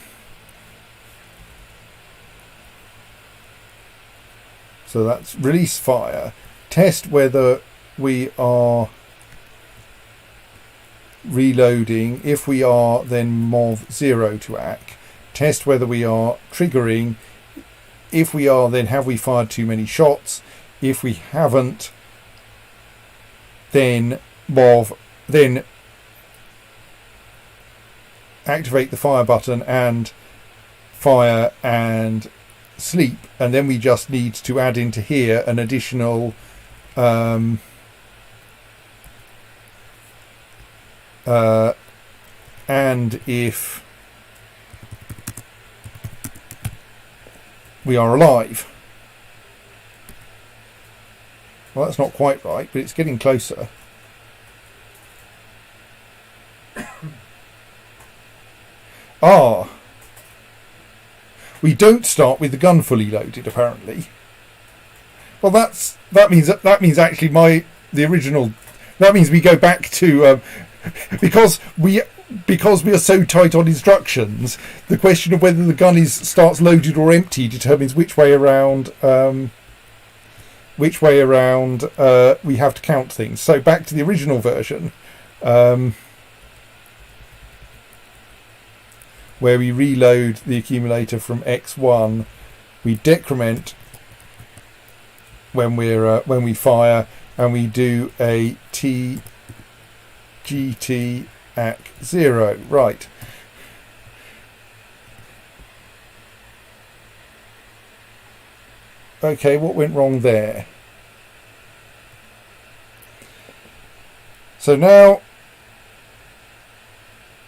that's release fire. Test whether we are reloading. If we are, then MOV 0 to ACK. Test whether we are triggering. If we are, then have we fired too many shots? If we haven't, then MOV, then activate the fire button and fire and sleep, and then we just need to add into here an additional and if we are alive. Well, that's not quite right, but it's getting closer. We don't start with the gun fully loaded, apparently. Well, that means actually the original. That means we go back to because we are so tight on instructions. The question of whether the gun starts loaded or empty determines which way around we have to count things. So back to the original version. Where we reload the accumulator from X1, we decrement when we fire, and we do a GT ACK 0. Right. Okay, what went wrong there? So now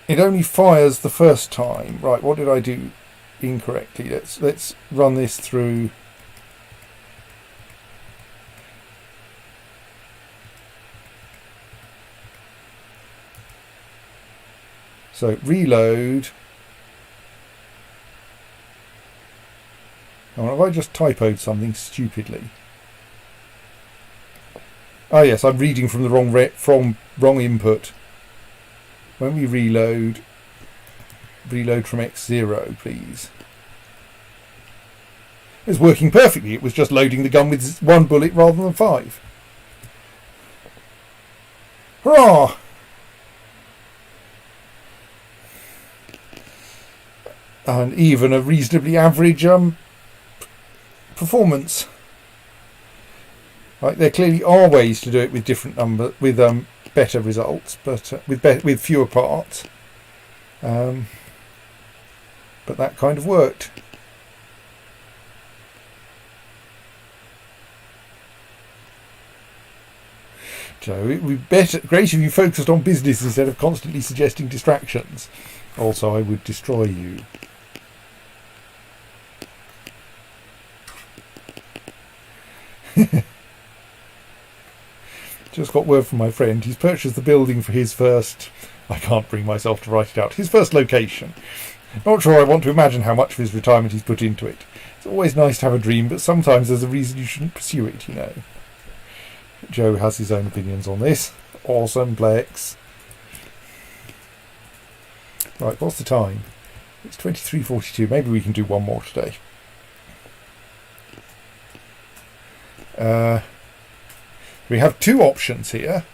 it only fires the first time. Right, what did I do incorrectly? Let's run this through. So reload. Oh, have I just typoed something stupidly? Oh yes, I'm reading from the wrong input. When we reload from X0, please. It's working perfectly. It was just loading the gun with 1 bullet rather than 5. Hurrah! And even a reasonably average performance. Right, there clearly are ways to do it with different better results, but with fewer parts. But that kind of worked. Joe, it would be great if you focused on business instead of constantly suggesting distractions. Also, I would destroy you. Just got word from my friend. He's purchased the building for his first... I can't bring myself to write it out. His first location. Not sure I want to imagine how much of his retirement he's put into it. It's always nice to have a dream, but sometimes there's a reason you shouldn't pursue it, you know. Joe has his own opinions on this. Awesome, Plex. Right, what's the time? It's 23:42. Maybe we can do one more today. We have 2 options here.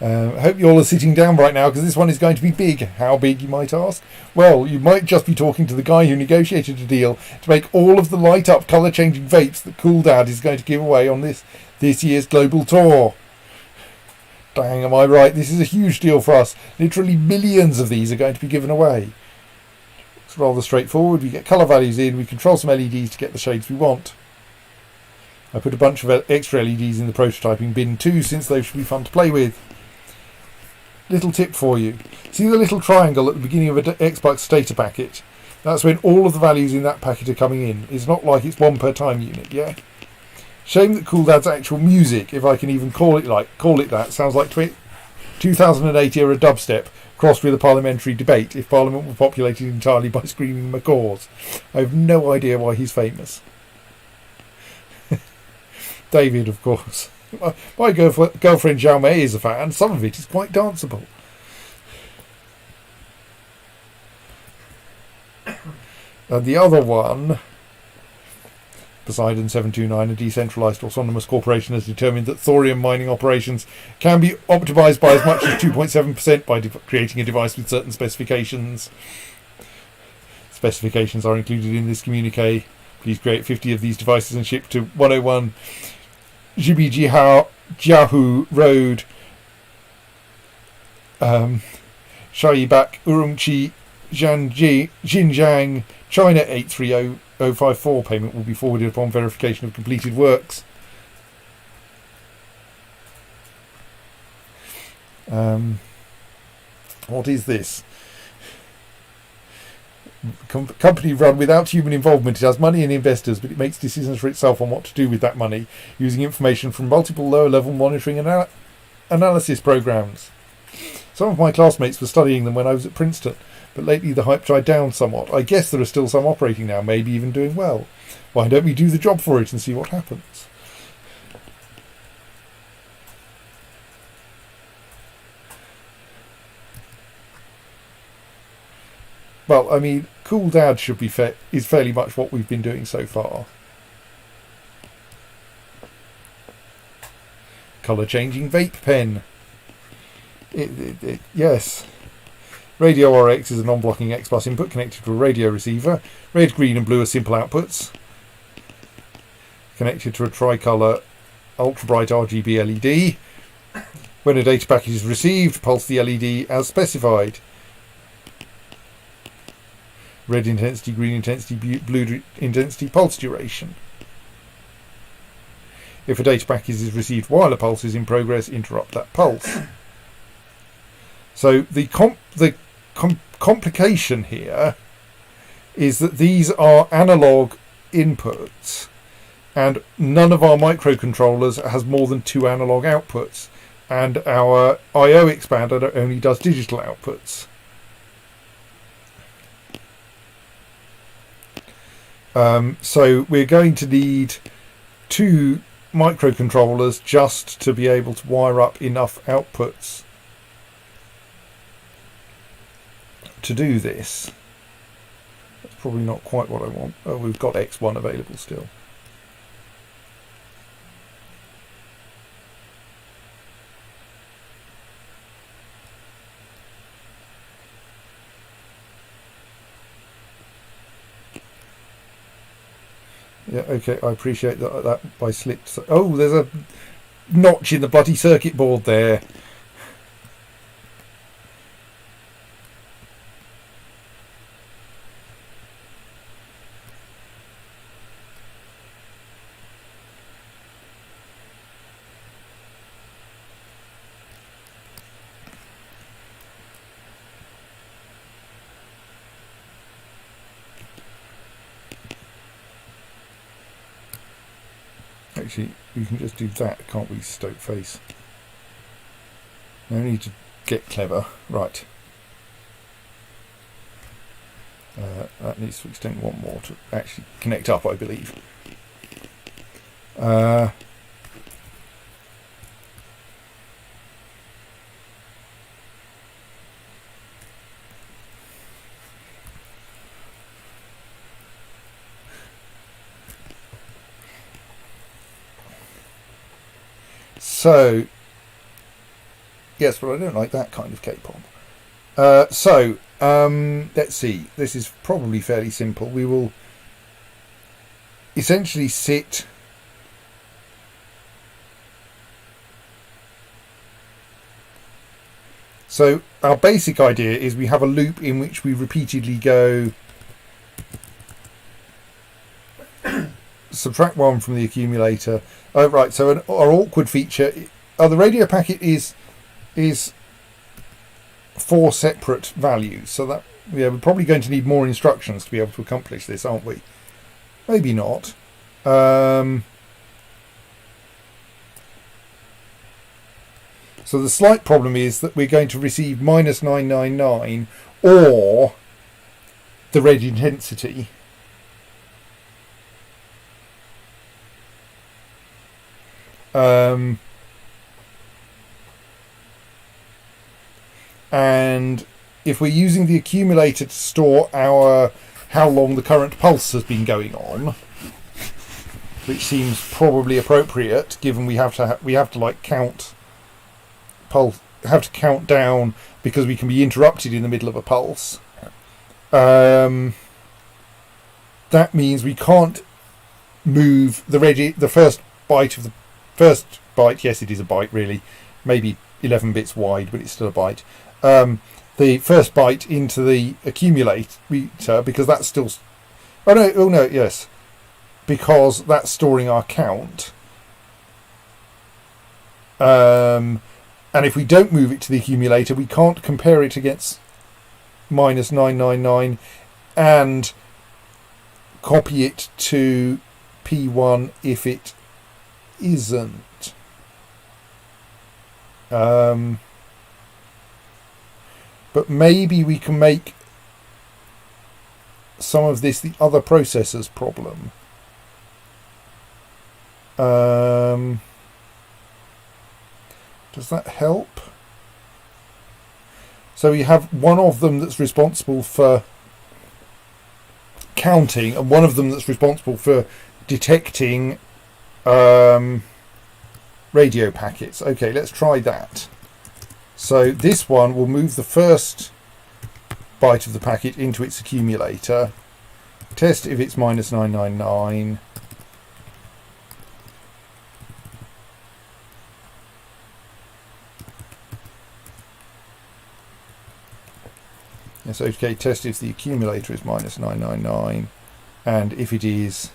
I hope you all are sitting down right now because this one is going to be big. How big, you might ask? Well, you might just be talking to the guy who negotiated a deal to make all of the light-up, colour-changing vapes that Cool Dad is going to give away on this year's global tour. Dang, am I right? This is a huge deal for us. Literally millions of these are going to be given away. It's rather straightforward. We get colour values in, we control some LEDs to get the shades we want. I put a bunch of extra LEDs in the prototyping bin too, since they should be fun to play with. Little tip for you. See the little triangle at the beginning of an Xbox data packet? That's when all of the values in that packet are coming in. It's not like it's 1 per time unit, yeah? Shame that Cool Dad's actual music, if I can even call it that, sounds like 2008 era dubstep crossed with a parliamentary debate if Parliament were populated entirely by screaming macaws. I have no idea why he's famous. David, of course. My girlfriend Zhao Mei is a fan. Some of it is quite danceable. And the other one, Poseidon 729, a decentralised autonomous corporation, has determined that thorium mining operations can be optimised by as much as 2.7% by creating a device with certain specifications. Specifications are included in this communique. Please create 50 of these devices and ship to 101 Jiahu Road, Shaibak, Urumqi, Xinjiang, China 830054. Payment will be forwarded upon verification of completed works. What is this? Company run without human involvement. It has money and investors, but it makes decisions for itself on what to do with that money, using information from multiple lower-level monitoring and analysis programs. Some of my classmates were studying them when I was at Princeton, but lately the hype died down somewhat. I guess there are still some operating now, maybe even doing well. Why don't we do the job for it and see what happens? Well, I mean, Cool Dad should be is fairly much what we've been doing so far. Colour changing vape pen. Yes. Radio RX is a non-blocking X bus input connected to a radio receiver. Red, green and blue are simple outputs. Connected to a tricolour ultra bright RGB LED. When a data packet is received, pulse the LED as specified. Red intensity, green intensity, blue intensity, pulse duration. If a data packet is received while a pulse is in progress, interrupt that pulse. So the complication here is that these are analog inputs, and none of our microcontrollers has more than 2 analog outputs, and our I/O expander only does digital outputs. So we're going to need 2 microcontrollers just to be able to wire up enough outputs to do this. That's probably not quite what I want. Oh, we've got X1 available still. Yeah, okay, I appreciate that I slipped. Oh, there's a notch in the bloody circuit board there. Actually, we can just do that, can't we, Stoke Face? No need to get clever. Right. That needs to extend one more to actually connect up, I believe. So, yes, but I don't like that kind of K-pop. Let's see. This is probably fairly simple. We will essentially sit so our basic idea is we have a loop in which we repeatedly go subtract 1 from the accumulator. Oh, right, so our awkward feature, the radio packet is 4 separate values, so that, yeah, we're probably going to need more instructions to be able to accomplish this, aren't we? Maybe not. So the slight problem is that we're going to receive -999 or the red intensity. And if we're using the accumulator to store how long the current pulse has been going on, which seems probably appropriate given we have to like count pulse, have to count down because we can be interrupted in the middle of a pulse. That means we can't move the first byte of the first byte. Yes, it is a byte really, maybe 11 bits wide, but it's still a byte. The first byte into the accumulator because that's still. Oh no, yes, because that's storing our count. And if we don't move it to the accumulator, we can't compare it against -999 and copy it to P1 if it isn't. But maybe we can make some of this the other processor's problem. Does that help? So you have one of them that's responsible for counting and one of them that's responsible for detecting radio packets. Okay, let's try that. So this one will move the first byte of the packet into its accumulator, test if it's -999, yes, okay, test if the accumulator is -999, and if it is,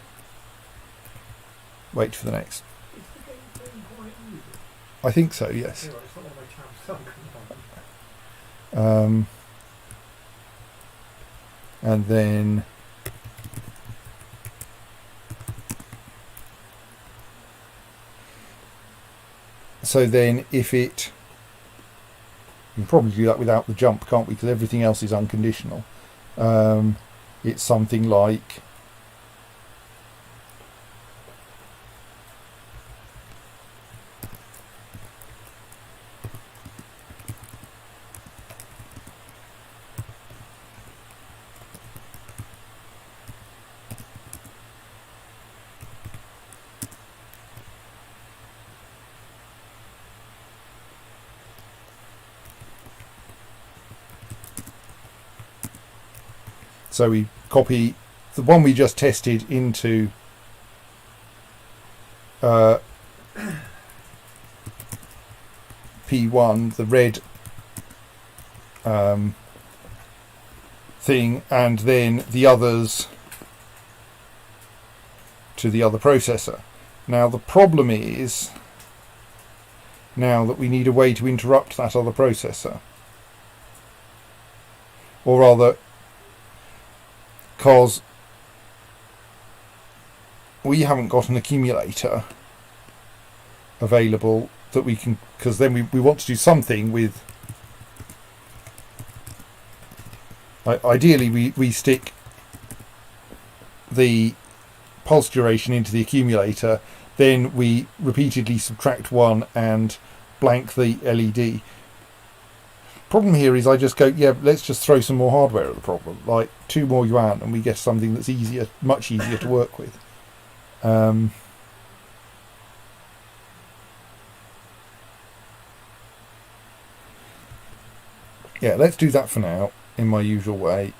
wait for the next. I think so, yes. And then so then if it, we can probably do that without the jump, can't we, because everything else is unconditional. It's something like So we copy the one we just tested into P1, the red thing, and then the others to the other processor. Now the problem is now that we need a way to interrupt that other processor, or rather, because we haven't got an accumulator available that we can, because then we want to do something with, ideally we stick the pulse duration into the accumulator, then we repeatedly subtract 1 and blank the LED. Problem here is I just go, yeah, let's just throw some more hardware at the problem, like 2 more yuan, and we get something that's easier, much easier to work with. Yeah, let's do that for now in my usual way.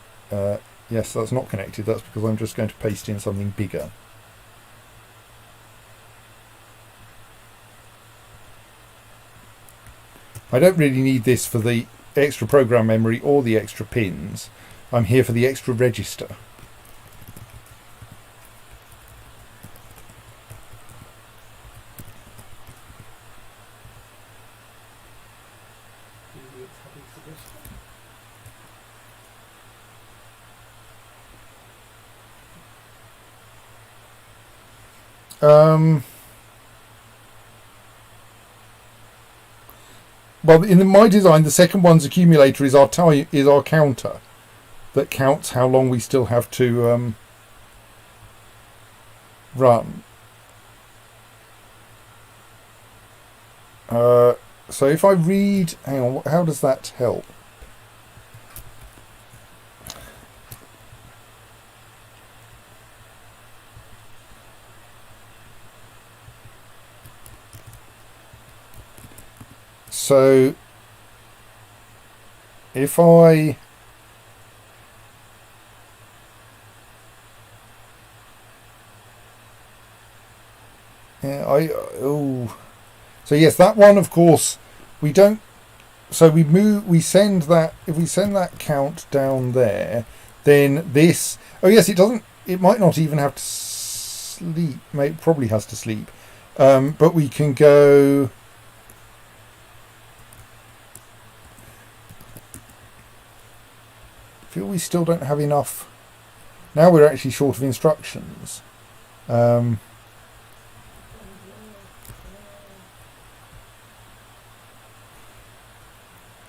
Yes, that's not connected. That's because I'm just going to paste in something bigger. I don't really need this for the extra program memory or the extra pins. I'm here for the extra register. Well, in my design, the second one's accumulator is our counter that counts how long we still have to run. So if I read, hang on, how does that help? So if I so yes, that one, of course, we don't. So we send that. If we send that count down there, then this. Oh yes, it doesn't. It might not even have to sleep. It probably has to sleep. But we can go. I feel we still don't have enough. Now we're actually short of instructions.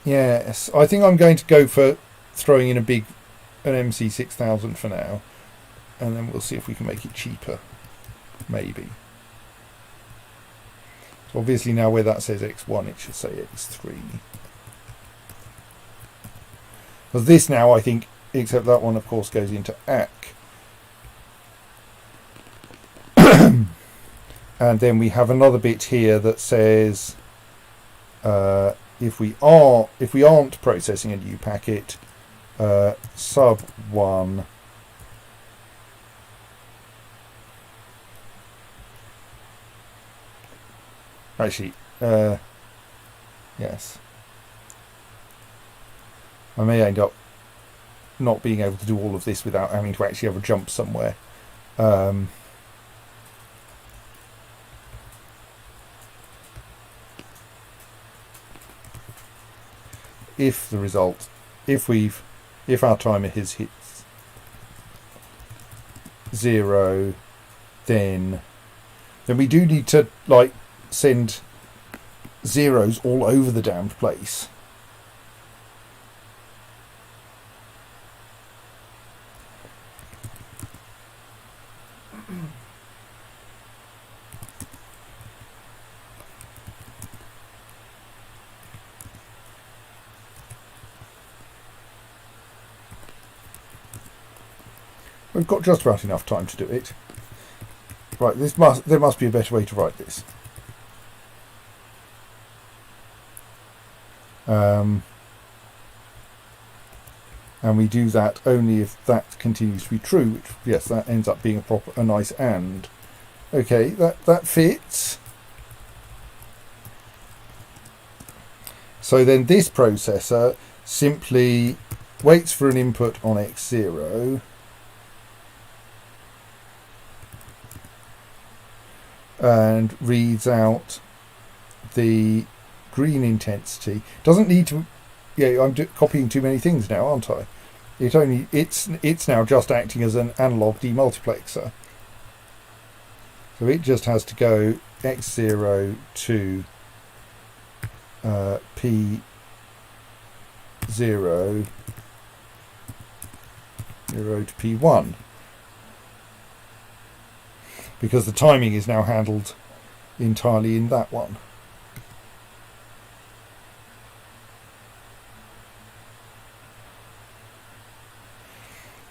Yes, I think I'm going to go for throwing in an MC6000 for now, and then we'll see if we can make it cheaper, maybe. So obviously now where that says X1, it should say X3. Because this now, I think, except that one, of course, goes into AC. And then we have another bit here that says if we aren't processing a new packet, sub 1 actually yes, I may end up not being able to do all of this without having to actually have a jump somewhere. If the result, if our timer hits 0, then we do need to like send zeros all over the damned place. We've got just about enough time to do it. Right, there must be a better way to write this. And we do that only if that continues to be true, which, yes, that ends up being a nice AND. Okay, that fits. So then this processor simply waits for an input on X0 and reads out the green intensity. Doesn't need to. Yeah, I'm copying too many things now, aren't I? It's now just acting as an analog demultiplexer. So it just has to go X0 to P0, 0 to P1. Because the timing is now handled entirely in that one.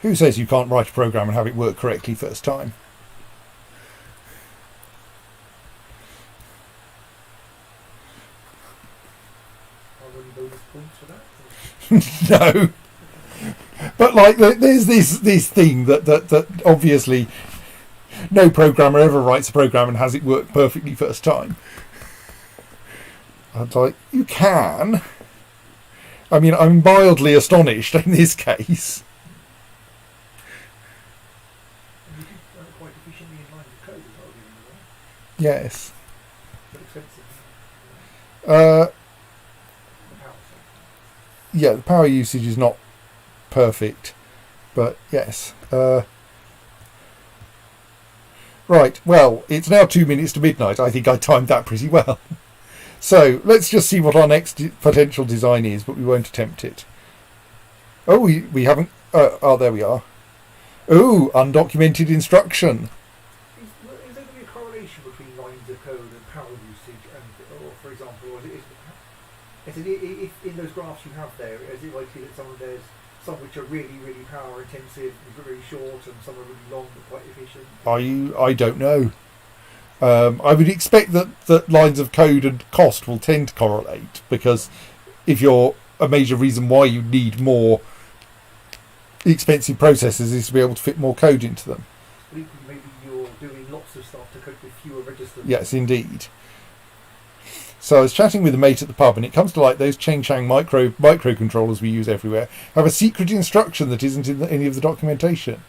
Who says you can't write a program and have it work correctly first time? Are there any bonus points for that? No. But like, there's this thing that obviously no programmer ever writes a program and has it work perfectly first time. I'd like, you can. I mean, I'm mildly astonished in this case. And you can run it quite efficiently in lines of code as well, doing that. Yes. But expensive. Uh, The power side. yeah, the power usage is not perfect, but yes. Right, well, it's now 2 minutes to midnight. I think I timed that pretty well. So, let's just see what our next potential design is, but we won't attempt it. Oh, we haven't... oh, there we are. Oh, undocumented instruction. Is there going to be a correlation between lines of code and power usage, and, or for example, if in those graphs you have there, is it likely that there's some which are really, really power intensive, very short, and some are really long but quite efficient? I don't know. I would expect that lines of code and cost will tend to correlate, because if you're a major reason why you need more expensive processors is to be able to fit more code into them. But equally, maybe you're doing lots of stuff to cope with fewer registers. Yes, indeed. So I was chatting with a mate at the pub, and it comes to light those Cheng Chang microcontrollers we use everywhere have a secret instruction that isn't in any of the documentation.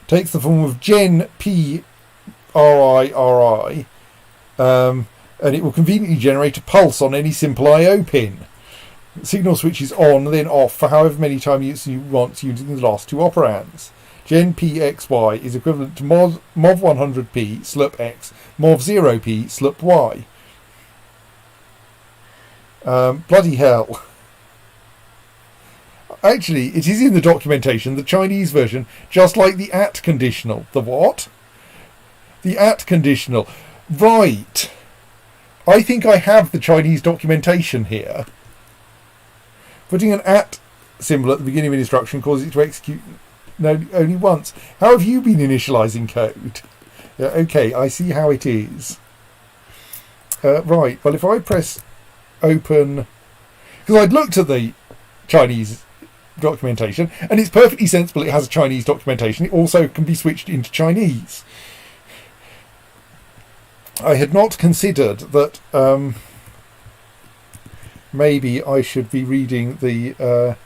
Takes the form of Gen P RIRI, and it will conveniently generate a pulse on any simple I/O pin. The signal switches on, then off for however many times you want, using the last two operands. Gen PXY is equivalent to MOV 100p SLUP X, MOV 0p SLUP Y. Bloody hell. Actually, it is in the documentation, the Chinese version, just like the at conditional. The what? The at conditional. Right. I think I have the Chinese documentation here. Putting an at symbol at the beginning of an instruction causes it to execute only once. How have you been initializing code? Yeah, okay, I see how it is. Right, well, if I press open... Because I'd looked at the Chinese documentation, and it's perfectly sensible it has a Chinese documentation. It also can be switched into Chinese. I had not considered that maybe I should be reading the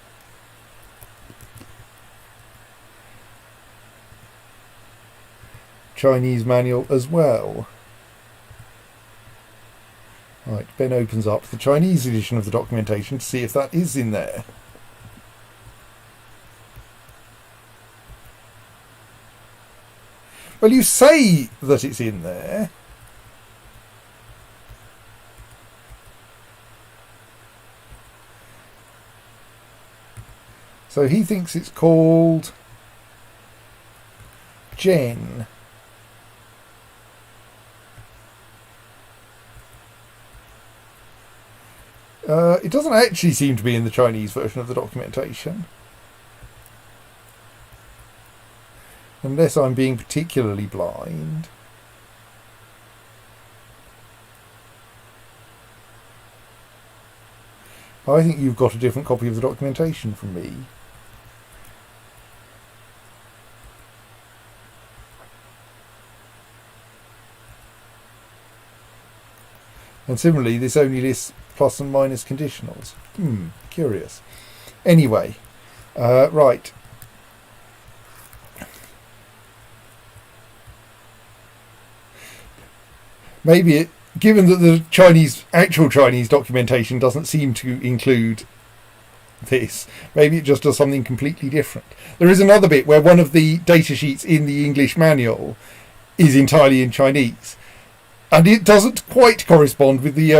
Chinese manual as well. Right, Ben opens up the Chinese edition of the documentation to see if that is in there. Well, you say that it's in there. So he thinks it's called Gen. It doesn't actually seem to be in the Chinese version of the documentation. Unless I'm being particularly blind. I think you've got a different copy of the documentation from me. And similarly, this only lists plus and minus conditionals. Curious. Anyway, right. Maybe given that the actual Chinese documentation doesn't seem to include this, maybe it just does something completely different. There is another bit where one of the data sheets in the English manual is entirely in Chinese, and it doesn't quite correspond with the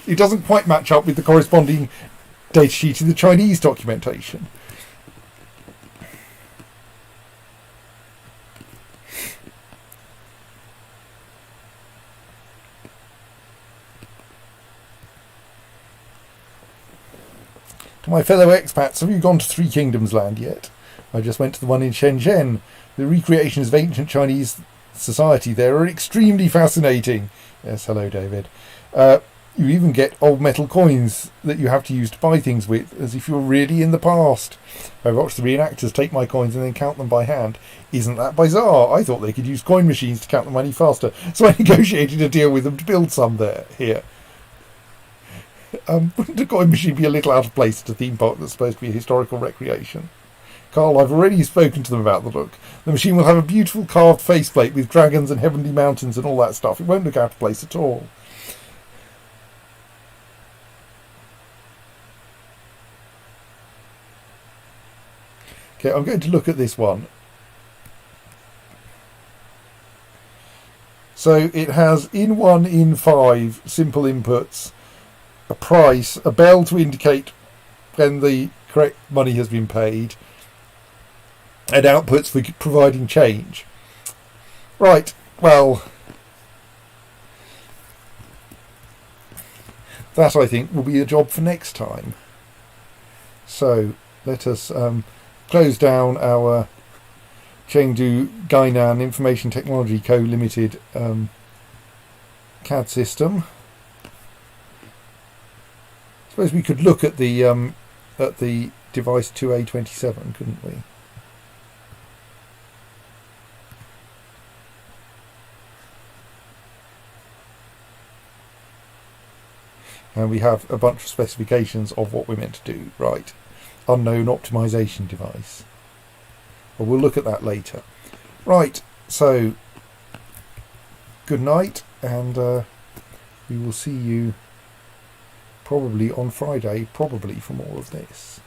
it doesn't quite match up with the corresponding data sheet in the Chinese documentation. To my fellow expats, have you gone to Three Kingdoms Land yet? I just went to the one in Shenzhen. The recreations of ancient Chinese society there are extremely fascinating. Yes, hello, David. You even get old metal coins that you have to use to buy things with, as if you're really in the past. I watched the reenactors take my coins and then count them by hand. Isn't that bizarre? I thought they could use coin machines to count the money faster, so I negotiated a deal with them to build some here. Wouldn't a coin machine be a little out of place at a theme park that's supposed to be a historical recreation? Carl, I've already spoken to them about the look. The machine will have a beautiful carved faceplate with dragons and heavenly mountains and all that stuff. It won't look out of place at all. Okay, I'm going to look at this one. So it has in 1 in 5 simple inputs, a price, a bell to indicate when the correct money has been paid, and outputs for providing change. Right, well, that I think will be a job for next time. So let us close down our Chengdu Gainan Information Technology Co. Limited CAD system. I suppose we could look at the device 2A27, couldn't we? And we have a bunch of specifications of what we're meant to do. Right. Unknown optimization device. Well, we'll look at that later. Right. So, good night, and we will see you probably on Friday, probably for more of this.